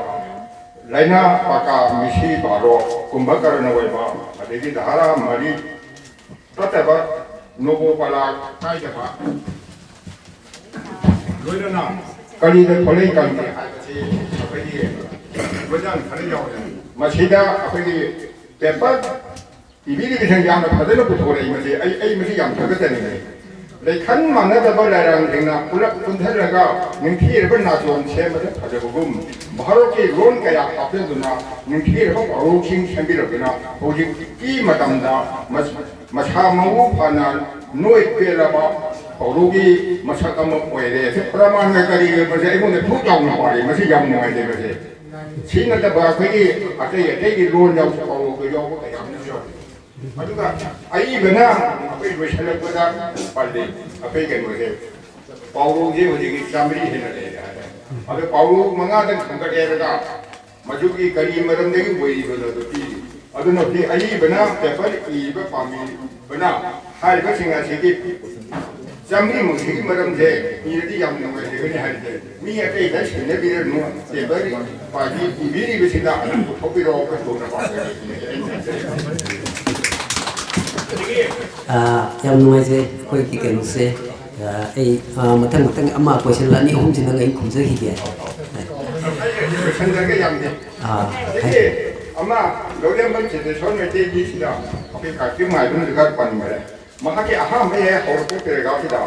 laina paka misi baro kumbhakara waiba adegi dhara mari tataba nobo pala kai jaba loina kali da tholei kan ni haji apagi wajan khane jaw masida apagi paper ibiri bisang jam na phadelo puthore masi ai masi jam thagatani ne lekhan manada ba larang dingna pulak puntharaga ningthir ba na chon chema da phadabugum bharot ki ron kaya apeduna ningthir ba aroking sambirabina hoji ki matamda masha mau phana noi pelaba Paurugi masakama poire praman na kari mase ai mone thu jaw na pare mase jam ngai de mase sina da ba khoi ate ron jaw pauru ko jaw ko jam na jaw aduga ai bena apai weshala ko da palde apai ke mose pauru ge hoji ki samri hena le ade pauru manga dan khanga de da majugi kari maram de ki boi bena do pi aduna ki ai bena paper I ba pami bena hai ba singa sigi Jamri mungkin malam je, ini di jam nunggu je ni hari je. Mi ada ikan sini biar nu, sebab pagi ibiri bersih dah, kopi rokok tu nak pakai. Yang nunggu je, kau ikan nuse, matang ama kau sila ni hum jenang ini kumse hiji. Senang ke jam je. Jadi, ama, kalau dia macam tu, soal macam ni sila, kopi kaki mai tu dekat pan mana. Mahaki aham ya horko terega kita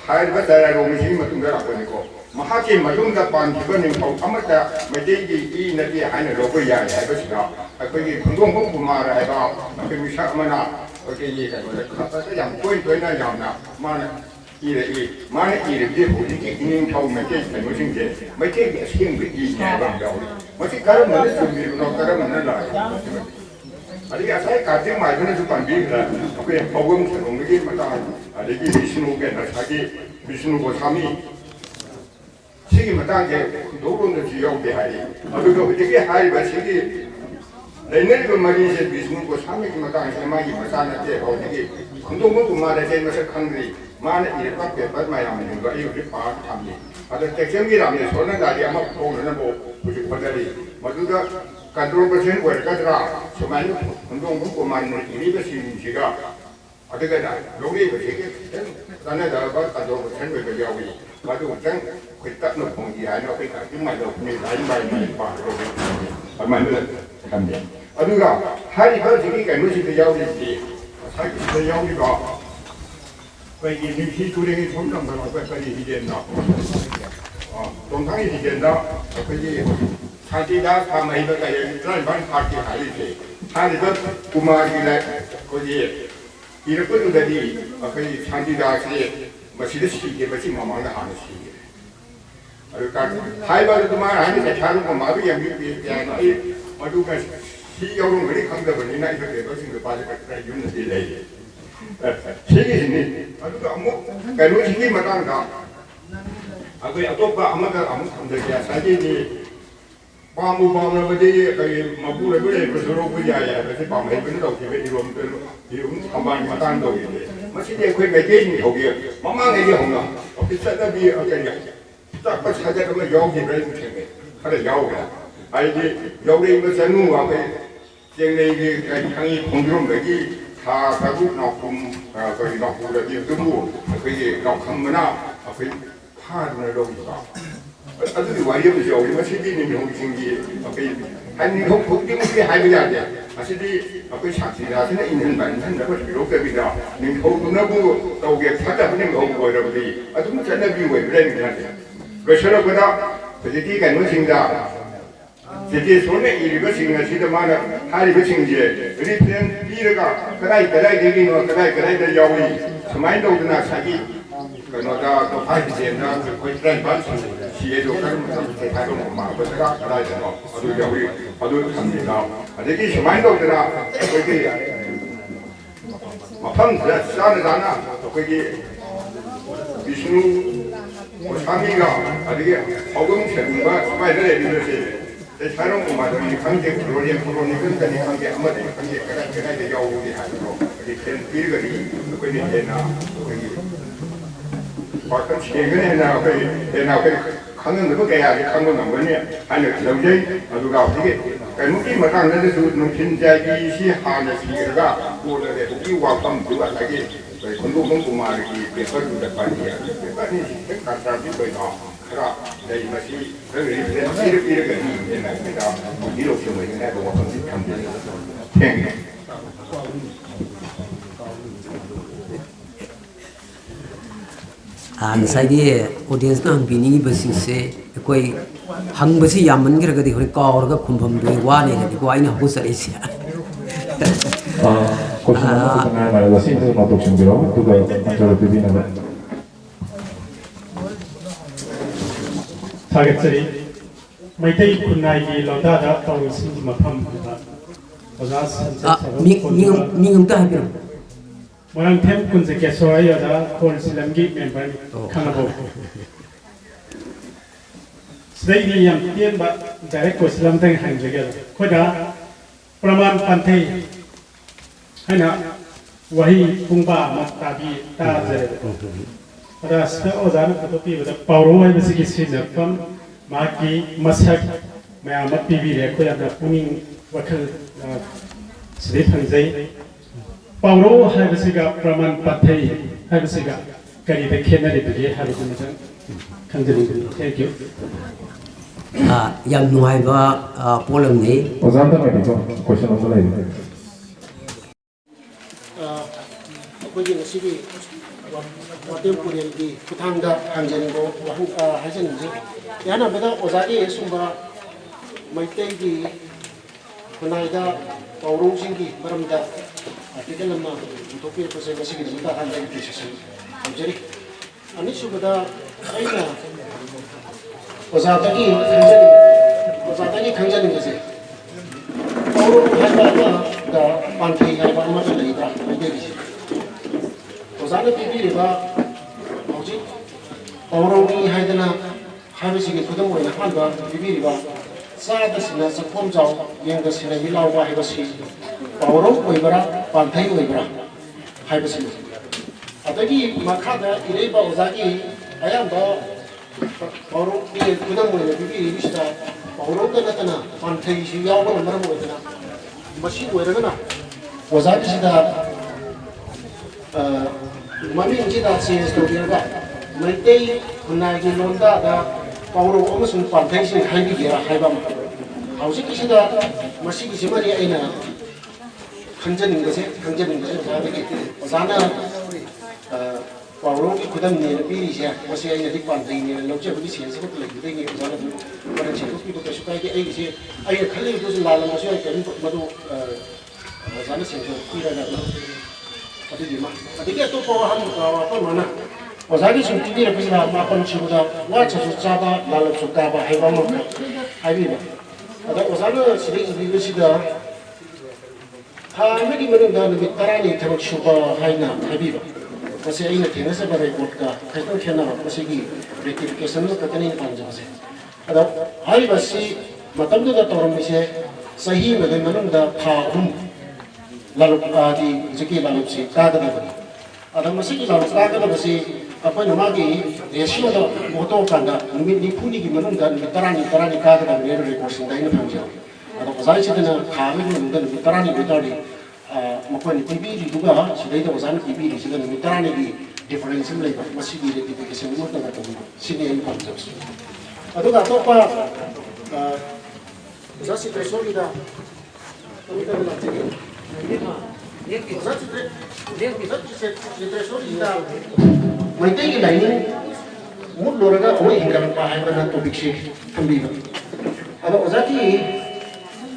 hai batara romisi matungga rakoniko mahaki matungga pan kibani pau amata medeji I nadi haina rogo ya ya basira akoi khungong hong kumara hai ba akoi misa mana okey ye kan khata yang koi na yang na mana ire mana ire je hoji ki inin thau mete kan mosin je mete ki sing bi I ya ba daw mati karam mana sumbi no karam mana la Adik saya kaji macam mana tu pandai lah. Okey, problem serong lagi macam adik Vishnu ke nasi Vishnu Goswami. Segi macam je, dorong tu jiau behari. Aduh, tu jadi hari bersegi. Lainnya tu mari je Vishnu Goswami ke macam sama ini macam nanti. Kalau jadi, untuk tu mana je macam kandri. Mana ini tak dapat macam ni. Kalau ini lepas kami. Ada tekstur ni ramai. Soalnya dari amat pun nak buat padari. Maksudnya kantor presiden warga terang, semuanya untuk pemain ini bersih juga. Ada kan? Lori bersih kan? Karena dapat kantor presiden warga jauh. Lalu kan kita nak pengiran apa kita cuma dah punya lain pak. Mana kami. Aduh kan? Hari hari kan mesti jauh di. Saya jauh juga. Bagi ni hidup ini semua orang berpikir hidup nak. Tentang hidup nak, bagi Santidah kami itu kaya terlalu parti hari ini. Hari itu kumar gila kodi. Ini pun sudah di kaya Santidah sih masih sedikit masih mamanya harus sedikit. Aduh kan, hari baru kumar hari ini cakap kumar yang yang ini, aduh kan si orang beri kangda beri nak itu dia pasti lepas kerja junus di lagi. Sedikit ini, aduh kamu kalau sedikit macam tak. Aku atau apa amat kangda dia saja ni. Pamu berde kaya mabu berde bersuruh berjaya, berarti pamu itu tahu kita dirum tambahan matan tahu ini. Masih dia kau macam ni hoki, mama ni dia honga. Tapi saya ni akan ya, tak pas saja kami jauh di berada macam ni, ada jauh kan. Ada jauh ni macam nu apa, yang ni kami pengurus lagi, tahu nakum kau nakum lagi tunggu, kau nakum mana, apa hard mana lagi. Aduh, wajib jauh ni masih di ni orang tinggi. Okey, hari ni orang mesti hari berjaya. Masih di apa saksi dah, sini Indian banten dapat berokah bida. Ni orang tu nak bu tahu ke kata pun ni orang boleh beri. Aduh, macam mana biu boleh ni nanti. Bersama pada jadi kan mesti dah. Jadi soalnya ini bersih nasi tu mana hari bersih je. Jadi pun dia kedai degi no kedai dah jauh ni. Semain tu nak sakit. Kalau dah tu hari je nak kau tren bantu. Siapa tu kan mesti tahu nama betul kedai tu. Aduh jauh ni, aduh kami dah. Jadi semain tu dah kau ni. Macam sana kau ni Vishnu kami dah. Adik awam semua semua ada di sini. Sekarang umat ini kami keluarga kan kami amat kami kadang jauh di hari tu. Jadi tempir kali kau ni nak kau ni. Bahkan sekarang ni nak ꯈꯪꯉꯝꯗꯕ ꯀꯌꯥꯁꯤ ꯈꯪꯕ ꯉꯝꯒꯅꯤ ꯍꯥꯏꯅ ꯂꯧꯖꯩ ꯑꯗꯨꯒ ꯍꯧꯖꯤꯛꯀꯤ ꯀꯩꯅꯣꯒꯤ ꯃꯇꯥꯡꯗꯁꯨ ꯅꯨꯡꯊꯤꯟꯖꯥꯏꯒꯤꯁꯤ ꯍꯥꯟꯅ ꯁꯤꯔꯒ ꯀꯣꯟꯅ ꯍꯧꯖꯤꯛꯀꯤ ꯋꯥꯐꯝꯗꯨ ꯉꯁꯥꯏꯒꯤ ꯈꯣꯡꯗꯣꯛꯐꯝ ꯀꯨꯃꯥꯔꯒꯤ ꯄꯦꯄꯔꯗꯨꯗ ꯄꯥꯏꯔꯤ ꯄꯦꯄꯔꯅꯤꯁꯤ ꯈꯤꯇꯪ ꯀꯟꯇ꯭ꯔꯥꯗꯤꯛ ꯑꯣꯏꯅ ꯈꯔ ꯂꯩ ꯃꯁꯤ ꯈꯔ ꯔꯤꯐ꯭ꯔꯦꯟꯁ ꯄꯤꯔꯒꯗꯤ ꯍꯦꯟꯅ ꯑꯩꯈꯣꯏꯗ ꯂꯧꯁꯤꯡ ꯑꯣꯏꯒꯅꯤ ꯍꯥꯏꯕ ꯋꯥꯐꯝꯁꯤ ꯊꯝꯖꯩ ꯊꯦꯡꯛ ꯉꯁꯥꯏꯒꯤ ꯑꯣꯗꯤꯌꯟꯁꯅ ꯍꯪꯕꯤꯅꯤꯡꯉꯤꯕꯁꯤꯡꯁꯦ ꯑꯩꯈꯣꯏ ꯍꯪꯕꯁꯤ ꯌꯥꯝꯃꯟꯈ꯭ꯔꯒꯗꯤ ꯍꯣꯔꯦꯟ ꯀꯥꯎꯔꯒ ꯈꯨꯝꯐꯝꯗꯨ ꯋꯥꯅꯦꯅꯗꯤꯀꯣ ꯑꯩꯅ ꯍꯧꯒꯠꯆꯔꯛꯏꯁꯦ ꯀꯣꯏꯁꯟ ꯑꯃꯈꯛꯇ ꯉꯥꯏꯔꯕ ꯁꯤꯁꯨ ꯇꯧꯁꯤꯟꯕꯤꯔꯣ ꯑꯗꯨꯒ ꯑꯟꯁꯔ ꯄꯤꯕꯤꯅꯕ ꯊꯥꯒꯠꯆꯔꯤ ꯃꯩꯇꯩ ꯈꯨꯟꯅꯥꯏꯒꯤ ꯂꯣꯟꯗꯥꯗ ꯇꯧꯔꯤꯁꯤꯡꯒꯤ ꯃꯐꯝꯗ ꯑꯣꯖꯥ ꯃꯤꯡ ꯑꯝꯇ ꯍꯥꯏꯕꯤꯔꯣ ꯃꯣꯏꯔꯥꯡꯊꯦꯝ ꯀꯨꯟꯖꯀꯦꯁꯣꯔ ꯑꯩ ꯑꯣꯖꯥ ꯀꯣꯟꯁꯤꯂꯝꯒꯤ ꯃꯦꯝꯕꯔꯅꯤ ꯈꯪꯉꯕꯣ ꯁꯤꯗꯩꯗꯤ ꯌꯥꯝ ꯇꯦꯟꯕ ꯗꯥꯏꯔꯦꯛ ꯀꯣꯏꯁꯟ ꯑꯃꯇꯪ ꯍꯪꯖꯒꯦ ꯑꯩꯈꯣꯏꯅ ꯄ꯭ꯔꯃꯥꯟ ꯄꯥꯟꯊꯩ ꯍꯥꯏꯅ ꯋꯥꯍꯩ ꯄꯨꯡꯕꯥ ꯑꯃ ꯇꯥꯖꯔꯦꯕ ꯑꯗ ꯁꯤꯗ ꯑꯣꯖꯥꯅ ꯐꯣꯡꯗꯣꯛꯄꯤꯕꯗ ꯄꯥꯎꯔꯧ ꯍꯥꯏꯕꯁꯤꯒꯤ ꯁꯤꯖꯤꯟꯅꯐꯝ ꯃꯍꯥꯛꯀꯤ ꯃꯁꯛ ꯃꯌꯥꯝ ꯑꯃ ꯄꯤꯕꯤꯔꯦ ꯑꯩꯈꯣꯏ ꯌꯥꯝꯅ ꯄꯨꯛꯅꯤꯡ ꯋꯥꯈꯜ ꯁꯤꯗꯩ ꯐꯪꯖꯩ ꯄꯥꯎꯔꯧ ꯍꯥꯏꯕꯁꯤꯒ ꯄ꯭ꯔꯃꯥꯟ ꯄꯥꯟꯊꯩ ꯍꯥꯏꯕꯁꯤꯒ ꯀꯔꯤꯗ ꯈꯦꯠꯅꯔꯤꯕꯒꯦ ꯍꯥꯏꯕꯗꯨꯃꯇꯪ ꯈꯪꯖꯅꯤꯡꯕꯅꯤ ꯊꯦꯡꯛ ꯌꯨ ꯌꯥꯝ ꯅꯨꯡꯉꯥꯏꯕ ꯄꯣꯠꯂꯝꯅꯤ ꯑꯣꯖꯥ ꯑꯝꯇ ꯉꯥꯏꯕꯤꯀꯣ ꯀꯣꯏꯁꯟ ꯑꯝꯇ ꯂꯩꯔꯤ ꯑꯩꯈꯣꯏꯒꯤ ꯉꯁꯤꯒꯤ ꯋꯥꯇꯦꯝ ꯄꯨꯔꯦꯜꯒꯤ ꯈꯨꯠꯊꯥꯡꯗ ꯍꯪꯖꯅꯤꯡꯕ ꯋꯥꯍꯪ ꯍꯥꯏꯖꯅꯤꯡꯖꯩ ꯌꯥꯅꯕꯗ ꯑꯣꯖꯥꯒꯤ ꯁꯨꯝꯕ ꯃꯩꯇꯩꯒꯤ ꯈꯨꯟꯅꯥꯏꯗ ꯄꯥꯎꯔꯧꯁꯤꯡꯒꯤ ꯃꯔꯝꯗ आर्टिकल पुथोपीरपसे एप्रिसिएशन तौजरी अनीसुबदा ओजादगी खंजनिंगसे पौरो हाइबा पांथै हाइबा अमर लैबा हाइदेगिसे ओजाना पिबिरिबा हौजिक पौरोनी हाइदना हाइबसिगे खुदम ओइना हाइबा पिबिरिबा चादसिना चखोम जाव येंगसिना हिलावबा हाइबसि पौरो ओइबरा पांथै ओइबरा हाइबसि अदगी मखादा इरेबा ओजागी अयाबा पौरो के खुदम ओइना पिबिरिबिसिदा पौरो दनतना पांथै सि यावबा मरम ओइदना मसि ओइरगना ओजागी सिदा ममी इंजिदा चेंज तौबिरगा मैतै खुनागी लोंदा दा पौरो अमसुं पांथै सि हाइबिगेरा हाइबा हौजिकिसिदा मसिगी सिमरि आइना खंजनिंगसे ओजाना पौरो की खुदम ने पीरिसे मसे आइना दि पांथै ने लौचबगी सेंस को लैबदैनि ओजाना दु मरन सेंस की कछु काइगे आइगिसे आइ खले दुस लालमसे आइ करिन मदु ओजाना सेंस पीरागा अदि मा अदि तो हम अपन माना ओजागी सुंती रखिना मापन सुदा वा छसु चाबा लालब सुताबा हाइबा म हाइबिबा अदा ओजाना सिरि इबिसिदा हामगी मनुदा नुबि तरानी थबक सुबा हाइना हाइबिबा मसे आइना थेनसबा रिपोर्ट का खैतन खेना मसेगी रेक्टिफिकेशन लो कतनी पांजबसे अदा हाइबासी मतमदुदा तोरमिसे सही मदे मनुदा था हुम लालब आदि जिकी लालब से कागदबनी अदा मसेगी लालब कागदबसे अपन मागी रेशियो द मोटो कांदा नुबि निफुनी की मनुदा नुबि तरानी कागदबनी रिपोर्ट सिंदा फांजो अदा ओजाई सिदना खामगी मनुदा नुबि तरानी बिताडी मखोन टीवी रिदुगा सिदैदा ओजान टीवी रिसिदा नुबि तरानी की डिफरेंस लेबा मसिगी रेक्टिफिकेशन नो तना तबि सिने इन फांजो अदुगा तोपा ओजा सिट्रेसोलिदा तमिदा लाचेगी मैतैगी लाइनिंग मुद लोरगा ओइ हिंगरंपा हाइबना टॉपिक से थंबीबा अदा ओजाकी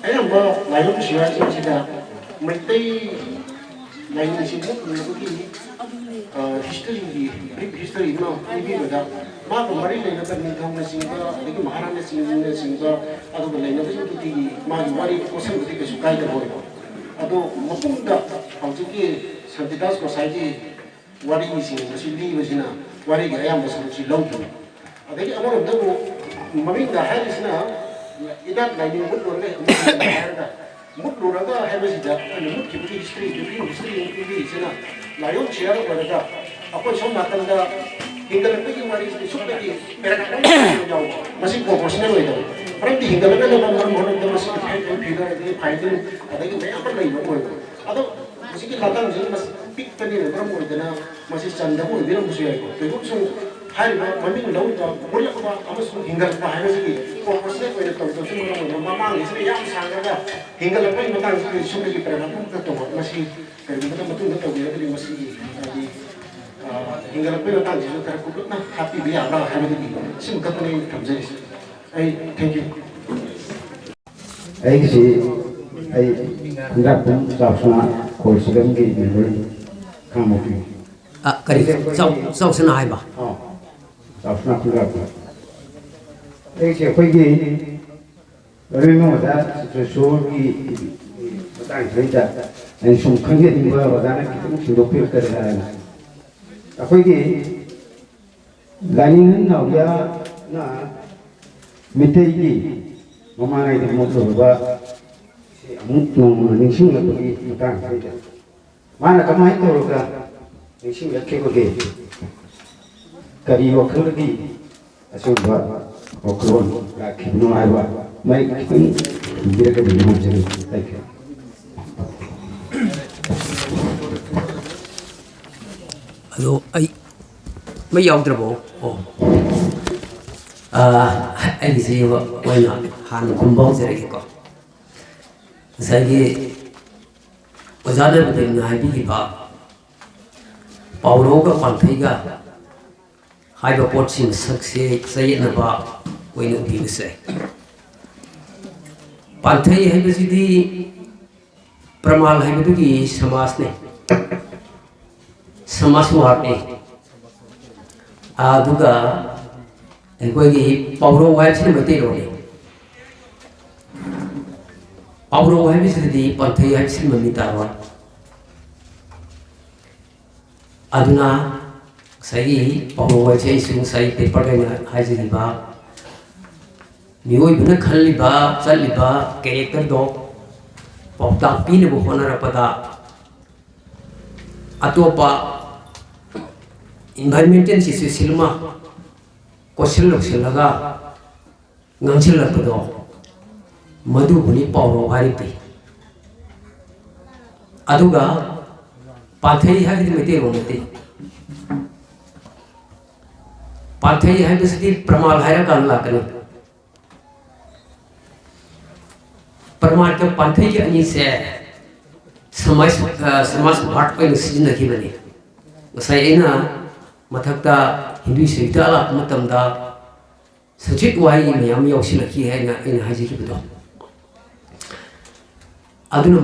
अयंबा लाइनिंग सियासी सिदा मैतै लाइनिंग से मुद लोरगी हिस्ट्री नो इबिबदा मा को मरि लेना का निथौना सिंगा लेकिन महाराणा सिंगा अदुगा लेना बिति मा वारी कोसन बिति के सुकाई का होइबा अदो मपुंदा हौजिकी संतिदास सोसाइटी वारी सिंग मसि लिबसिना वारी गे अयाम बसुची लौथु अदगी अमरदबु ममिंदा हारिसना इदात लाइनिंग मुद लोरगे मुद लोरगा हाइबसिदा मुद की हिस्ट्री सिना लायोन शेयर करगा अकोइ सम नातंदा hingalakpagi wari supagi perak jauh masih proporsional itu. Orang dihingalkan dalam orang masih figure ini fighting ada yang banyak apa lagi mau itu. Atau masih kita datang sini masih pick pendiri orang mau itu masih canda mau itu orang musuh itu. Itu so hari mami lalu tu boleh apa kamu hingal apa hari sini proporsional itu itu semua orang mama ini sih yang sangat ada hingalkan itu tentang supagi perak itu tu masih kalau kita betul betul dia masih hingga lepas itu tadi itu terkubur nah tapi dia orang kami ini semua kita ini kamzari. Thank you. Sih, hendak pun sahaja kau sedang di negeri kamu tu. Kali sahaja senai bah. Sahaja hendak pun. Sih, pergi. Lalu mana sesuatu di batang kerja, yang sumkang dia tinggal batang kita mesti dopil kerana. Aku ini lain dia na mitegi mama na itu motor ba mungkin ningsing la pergi matang kerja mana kamu itu roga ningsing la keko ke kari waktu lagi asyik ba waklon la kibnu aywa mai kipin dia ke di mana jadi thank you. Aduh, mấy dòng từ bộ, anh gì vậy, quay lại Hàn Quốc bao giờ đấy có, giờ thì bây giờ đây mình nói cái gì vậy, bảo lô cái quan thấy cái, hai cái bộ phim sắc sỡ xây nó bảo quay nó đi cái quan thấy hay cái gì đi, pramal hay cái gì samas này. Samaswati aduga egoigi pauro website mate roni pauro website di panthai website mamita ro aduna sai pauro website sung sai paper ga haji ba nioi buna khalli ba chali ba character do pokta pin bu honara pada atopa environmental situation ma question lok silaga ngangchil la do madu buni pawro hari pe aduga pathai ha gi mete ro mate pathai ha gi sidi pramal ha kan la kan pramal ke pathai ke ani se समाज भाट पे season की बने वैसे मथक्ता हिंदू सहित अलग सचित Y ma'am यौसिलकी है हाजिबदो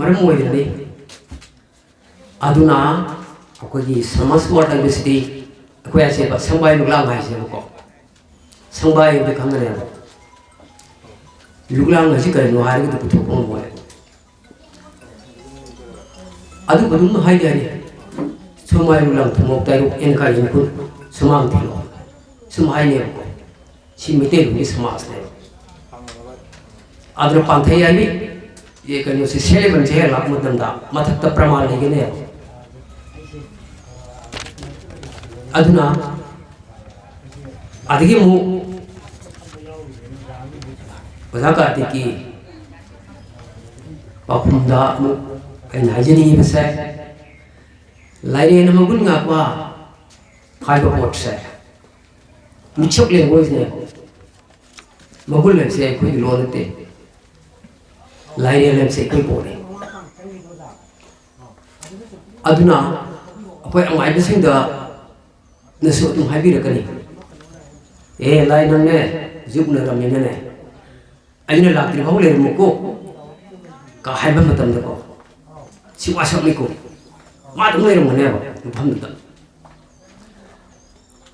मरम अखोगी समाज वाट है अखोसे संबाई लुगलांग है संबाई खंगने लुगलांग कहीं है पुथों adu badum hai gani somai ulang thumok tai ro en kai kun samang thilo samai ne ko si mite ni samas ne adra panthai ai ye kan se sele ban je la mudam da mathak ta pramal ne gene aduna adigi mu bazaka tiki pakhumda mu anh hãy cho đi xe lại đây nó muốn ngạc qua hai bộ một xe mình chốc lên ngôi này mà muốn làm xe quay luôn thế lại đây làm xe quay bộ này aduna quay ông ai biết sinh đó nó sợ tung hai biết được cái này lại nó này giúp nó làm như thế này anh nó làm thì không lên một cô cả hai bên mà tầm được có si wasap niku madung lerong ne ba pham da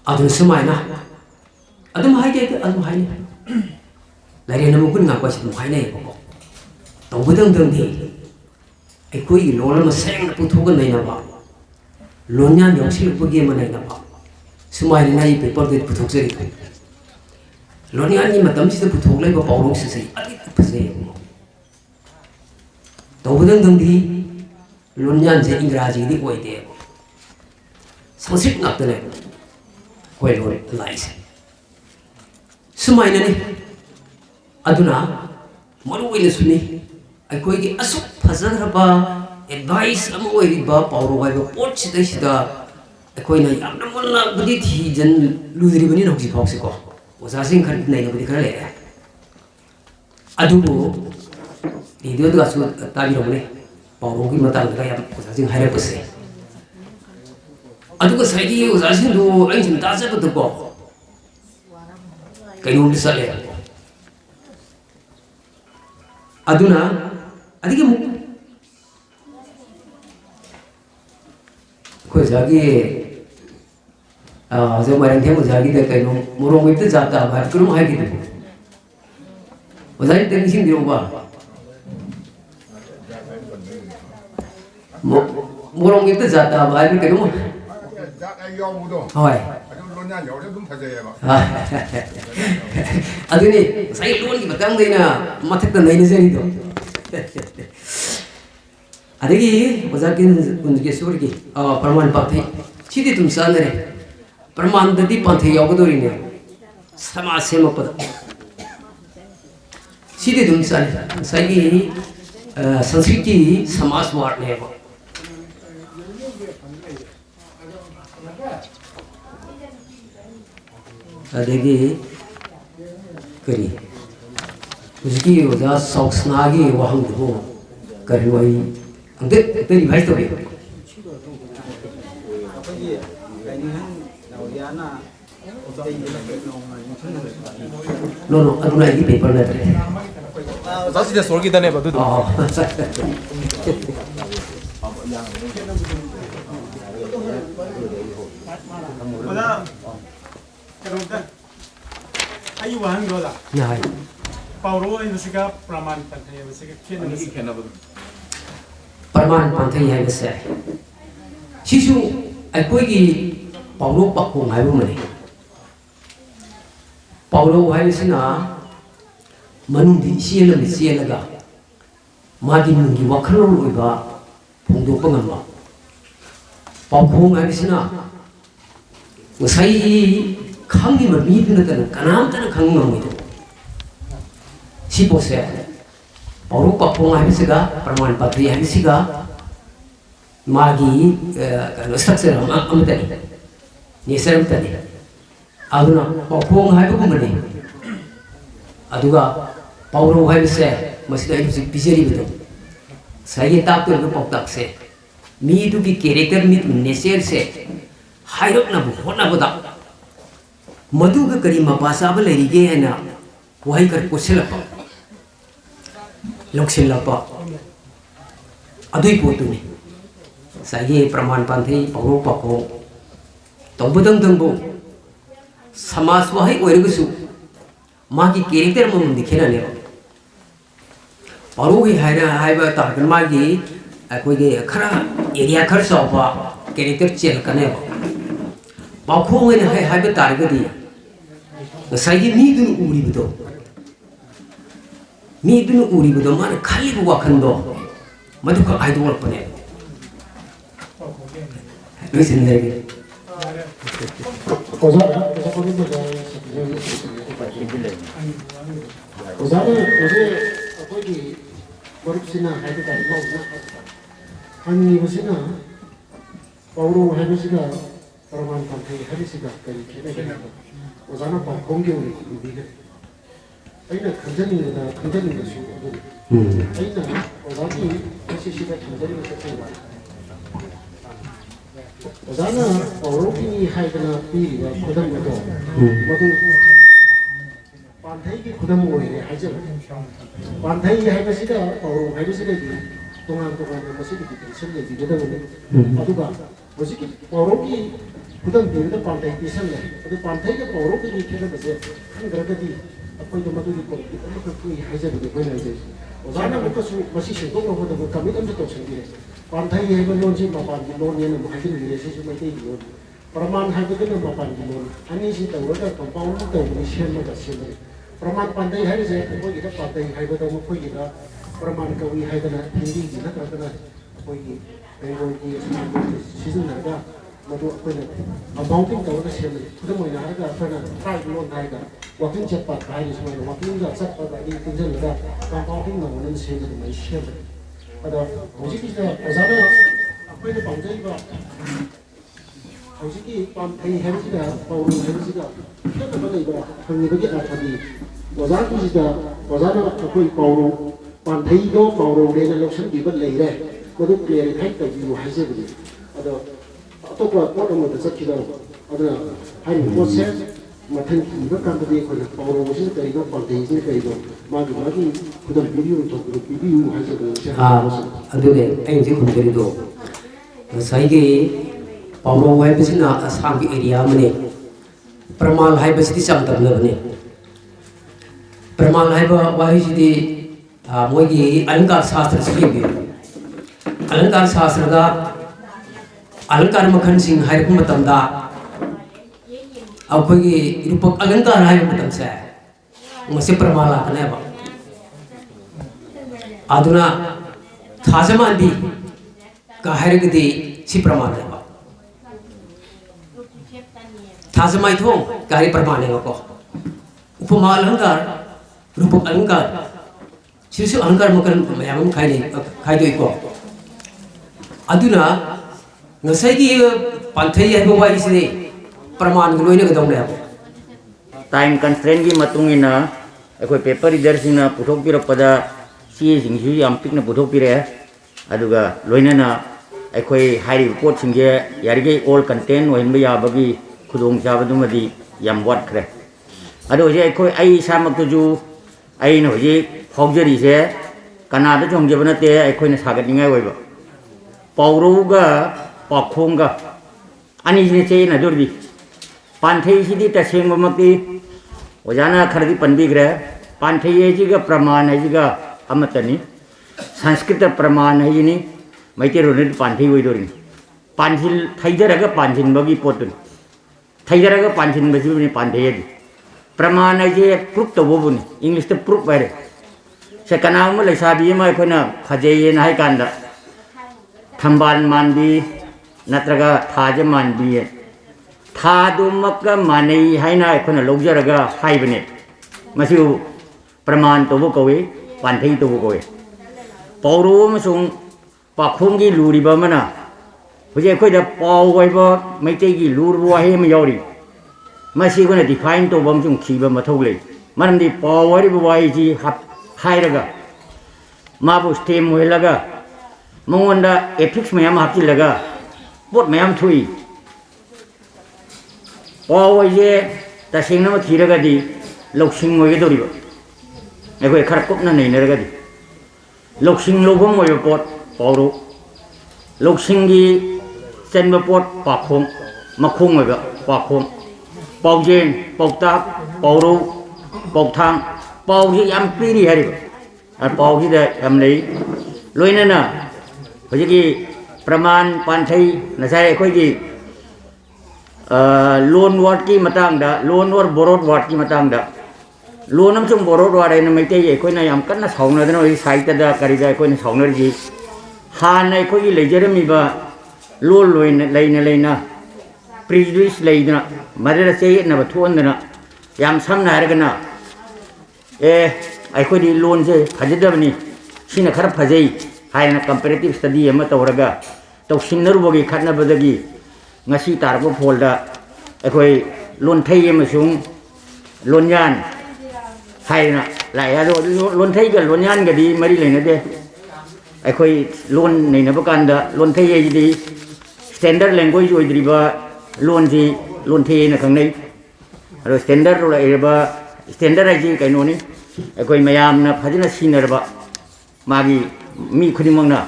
adun semai na adum hai ke adum hai ne lai na mukun nga kwa si hai ne ko tong budang dang thi ai koi lo la ma seng na pu thu ga nei na ba lo nya nyong si pu ge ma nei na ba semai na ai paper de pu thok se ri lo nya ni ma tam si pu thok lai ba paw long si si ati pu se tong budang dang thi lunya je इंग्राजी दी कोई दे संस्कृत नाते ने ꯑꯩꯈꯣꯏ ꯂꯣꯟ ꯂꯥꯛꯏꯁꯦ ꯁꯨꯃꯥꯏꯅꯅꯤ ꯑꯗꯨꯅ ꯃꯔꯨꯑꯣꯏꯅꯁꯨꯅꯤ ꯑꯩꯈꯣꯏꯒꯤ ꯑꯁꯨꯛ ꯐꯖꯈ꯭ꯔꯕ advice ꯑꯃ ꯑꯣꯏꯔꯤꯕ ꯄꯥꯎꯔꯧ ꯍꯥꯏꯕ ꯄꯣꯠꯁꯤꯗꯩꯁꯤꯗ ꯑꯩꯈꯣꯏꯅ ꯌꯥꯝꯅ ꯃꯨꯟꯅꯕꯨꯗꯤ ꯊꯤꯖꯤꯜꯂꯨꯗ꯭ꯔꯤꯕꯅꯤꯅ ꯍꯧꯖꯤꯛ ꯐꯥꯎꯁꯤꯀꯣ ꯑꯣꯖꯥꯁꯤꯡ ꯈꯔ ꯅꯩꯅꯕꯗꯤ ꯈꯔ ꯂꯩꯔꯦ ꯑꯗꯨꯕꯨ ꯔꯦꯗꯤꯑꯣꯗꯒꯁꯨ ꯇꯥꯕꯤꯔꯝꯒꯅꯤ ꯄꯥꯎꯔꯧꯒꯤ ꯃꯇꯥꯡꯗ ꯌꯥꯝ ꯑꯣꯖꯥꯁꯤꯡ ꯍꯥꯏꯔꯛꯄꯁꯦ ꯑꯗꯨꯒ ꯉꯁꯥꯏꯒꯤ ꯑꯣꯖꯥꯁꯤꯡꯗꯨ ꯑꯩꯅ ꯁꯨꯝ ꯇꯥꯖꯕꯗꯀꯣ ꯀꯩꯅꯣꯝꯗꯤ ꯆꯠꯂꯦ ꯑꯗꯨꯅ ꯑꯗꯒꯤ ꯑꯃꯨꯛ ꯑꯩꯈꯣꯏ ꯑꯣꯖꯥꯒꯤ ꯑꯣꯖꯥ ꯃꯥꯏꯔꯦꯟꯊꯦꯝ ꯑꯣꯖꯥꯒꯤꯗ ꯀꯩꯅꯣ ꯃꯣꯔꯣꯛ ꯃꯦꯠꯇ ꯖꯥꯠ ꯇꯥꯕ ꯍꯥꯏꯕ ꯀꯩꯅꯣꯝ ꯍꯥꯏꯈꯤꯗꯨꯕꯨ ꯑꯣꯖꯥ ꯑꯝꯇ ꯅꯤꯡꯁꯤꯡꯕꯤꯔꯛꯎꯕ ꯃꯣꯔꯣꯛ ꯃꯦꯠꯇ ꯖꯥꯠ ꯇꯥꯕ ꯍꯥꯏꯕ ꯀꯩꯅꯣꯝ ꯍꯣꯏ ꯑꯗꯨꯅꯤ ꯉꯁꯥꯏ ꯂꯣꯟꯒꯤ ꯃꯇꯥꯡꯗ ꯑꯩꯅ ꯃꯊꯛꯇ ꯅꯩꯅꯖꯔꯤꯗꯣ ꯑꯗꯒꯤ ꯑꯣꯖꯥ ꯀꯨꯟꯖꯒꯦꯁꯣꯔꯒꯤ ꯄ꯭ꯔꯃꯥꯟ ꯄꯥꯟꯊꯩ ꯁꯤꯗꯤ ꯑꯗꯨꯝ ꯆꯥꯟꯅꯔꯦ ꯄ꯭ꯔꯃꯥꯟꯗꯗꯤ ꯄꯥꯟꯊꯩ ꯌꯥꯎꯒꯗꯧꯔꯤꯅꯦ ꯁꯃꯥꯖ ꯁꯦꯝꯃꯛꯄꯗ ꯁꯤꯗꯤ ꯑꯗꯨꯝ ꯆꯥꯟꯅꯩ ꯉꯁꯥꯏꯒꯤ ꯁꯪꯁꯀ꯭ꯔꯤꯠꯀꯤ ꯁꯃꯥꯖ ꯋꯥꯔꯠꯅꯦꯕ ꯑꯗꯒꯤ ꯀꯔꯤ ꯍꯧꯖꯤꯛꯀꯤ ꯑꯣꯖꯥ ꯁꯧꯁꯅꯥꯒꯤ ꯋꯥꯍꯪꯗꯨꯕꯨ ꯀꯔꯤ ꯋꯥꯍꯩ ꯑꯝꯇ ꯔꯤꯚꯥꯏꯁ ꯇꯧꯕꯤꯌꯨ ꯅꯣ ꯑꯗꯨꯅ ꯑꯩꯒꯤ ꯄꯦꯄꯔ ꯅꯠꯇ꯭ꯔꯦ ꯑꯣꯖꯥ ꯁꯤꯗ ꯁꯣꯔꯒꯤꯗꯅꯦꯕ ꯑꯗꯨꯗꯣ ꯑꯩ ꯋꯥꯍꯪꯗꯣꯗ ꯌꯥꯏ ꯄꯥꯎꯔꯧ ꯍꯥꯏꯕꯁꯤꯒ ꯄ꯭ꯔꯃꯥꯟ ꯄꯥꯟꯊꯩ ꯍꯥꯏꯕꯁꯤꯒ ꯈꯦꯠꯅꯕꯗꯣ ꯄ꯭ꯔꯃꯥꯟ ꯄꯥꯟꯊꯩ ꯍꯥꯏꯕꯁꯦ ꯁꯤꯁꯨ ꯑꯩꯈꯣꯏꯒꯤ ꯄꯥꯎꯔꯧ ꯄꯥꯈꯣꯡ ꯍꯥꯏꯕ ꯑꯃꯅꯤ ꯄꯥꯎꯔꯧ ꯍꯥꯏꯕꯁꯤꯅ ꯃꯅꯨꯡꯗꯤ ꯏꯆꯦꯜ ꯑꯃ ꯆꯦꯜꯂꯒ ꯃꯥꯒꯤ ꯅꯨꯡꯒꯤ ꯋꯥꯈꯜꯂꯣꯟ ꯑꯣꯏꯕ ꯐꯣꯡꯗꯣꯛꯄ ꯉꯝꯕ ꯄꯥꯎꯈꯣꯡ ꯍꯥꯏꯕꯁꯤꯅ ꯉꯁꯥꯏ ꯈꯪꯉꯤꯕ ꯃꯤꯗꯨ ꯅꯠꯇꯅ ꯀꯅꯥꯝꯇꯅ ꯈꯪꯕ ꯉꯝꯃꯣꯏꯗꯕ ꯁꯤ ꯄꯣꯠꯁꯦ ꯄꯥꯎꯔꯧ ꯄꯥꯈꯣꯡ ꯍꯥꯏꯕꯁꯤꯒ ꯄ꯭ꯔꯃꯥꯟ ꯄꯥꯟꯊꯩ ꯍꯥꯏꯕꯁꯤꯒ ꯃꯥꯒꯤ ꯀꯩꯅꯣ ꯁ꯭ꯇ꯭ꯔꯛꯆꯔ ꯑꯃꯇꯅꯤ ꯅꯦꯆꯔ ꯑꯃꯇꯅꯤ ꯑꯗꯨꯅ ꯄꯥꯎꯈꯣꯡ ꯍꯥꯏꯕꯒꯨꯝꯕꯅꯤ ꯑꯗꯨꯒ ꯄꯥꯎꯔꯧ ꯍꯥꯏꯕꯁꯦ ꯃꯁꯤꯗ ꯑꯩ ꯍꯧꯖꯤꯛ ꯄꯤꯖꯔꯤꯕꯗꯣ ꯉꯁꯥꯏꯒꯤ ꯇꯥꯛꯇꯣꯔꯤꯕ ꯄꯥꯎꯇꯥꯛꯁꯦ ꯃꯤꯗꯨꯒꯤ ꯀꯦꯔꯦꯛꯇꯔ ꯃꯤꯗꯨꯒꯤ ꯅꯦꯆꯔꯁꯦ ꯍꯥꯏꯔꯛꯅꯕ ꯍꯣꯠꯅꯕꯗ ꯃꯗꯨꯒ ꯀꯔꯤ ꯃꯄꯥ ꯆꯥꯕ ꯂꯩꯔꯤꯒꯦ ꯍꯥꯏꯅ ꯋꯥꯍꯩ ꯈꯔ ꯀꯣꯠꯁꯤꯜꯂꯛꯄ ꯂꯧꯁꯤꯜꯂꯛꯄ ꯑꯗꯨꯒꯤ ꯄꯣꯠꯇꯨꯅꯤ ꯉꯁꯥꯏꯒꯤ ꯄ꯭ꯔꯃꯥꯟ ꯄꯥꯟꯊꯩ ꯄꯥꯎꯔꯧ ꯄꯥꯈꯣꯡ ꯇꯧꯕꯗꯪꯗꯪꯕꯨ ꯁꯃꯥꯖ ꯋꯥꯍꯩ ꯑꯣꯏꯔꯒꯁꯨ मागी कैरेक्टर ममदी खेलने पारोगी हाइबा तारगन मागी अखोगे खरा एरिया खर सौबा कैरेक्टर चेल कने पाखोंग ने हाइबा तारगदी ngसाई मीदुन उरिबदो मान खाली वाखंदो मधु का आइदोल पने लुसिन लेगे 오자는 어제 거기 머릿시나 하이드 다리고 아니 이것이나 바우로 하이드시가 바로만 판테 하이드시가 거기 개내가 오자는 바 공격을 이기게 아이나 간전이다 간전인 것이 아이나 오자기 시시가 간전인 것이 오자는 바우로기니 하이드나 비리가 고등학교 모두 반타이기 구담 오해 하죠. 반타이기 하이버시가 하이버시가 동안 뭐시기 설레 되다 보니 아두가 뭐시기 어로기 구담 되는 반타이기 설레. 그 반타이기 어로기 이렇게 버세 한 그러더니 앞으로 뭐들이 꼭 이렇게 하이저도 되는 이제 오자나 뭐서 뭐시 신동을 보다 그 감이던도 또 생기래. 반타이기 하이버 논지 마반기 논에는 뭐 하기를 위해서 좀 되게 प्रमाण है कि न मपान की लोन अन्य चीज तो वो कंपाउंड तो निश्चय में दर्शन है प्रमाण पांडे है जे कोई इधर पाते है वो तो कोई इधर प्रमाण का भी है तो ना हिंदी जी ना करते ना कोई बेंगोल की सीजन लगा ꯃꯗꯨ ꯑꯩꯈꯣꯏꯅ ꯑꯃꯥꯎꯟꯇꯤꯡ ꯇꯧꯔꯒ ꯁꯦꯝꯃꯤ ꯈꯨꯗꯝ ꯑꯣꯏꯅ ꯍꯥꯏꯔꯒ ꯑꯩꯈꯣꯏꯅ ꯇ꯭ꯔꯥꯏꯕ ꯂꯣꯟ ꯍꯥꯏꯔꯒ ꯋꯥꯀꯤꯡ ꯆꯠꯄ ꯍꯥꯏꯔꯤ ꯁꯨꯃꯥꯏꯅ ꯋꯥꯀꯤꯡꯒ ꯆꯠꯄꯒ ꯑꯅꯤ ꯄꯨꯟꯁꯤꯜꯂꯒ ꯀꯝꯄꯥꯎꯟꯗꯤꯡ ꯅꯪꯅꯅ ꯁꯦꯝꯕ ꯑꯗꯨꯃꯥꯏꯅ ꯁꯦꯝꯕꯅꯤ ꯑꯗꯣ ꯍꯧꯖꯤꯛꯀꯤꯁꯤꯗ ꯑꯣꯖꯥꯅ ꯑꯩꯈꯣꯏꯅ ꯄꯥꯝꯖꯔꯤꯕ ꯍꯧꯖꯤꯛꯀꯤ ꯄꯥꯝꯊꯩ ꯍꯥꯏꯕꯁꯤꯒ ꯄꯥꯎꯔꯧ ꯍꯥꯏꯕꯁꯤꯒ ꯈꯦꯠꯅꯕ ꯂꯩꯕ ꯍꯪꯉꯤꯕꯒꯤ ꯑꯔꯊꯗꯤ ꯑꯣꯖꯥꯒꯤꯁꯤꯗ ꯑꯣꯖꯥꯅ ꯑꯩꯈꯣꯏ ꯄꯥꯎꯔꯧ ꯄꯥꯝꯊꯩꯗꯣ ꯄꯥꯎꯔꯧꯅꯦꯅ ꯂꯧꯁꯤꯟꯕꯤꯕ ꯂꯩꯔꯦ ꯃꯗꯨ ꯀ꯭ꯂꯤꯌꯥꯔꯤꯐꯥꯏ ꯇꯧꯕꯤꯌꯨ ꯍꯥꯏꯖꯕꯅꯤ ꯑꯗꯣ ꯑꯇꯣꯞꯄ ꯄꯣꯠ ꯑꯃꯗ ꯆꯠꯈꯤꯗꯧꯕ ꯑꯗꯨꯅ ꯍꯥꯏꯔꯤꯕ ꯄꯣꯠꯁꯦ ꯃꯊꯪ ꯏꯕ ꯀꯥꯟꯗꯗꯤ ꯑꯩꯈꯣꯏꯅ ꯄꯥꯎꯔꯧꯁꯤꯅ ꯀꯔꯤꯅꯣ ꯄꯥꯝꯊꯩꯁꯤꯅ ꯀꯔꯤꯅꯣ ꯃꯥꯒꯤ ꯈꯨꯗꯝ ꯄꯤꯕꯤꯌꯨ ꯊꯣꯛꯄꯗꯨ ꯄꯤꯕꯤꯌꯨ ꯍꯥꯏꯖꯕꯅꯤ ꯑꯗꯨꯅꯦ ꯑꯩ ꯍꯧꯖꯤꯛ ꯈꯨꯝꯖꯔꯤꯗꯣ ꯉꯁꯥꯏꯒꯤ ꯄꯥꯎꯔꯧ ꯍꯥꯏꯕꯁꯤꯅ ꯑꯁꯥꯝꯒꯤ ꯑꯦꯔꯤꯌꯥ ꯑꯃꯅꯤ ꯄ꯭ꯔꯃꯥꯟ ꯍꯥꯏꯕꯁꯤꯗꯤ ꯆꯥꯡꯗꯝꯅꯕꯅꯤ ꯄ꯭ꯔꯃꯥꯟ ꯍꯥꯏꯕ ꯋꯥꯍꯩꯁꯤꯗꯤ ꯃꯣꯏꯒꯤ ꯑꯂꯪꯀꯥꯔ ꯁꯥꯁꯇ꯭ꯔꯁꯤ ꯌꯦꯡꯕꯤꯌꯨ ꯑꯂꯪꯀꯥꯔ ꯁꯥꯁꯇ꯭ꯔꯗ ꯑꯂꯪꯀꯥꯔ ꯃꯈꯜꯁꯤꯡ ꯍꯥꯏꯔꯛꯄ ꯃꯇꯝꯗ ꯑꯩꯈꯣꯏꯒꯤ ꯔꯨꯄꯛ ꯑꯂꯪꯀꯥꯔ ꯍꯥꯏꯕ ꯃꯇꯝꯁꯦ ꯃꯁꯤ ꯄ꯭ꯔꯃꯥꯟ ꯂꯥꯛꯀꯅꯦꯕ ꯑꯗꯨꯅ ꯊꯥꯖꯃꯥꯟꯕꯤ ꯀ ꯍꯥꯏꯔꯒꯗꯤ ꯁꯤ ꯄ꯭ꯔꯃꯥꯟꯅꯦꯕ ꯊꯥꯖꯃꯥꯏꯊꯣꯡ ꯀ ꯍꯥꯏ ꯄ꯭ꯔꯃꯥꯟꯅꯦꯕꯀꯣ उपमा अलंकार रूपक अलंकार सिसु अलंकार मकन मयाम खाइदोइको अदुना ngसाइगी पांथै हाइबो वाइसिने प्रमाण लोइने गदौने टाइम कंस्ट्रेंट की मतुंगिना अखोय पेपर रीडर सिंगना पुथोक पिरपदा सी सिंगसु याम पिकना पुथोक पिरे अदुगा लोइनेना अखोय हाइरि पोट सिंगे यारिगे ऑल कंटेंट ओइनबा याबगी खुदोंग चाबदुमदि याम वाटख्रे अदो जे अखोय आई सामक्तजु आई नो जे फौजरी से कनादा जोंजेब नते अखोयना सागतनिङाय ओइबा पाउरौगा पाखोंगा अनि जे चेना दुरबि पांथै सिदि तसेंगमक्ति ओजाना खरदि पनबिग्रे पांथै एजिगा प्रमाण एजिगा अमतनि संस्कृत प्रमाण हैनि मैतेरोनि पांथै ओइदोरिन पांजिल थैदरगा पांजिनबगी पोतुन थैदरगा पांजिनबजिनि पांथै एदि प्रमाण है प्रूफ तबुनि इंग्लिश तो प्रूफ है से कनाम लेसाबी अखोना फजेन है कांदा थंबाल मानबी नत्रगा थाज मानबी थादुमक मानै हैना अखोना लौजरगा हाइबने मसिउ प्रमाण तबु कवे पांथै तबु कवे पौरो अमसुंग पाखोंगी लुरिबा मना हुजे अखोइदा पाउ वाइबा मैतेगी लुरबो वाहे म यावरि मसी को डिफाइन तो बम जुम खीब मथौले मरमदि पावरी बवाइजी हाइरगा माबु स्टेम होइलगा मंगोंदा एफिक्स मयाम हापचिलगा पोट मयाम थुई पावइजे तसेंगना थीरगादि लौसिंग मोइगदोरिबो एखोय खर कुपना नैनरगादि लौसिंग लोगम मोइबो पोट पावरो लौसिंगी चेनबो पोट पाखों मखों मोइबो पाखों पाउजेन पाउताक पाउरौ पाउथां पाउजी याम पीरी हरिबो आर पाउजीदा याम लई लोइनाना हजिगी प्रमाण पांथै नसाय अखोइगी लोन वर्ड की मतांगदा लोन और बोरोड वर्ड की मतांगदा लोन अमसुंग बोरोड वर्ड हैन मैते अखोइना याम कन्ना साउनदना ओइ साइटदा करिदा अखोइना साउनरजी हान अखोइगी लेजरमिबा लोन लोइन लेना प्रिजुडिस लेना मदर से नब थोंदना याम समना हरगना ए अखोइदी लोन से फजदबनी सिना खर फजै हायना कंपैरेटिव स्टडी अमा तौरगा तौसिनरुबगी खटनबदगी ngasi tarbo folda अखोइ लोन थै अमसुंग लोनयान हायना लाया लोन थै ग लोनयान गदी मरि लेनदे अखोइ लोन नैनब कांदा लोन थै एजिदी स्टैंडर्ड लैंग्वेज ओइद्रिबा लोन जी लोन थे न खंगनै अरो स्टैंडर्ड रोलाइबा स्टैंडर्ड आइजी कैनोनी अखोइ मयामना फजना सिनरबा मागी मी खुदिमंगना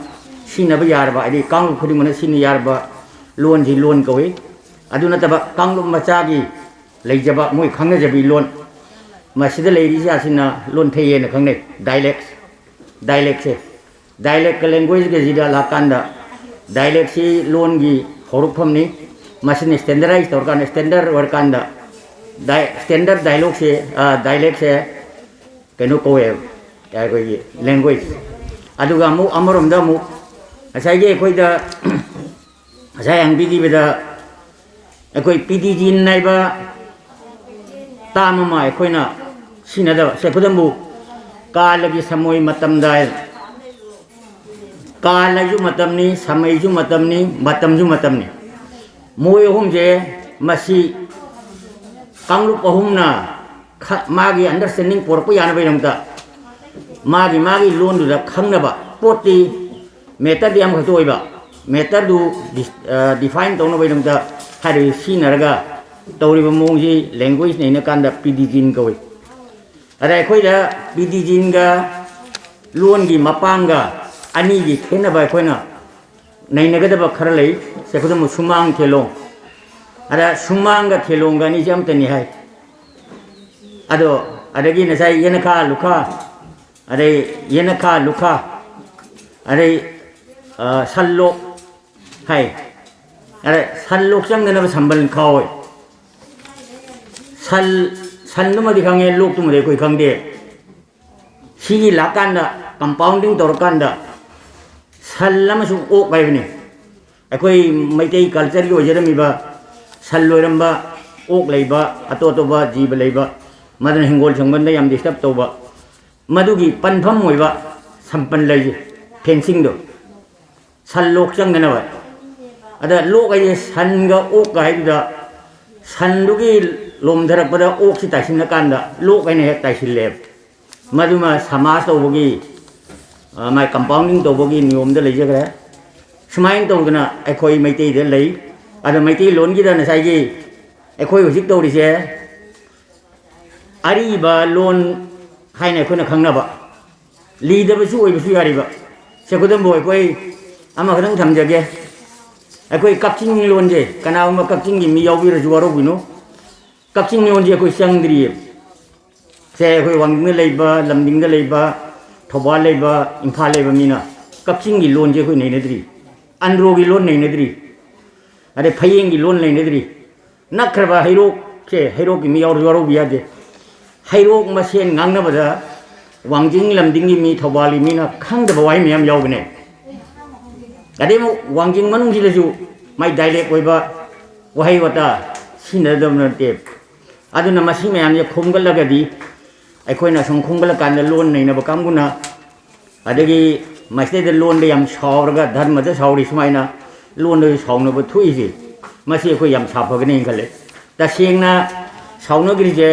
सिनबा यारबा आदि कांग खुदिमंगना सिन यारबा लोन जी लोन कवे अदु नतबा कांग मचागी लेजबा मोय खंगजबी लोन मसिदा लेरी जासिना लोन थे न खंगनै डायलेक्ट से डायलेक्ट लैंग्वेज के जिदा लाकांदा डायलेक्ट सी लोन गी हरुफमनी मशीन स्टैंडर्डाइज तौरकान स्टैंडर्ड वर्कान स्टैंडर्ड डायलेक्ट से कनो कोए याकोई लैंग्वेज अदुगा अमु अमरोमदा अमु असाइगे अखोइदा असाइ अंबिगी बेदा ꯑꯩꯈꯣꯏ ꯄꯤꯗꯤꯖꯤꯟ ꯍꯥꯏꯕ ꯇꯥꯝ ꯑꯃ ꯑꯩꯈꯣꯏꯅ ꯁꯤꯖꯤꯟꯅꯗꯕ ꯁꯦ ꯈꯨꯗꯝꯕꯨ ꯀꯥꯂꯒꯤ ꯁꯃꯣꯏ ꯃꯇꯝꯗ ꯀꯥꯂꯁꯨ ꯃꯇꯝꯅꯤ ꯁꯃꯩꯁꯨ ꯃꯇꯝꯅꯤ ꯃꯇꯝꯁꯨ ꯃꯇꯝꯅꯤ ꯃꯣꯏ ꯑꯍꯨꯝꯁꯦ ꯃꯁꯤ ꯀꯥꯡꯂꯨꯞ ꯑꯍꯨꯝꯅ मागी अंडरस्टैंडिंग पोरप यानबैदमता मागी मागी लोन दुदा खंगनबा पोटी मेथड याम खतो ओइबा मेथड दु डिफाइन तौनबैदमता हारि सिनरगा तौरिबा मोंगजी लैंग्वेज नैना कांदा पीडीजिन कवै अरे अखोइदा पीडीजिन गा लोन गी मपांगा अनि गी खेनबा अखोइना नैनगदबा खरा लै सेखुदम सुमांग थेलोंग अरे सुमांगा थेलोंगा नि जमतनि हाय अदो अदगी नसाई येनखा लुखा अरे येनखा लुखा अरे सल्लोक हाय अरे सल्लोक चंगनबा संबल खाओय सल सन्नुमदि खांगे लोक तुमदे कोई खांगदे सिगी लाकांदा कंपाउंडिंग तौरकांदा सल्लमसु ओक बायबने अखोई मैतै कल्चर की ओजरमिबा सल्लोरंबा ओक लैबा अतोतोबा जीव लैबा मदन हिंगोल संबंध याम डिस्टर्ब तौबा मदुगी पनफम होइबा संपन लैजे फेंसिंग दो सल्लोक चंगनबा अदा लोक आइ सनगा ओक गाइदा सन्दुगी लोमधरपदा ओक सि ताइसिन कांदा लोक आइने हे ताइसिले मदुमा समाज तौबगी माय कंपाउंडिंग तौबगी नियम द लैजगरे सुमाइन तौदना अखोई मैतै दे लै अदा मैतै लोनगी दा नसाइगी अखोई हुजिक तौरिसे अरीबा लोन हाइना अखोना खंगनबा लीदबसु ओइबसु यारिबा सेकुदम बोय कोई अमा खदंग थमजगे अखोई कक्चिंग लोन जे कनाउमा Kakching gi mi yawi raju waro bino Kakching लोन जे अखोई संगद्रि से अखोई वांगदंग लैबा लमदिंग लैबा थौबा लैबा इम्फाल लैबा मीना कक्चिंग gi लोन जे अखोई नैनद्रि अंद्रो gi लोन नैनद्रि अरे फयेंग gi लोन नैनद्रि नखरबा हैरोक से हैरोक gi mi yawi waro बियादे हैरोक मसेन ngangnabada वांजिंग लमदिंग gi mi थौबा li मीना खंगदबा वाइ मयाम यावगने अदेमो वांजिंग मनुंग जिलजु माइ डायलेक्ट ओइबा वहाई वता सिनदमनते अदुना मसी मयाम जे खोंगलगदी अखोइना सं खोंगल कान लोन नैनबा कांगुना अदगी मस्ते द लोन दे याम सावरगा धर्म द सावरी सुमाइना लोन दे सावनबो थुइजे मसी अखोइ याम साफगने खले तसेंगना सावनगिरिजे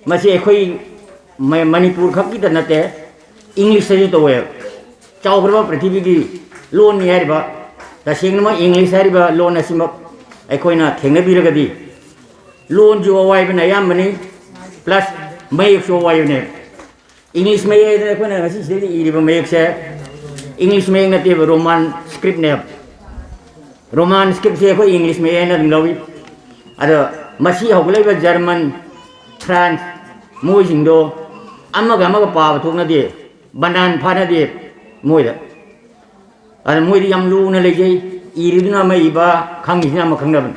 मसी अखोइ मणिपुर खक्की द नते इंग्लिश से तोवे चावग्रबा पृथ्वी की लोन यारिबा तसेंगना इंग्लिश यारिबा लोन असिम अखोइना थेंगनबिरगदी लोन जो वाइबना यामनी प्लस मयक सो वाइबने इंग्लिश में अखोइना ngasi sidai iriba मयक से इंग्लिश में नते रोमान स्क्रिप्ट ने रोमान स्क्रिप्ट से अखोइ इंग्लिश में ना लवी अदो मसी हौगलेबा जर्मन फ्रांस मोइसिंदो अमगा अमगा पाबा थोकनदे बनान फानदे मोइदा अरे मोइदी याम लुना लेजै इरिदुना मैबा खंगिसिना म खंगनबन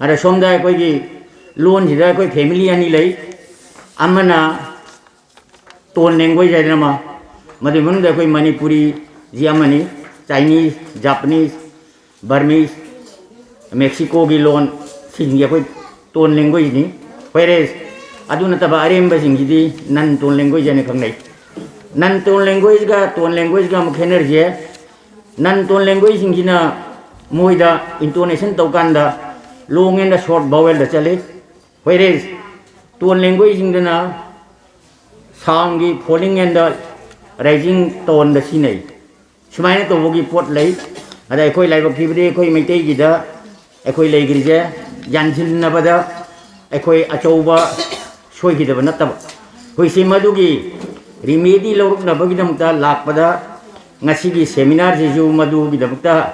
अरे सोमदा कोइगी लोन जिदा कोइ फैमिली अनि लै अमना टोन लैंग्वेज आइदनमा मदे मनुदा कोइ मणिपुरी जियामनी चाइनीज जापानीज बर्मीज मेक्सिको की लोन सिंगी कोइ टोन लैंग्वेज नि व्हेरेज अदु नतबा अरेमबा सिंगिदी नन टोन लैंग्वेज अनि खंगनै नन टोन लैंग्वेज गा मुखेनरजे नन टोन लैंग्वेज सिंगिना मोइदा इंटोनेशन तौकांदा लोंग एंड शॉर्ट बावेल द चले व्हेरेज टोन लैंग्वेज सिंगना साउंड की फॉलिंग एंड राइजिंग टोन द सिनै सुमाइना तोबगी पोट लै अदा अखोइ लाइबक थिबदे अखोइ मैतै गिदा अखोइ लैगिरिजे यानसिलनबदा अखोइ अचौबा सोइगिदब नतब होइसे मदुगी remedy लौरुकनबगिदमता लाकपदा ngasi seminar jeju madu bidamta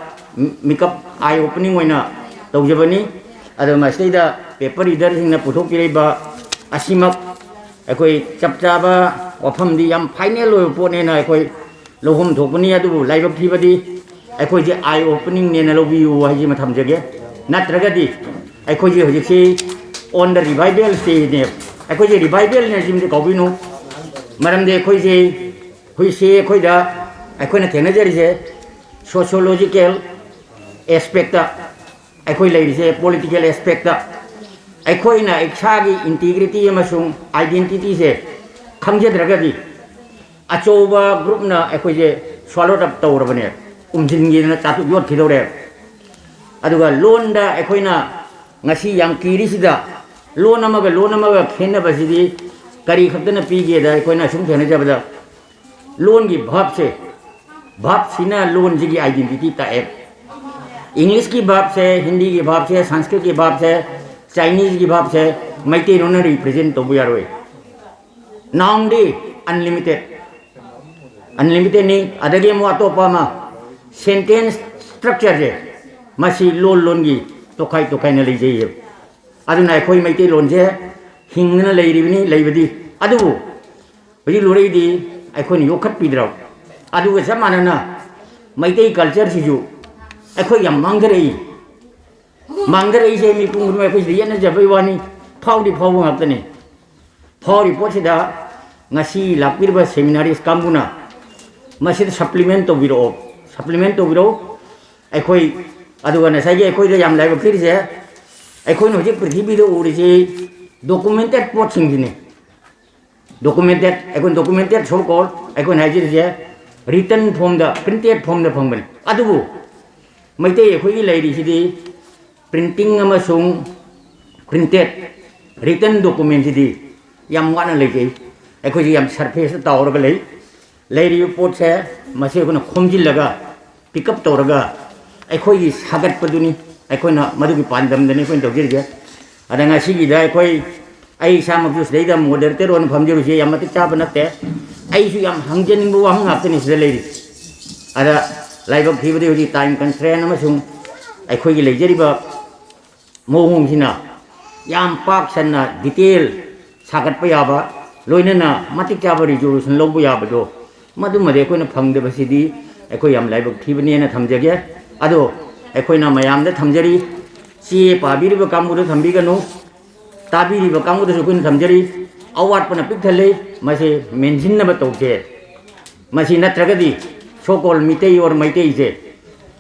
makeup eye opening oina tawjabani ado masteida paper reader singna puthok pireba asimak akoi chapchaba wafam di yam final lo pone na akoi lohum thokani adu laibak thibadi akoi je eye opening ne na lobiu haji ma thamjage natragadi akoi je hojiksi on the revival stage ne akoi je revival ne jimde kawbinu maramde akoi je hoise akoi da अखोना थेनजरिसे sociological aspect ꯑꯩꯈꯣꯏ ꯂꯩꯔꯤꯁꯦ political aspect ꯑꯩꯈꯣꯏꯅ ꯏꯁꯥꯒꯤ integrity ꯑꯃꯁꯨꯡ ꯑꯥꯏꯗꯦꯟꯇꯤꯇꯤꯁꯦ ꯈꯪꯖꯗ꯭ꯔꯒꯗꯤ ꯑꯆꯧꯕ ꯒ꯭ꯔꯨꯞꯅ ꯑꯩꯈꯣꯏꯁꯦ ꯁ꯭ꯋꯥꯂꯣꯠ up ꯇꯧꯔꯕꯅꯦ ꯎꯝꯖꯤꯟꯒꯤꯗꯅ ꯆꯥꯇꯨꯛ ꯌꯣꯠꯈꯤꯗꯧꯔꯦ ꯑꯗꯨꯒ ꯂꯣꯟꯗ ꯑꯩꯈꯣꯏꯅ ꯉꯁꯤ ꯌꯥꯝ ꯀꯤꯔꯤꯁꯤꯗ ꯂꯣꯟ ꯑꯃꯒ ꯈꯦꯟꯅꯕꯁꯤꯗꯤ ꯀꯔꯤ ꯈꯛꯇꯅ ꯄꯤꯒꯦꯗ ꯑꯩꯈꯣꯏꯅ ꯁꯨꯝ ꯊꯦꯡꯅꯖꯕꯗ ꯂꯣꯟꯒꯤ ꯚꯥꯕꯁꯦ ꯚꯥꯕꯁꯤꯅ ꯂꯣꯟꯁꯤꯒꯤ आइडेंटिटी ताए इंग्लिश की भाव से हिंदी की भाव से संस्कृत की भाव से चाइनीज की भाव से मैत्री रोना रिप्रेजेंट तो बुया रोए नाउन डी अनलिमिटेड अनलिमिटेड नहीं अदगे मु अतोपमा सेंटेंस स्ट्रक्चर जे मसी लोन की तोखाई न ले जाइए अदुना अखोई मैत्री लोन से हिंगना लेरिबनी लेबदी अदुबु बजी लोरेदी अखोनी योखत पिद्राव अदुगा सब मानना मैत्री कल्चर सिजु अखोई यम मांगरई से मी पुंग में अखोई रियन जबै वानी फाउदी फाउ ngaptani फाउ रिपोर्ट सिदा ngasi lakpirba seminaris kambuna masid supplement to biro अखोई अदुगा नसाई अखोई द यम लाइव फिर से अखोई न हजिक पृथ्वी दो उरी से डॉक्यूमेंटेड पोट सिंगिने डॉक्यूमेंटेड अखोई डॉक्यूमेंटेड सो कॉल अखोई हाजिर से रिटन फॉर्म द प्रिंटेड फॉर्म द फंगबन अदुबु मैते अखोई लेरी सिदी प्रिंटिंग अमसुंग प्रिंटेड रिटन डॉक्यूमेंट सिदी यम वाना लेके अखोई यम सरफेस तावरगा लेरी पोट से मसे अखोना खोमजिलगा पिकअप तौरगा अखोई सागतपदुनी अखोना मदुगी पांदमदनी अखोई तौजिरगे अदंगा सिगिदा अखोई आई सामक जुस लेदा मॉडरेटर ओन फमजिरुसे यमति चाब नते आईसु यम हंगजनिंगबु वाहंग आपतनी सिदा लेरी अदा लाइबक थीबदि हुजी टाइम कंस्ट्रेन अमसुंग अखोई लेजरिबा मोहोंगसिना याम पाक सन्ना डिटेल सागतप याबा लोइनना मतिक चाब रिजोल्यूशन लौबु याबदो मदुमदे अखोइना फंगदबसिदी अखोई यम लाइबक थीबनेना थमजगे अदो अखोइना मयामदा थमजरी चे पाबिरिबा कामुदो थंबिगनु ताबिरिबा कामुदो अखोइना थमजरी अवाटपना पिकथले मसे मेंशननबा तौजे मसी नत्रगदी सो कॉल मितेई और मैतेई से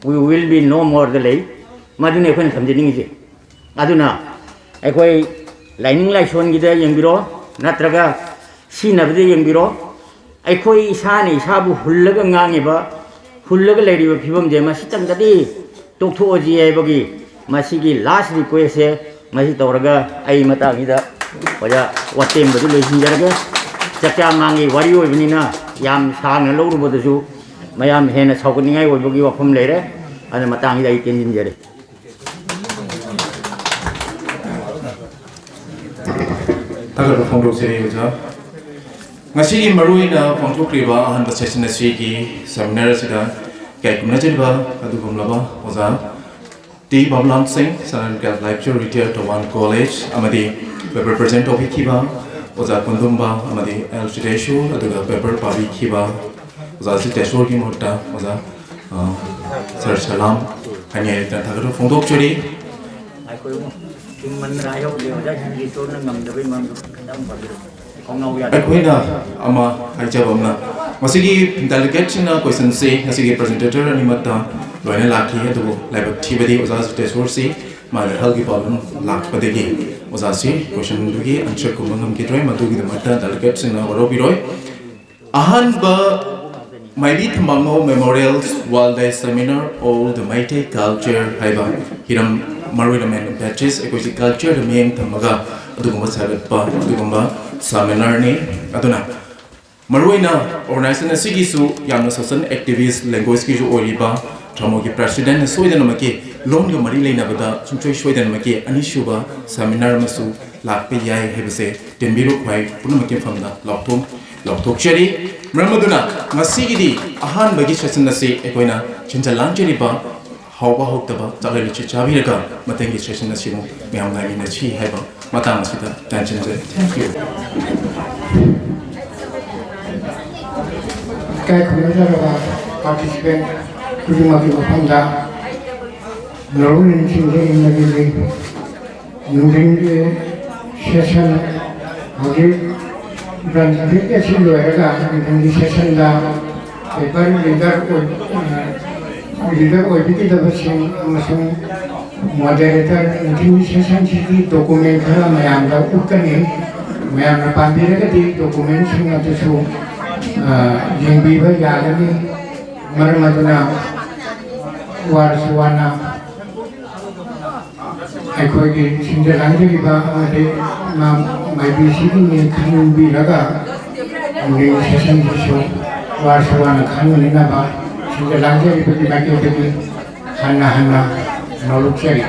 we will be no more the ले मदुने अखोइना थमजनिंगिसे अदुना अखोई लाइनिंग लाइसोनगिदा यंगिरो नत्रगा सिनबदे यंगिरो अखोई इसाने इसाबु हुल्लगा ngangiba हुल्लगा लेरिबा फिबम जे मसी तंगदि तोक्थोजी हैबगी मसीगी लास्ट रिक्वेस्ट है मसी तौरगा आई मतागिदा ओजा वाटेम बदु लोइसिंजरगे चचा मांगी वारी ओइबनिना याम सांगना लौरुबदसु मयाम हेना साउगनिंगाय ओइबगी वाफम लेरे अने मतागिदा आई तेंजिंजरे तागर फोंदोक्सेरी ओजा ngasi maruina phongthokriba ahanba session asigi seminar asida kaikumnajilba adugumlaba oza T Bablam Singh Sanan Gal Lecture Retired to One College amadi paper present of kiba oza kundumba amadi el siteshu aduga paper pabi kiba oza siteshu ki mohta oza sir salam hanya ta thagaro phongthokchori ai man rayo de oza ji to na ngamdabai mam kadam pabiro अखोइना अमा हाइजाबमना मसिगी डेलीगेट्सना question से मसिगी presenter अनिमता लोइना lucky अदुबो लाइबक थिबदी ओजा स्टेसोरसी माने हलगी problem लाखपदेगी ओजा सी question दुगी answer कुमंगम किद्रोय मदुगी दमता डेलीगेट्सना वरोबिरोय अहानबा माइबी थमांगो memorials world day seminar all the Meitei culture हाइबा हिरम मारुइलमेन बैचेस एकोसी कल्चर मेंग थमगा अदुगुमा सागतपा अदुगुमा सेमिनार ने अदुना मरुइना ऑर्गेनाइजेशन असिगिसु यामना सोशल एक्टिविस्ट लैंग्वेज की जो ओरिबा थमो की प्रेसिडेंट सोइदनमके लोन ग मरि लेनाबदा सुंचोय सोइदनमके अनिसुबा सेमिनार मसु लापे याय हेबसे टेंबिरो खाय पुनमके फमदा लॉकथोकचरी मरमदुना मसिगिदी अहान बगी सेशन से एकोइना चिंचलांचरीबा हावबा होतबा चालेलुची चाबिरगा मतंगी सेशन असिमु मैम नागिना छी हैबा matang sida tension je thank you kai khuna ra participant kujuma ki panda norun singhe nagi moving session agi dan dikhe silu era moving session da paper leader ko biki da basin amasung moderator ini season sini dokumen kara mayam da ukane mayam na pandira ke di dokumen singa tu su jeng biba jalani marmaduna warsuwana aku ini sinja lanjut biba ada mai bisi ni kanu bilaga ini season sini warsuwana kanu ni naba sinja lanjut biba di bagi bagi hana nolok cari.